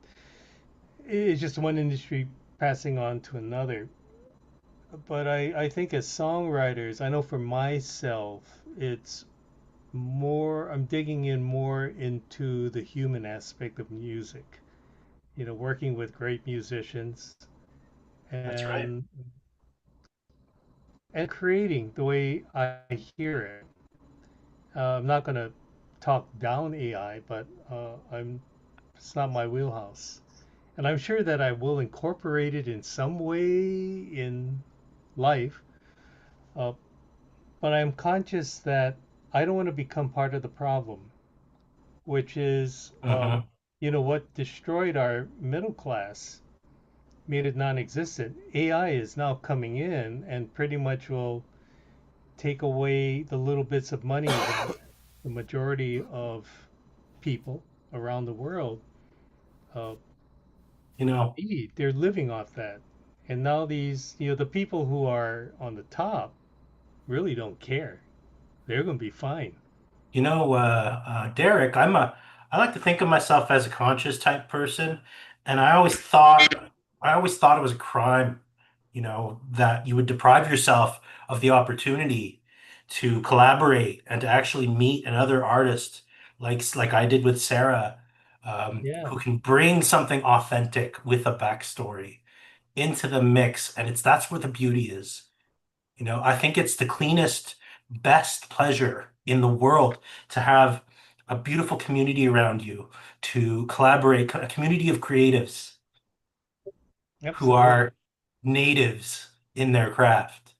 it's just one industry passing on to another. But I think as songwriters, I know for myself, it's more, I'm digging in more into the human aspect of music, working with great musicians That's right. and creating the way I hear it. I'm not going to talk down AI, but it's not my wheelhouse. And I'm sure that I will incorporate it in some way in life, uh, but I'm conscious that I don't want to become part of the problem, which is, Hmm. what destroyed our middle class, made it non-existent. AI is now coming in and pretty much will take away the little bits of money that the majority of people around the world uh, You know, need. They're living off that. And now these, the people who are on the top really don't care. They're going to be fine. Derek, I like to think of myself as a conscious type person, and I always thought it was a crime, that you would deprive yourself of the opportunity to collaborate and to actually meet another artist, like I did with Sarah, Yeah. who can bring something authentic with a backstory into the mix, and that's where the beauty is. I think it's the cleanest, best pleasure in the world to have a beautiful community around you to collaborate, a community of creatives who Absolutely. are natives in their craft,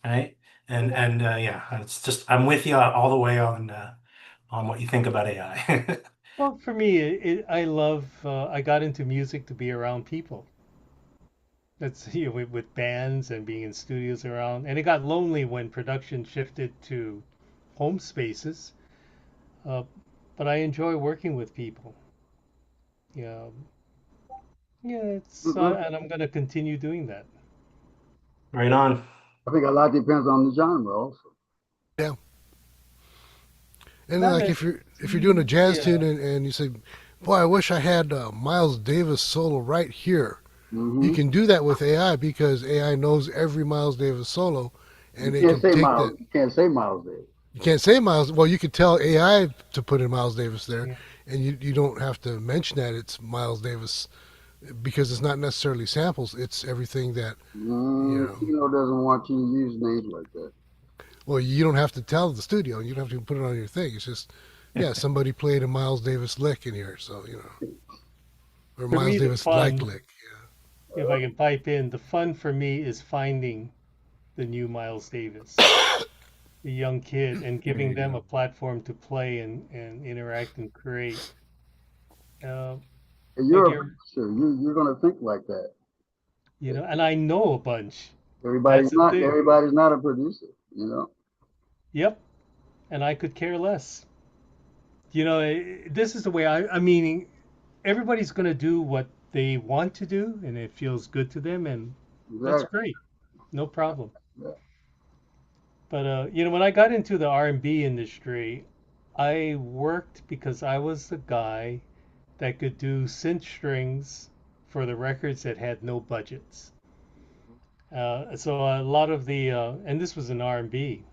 right? And yeah, it's just I'm with you all the way on what you think about AI. Well, for me, I love, I got into music to be around people. That's, with bands and being in studios around. And it got lonely when production shifted to home spaces. Uh, but I enjoy working with people. Yeah, yeah, and I'm gonna continue doing that. Right on. I think a lot depends on the genre also. Yeah. And then Not like a, if you're doing a jazz yeah. tune and you say, "Boy, I wish I had Miles Davis solo right here." You Hmm. can do that with AI because AI knows every Miles Davis solo, You and it can't can say take that. Miles. You can't say Miles Davis. You can't say Miles. Well, you could tell AI to put in Miles Davis there, Yeah. and you don't have to mention that it's Miles Davis because it's not necessarily samples. It's everything that you know. Kino doesn't want you to use names like that. Well, you don't have to tell the studio. You don't have to put it on your thing. It's just, yeah, somebody played a Miles Davis lick in here, so or For Miles me, the Davis like fun, lick. if I can pipe in, the fun for me is finding the new Miles Davis, the young kid, and There giving you them go. a platform to play and interact and create. Uh, And you're like a producer. You're going to think like that. and I know a bunch. Everybody's That's the not. thing. Everybody's not a producer. You know. Yep, and I could care less. This is the way I mean, everybody's going to do what they want to do, and it feels good to them, and that's Exactly. great. No problem. Yeah. But when I got into the R&B industry, I worked because I was the guy that could do synth strings for the records that had no budgets. So a lot of and this was in R&B,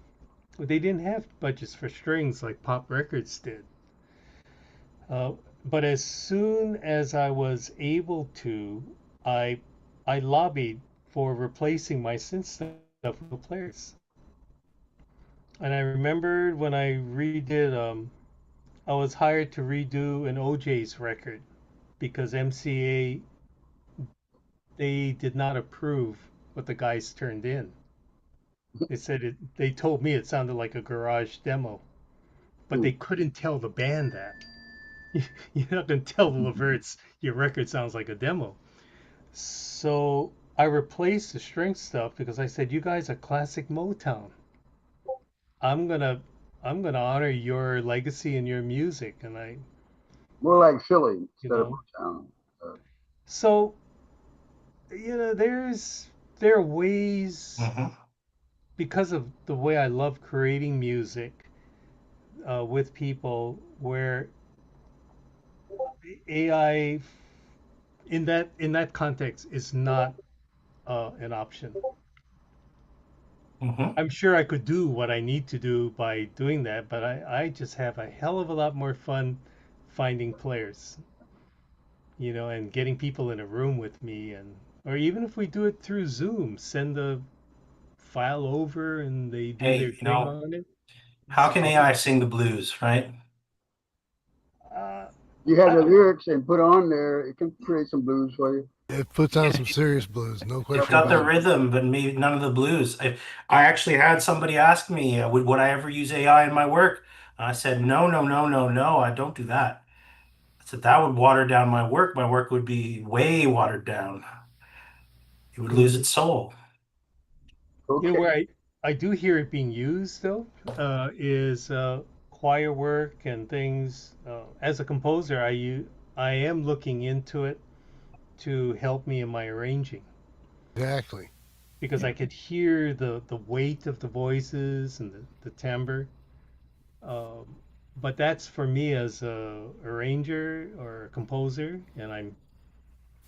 they didn't have budgets for strings like pop records did. Uh, but as soon as I was able to, I I lobbied for replacing my synth stuff with players. And I remembered when I redid, I was hired to redo an OJ's record because MCA, they did not approve what the guys turned in. They told me it sounded like a garage demo, but they couldn't tell the band that. You're not going to tell the Leverts your record sounds like a demo. So I replaced the string stuff because I said, you guys are classic Motown. I'm gonna I'm gonna honor your legacy and your music, and More like Philly you instead of know. Motown. Uh, So there are ways, Mhm. because of the way I love creating music with people, where AI in that context is not an option. Mhm. I'm sure I could do what I need to do by doing that, but I just have a hell of a lot more fun finding players, and getting people in a room with me, or even if we do it through Zoom, send the file over and they do Hey, their thing on it. how It's can AI sing the blues, right? uh, you have I the don't. lyrics and put on there. It can create some blues for you. It puts on some serious blues, no It's question got the about it. rhythm, but maybe none of the blues. I actually had somebody ask me, would I ever use AI in my work? And I said, no, no, no, no, no, I don't do that. I said that would water down my work. My work would be way watered down. It would lose its soul. Okay. Where I do hear it being used though, is choir work and things. As a composer, I am looking into it to help me in my arranging Exactly. because I could hear the weight of the voices and the timbre. Um, but that's for me as a arranger or a composer, and I'm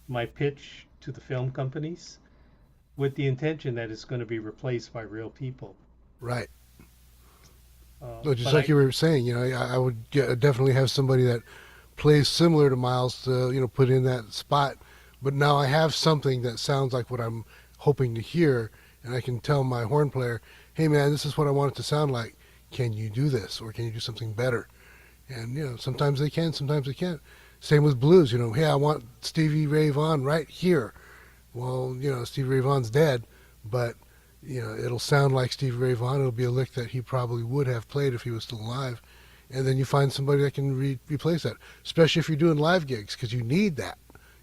my pitch to the film companies with the intention that it's going to be replaced by real people. Right. No, just But like you were saying, I would definitely have somebody that plays similar to Miles to, put in that spot. But now I have something that sounds like what I'm hoping to hear, and I can tell my horn player, hey man, this is what I want it to sound like. Can you do this, or can you do something better? And sometimes they can, sometimes they can't. Same with blues. Hey, I want Stevie Ray Vaughan right here. Well, Stevie Ray Vaughan's dead, but it'll sound like Stevie Ray Vaughan. It'll be a lick that he probably would have played if he was still alive. And then you find somebody that can replace that, especially if you're doing live gigs, because you need that.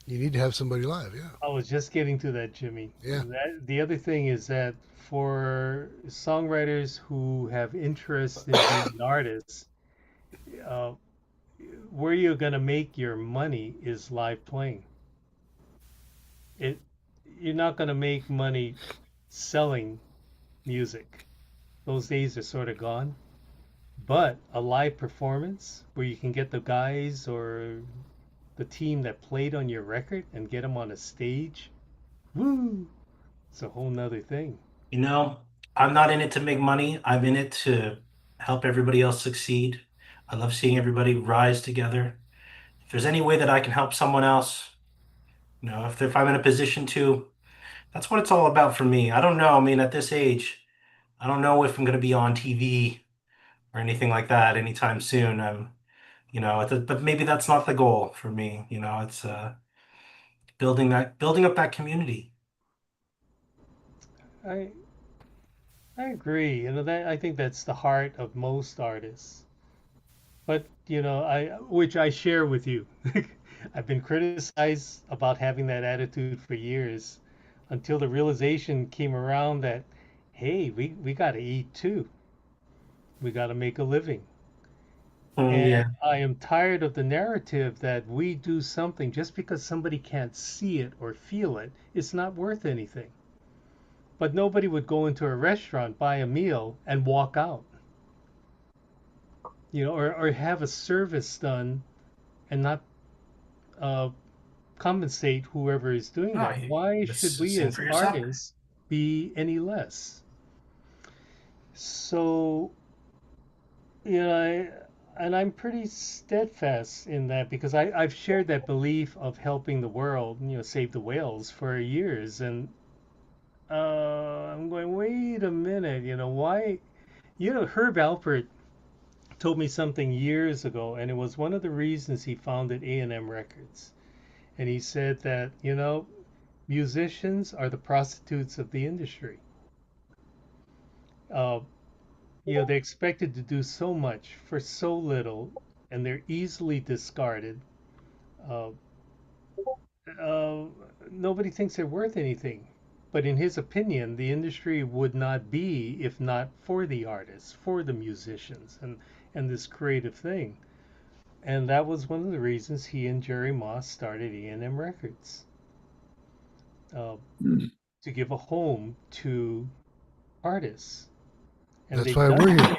You need to have somebody live. Yeah. I was just getting to that, Jimmy. Yeah. The other thing is that for songwriters who have interest in being artists, uh, where you're going to make your money is live playing. It You're not going to make money selling music. Those days are sort of gone. But a live performance where you can get the guys or the team that played on your record and get them on a stage, woo, it's a whole nother thing. You know, I'm not in it to make money. I'm in it to help everybody else succeed. I love seeing everybody rise together. If there's any way that I can help someone else, if I'm in a position to, that's what it's all about for me. I don't know. I mean, at this age, I don't know if I'm going to be on TV or anything like that anytime soon. But maybe that's not the goal for me. It's building up that community. I I agree. That I think that's the heart of most artists. But which I share with you. I've been criticized about having that attitude for years until the realization came around that, hey, we got to eat too. We got to make a living. Yeah. And I am tired of the narrative that we do something just because somebody can't see it or feel it, it's not worth anything. But nobody would go into a restaurant, buy a meal, and walk out. Or have a service done and not uh, compensate whoever is doing No, that. Why it's should the we same as for yourself. artists be any less? So, and I'm pretty steadfast in that because I've shared that belief of helping the world, save the whales for years. And I'm going, wait a minute, why? Herb Alpert told me something years ago, and it was one of the reasons he founded A&M Records. And he said that, musicians are the prostitutes of the industry. Uh, they're expected to do so much for so little, and they're easily discarded. Uh, uh, Nobody thinks they're worth anything. But in his opinion, the industry would not be if not for the artists, for the musicians, and this creative thing. And that was one of the reasons he and Jerry Moss started E&M Records, uh, to give a home to artists. And That's they've why done we're here.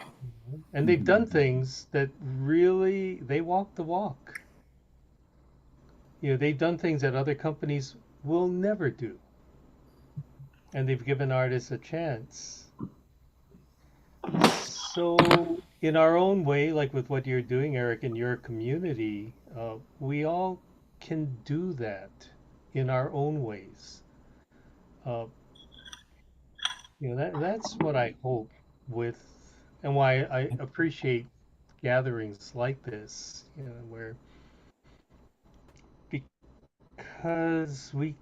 and they've done things that really they walk the walk. They've done things that other companies will never do, and they've given artists a chance. So, in our own way, like with what you're doing, Eric, in your community, we all can do that in our own ways. Uh, that's what I hope with, and why I appreciate gatherings like this, where because we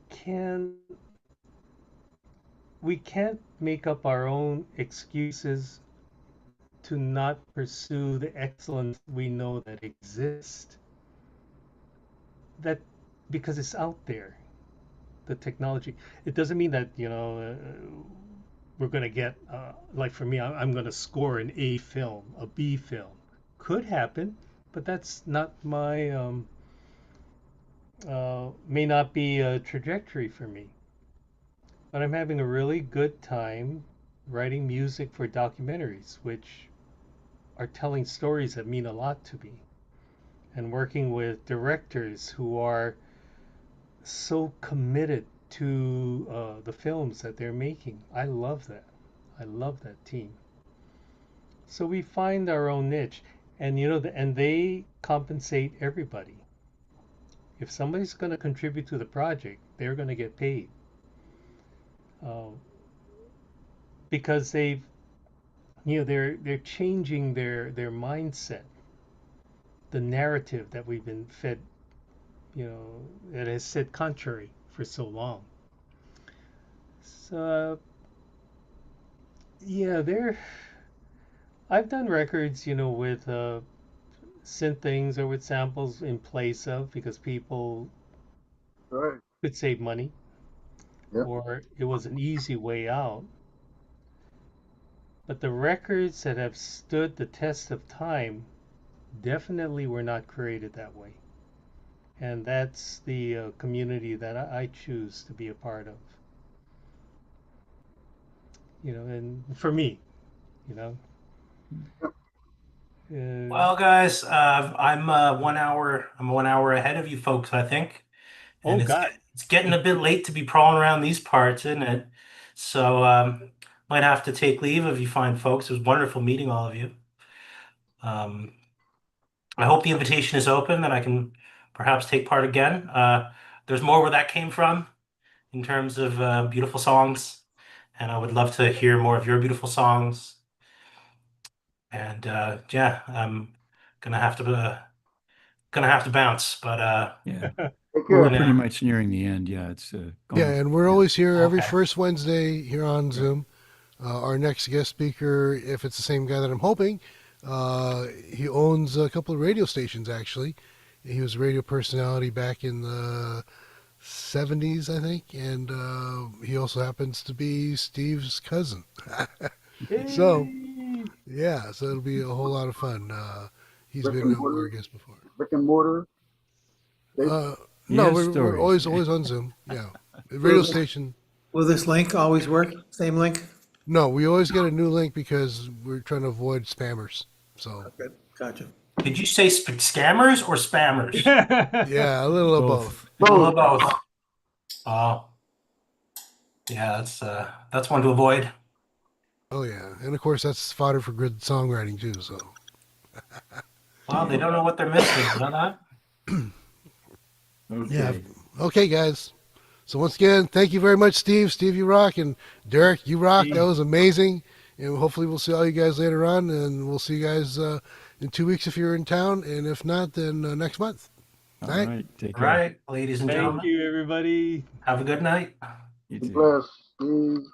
can't make up our own excuses to not pursue the excellence we know that exists. That because it's out there, the technology. It doesn't mean that we're going to get like for me, I'm going to score an A film, a B film. Could happen, but that's not my may not be a trajectory for me. But I'm having a really good time writing music for documentaries, which are telling stories that mean a lot to me, and working with directors who are so committed to the films that they're making. I love that. I love that team. So we find our own niche, and and they compensate everybody. If somebody's going to contribute to the project, they're going to get paid uh, because they're changing their mindset. the narrative that we've been fed, that has said contrary for so long. So yeah, I've done records, with synth things or with samples in place of, because people Right. could save money, Yep. or it was an easy way out. But the records that have stood the test of time definitely were not created that way. And that's the community that I choose to be a part of. And for me, you know. Well, guys, I'm 1 hour. I'm 1 hour ahead of you folks, I think, and Oh God. it's getting a bit late to be crawling around these parts, isn't it? So might have to take leave of you fine folks. It was wonderful meeting all of you. Um, I hope the invitation is open that I can perhaps take part again. There's more where that came from in terms of beautiful songs, and I would love to hear more of your beautiful songs. And yeah, I'm gonna have to bounce, but Yeah. Take Well, we're care. pretty much nearing the end. Yeah, it's Yeah, gone. and we're always here every Okay. first Wednesday here on Zoom. Our next guest speaker, if it's the same guy that I'm hoping, he owns a couple of radio stations actually. He was a radio personality back in the 70s, I think, and he also happens to be Steve's cousin. So, Yay! yeah, so it'll be a whole lot of fun. He's Brick been and our mortar. guest before. Brick and mortar. No, Yes, we're stories. always on Zoom. Yeah, the radio station. Will this link always work? Same link? No, we always get a new link because we're trying to avoid spammers. So Okay, gotcha. did you say scammers or spammers? yeah, a little of both. A little of both. Oh, yeah, that's one to avoid. Oh yeah, and of course that's fodder for good songwriting too. So Wow, they don't know what they're missing. You know that? Okay. yeah, okay, guys. So once again, thank you very much, Steve. Steve, you rock, and Derek, you rock. That was amazing. And hopefully we'll see all you guys later on, and we'll see you guys in 2 weeks if you're in town, and if not, then next month. All All right. right. Take All care. right, ladies and Thank gentlemen. you, everybody. Have a good night. You Be too. blessed, Steve.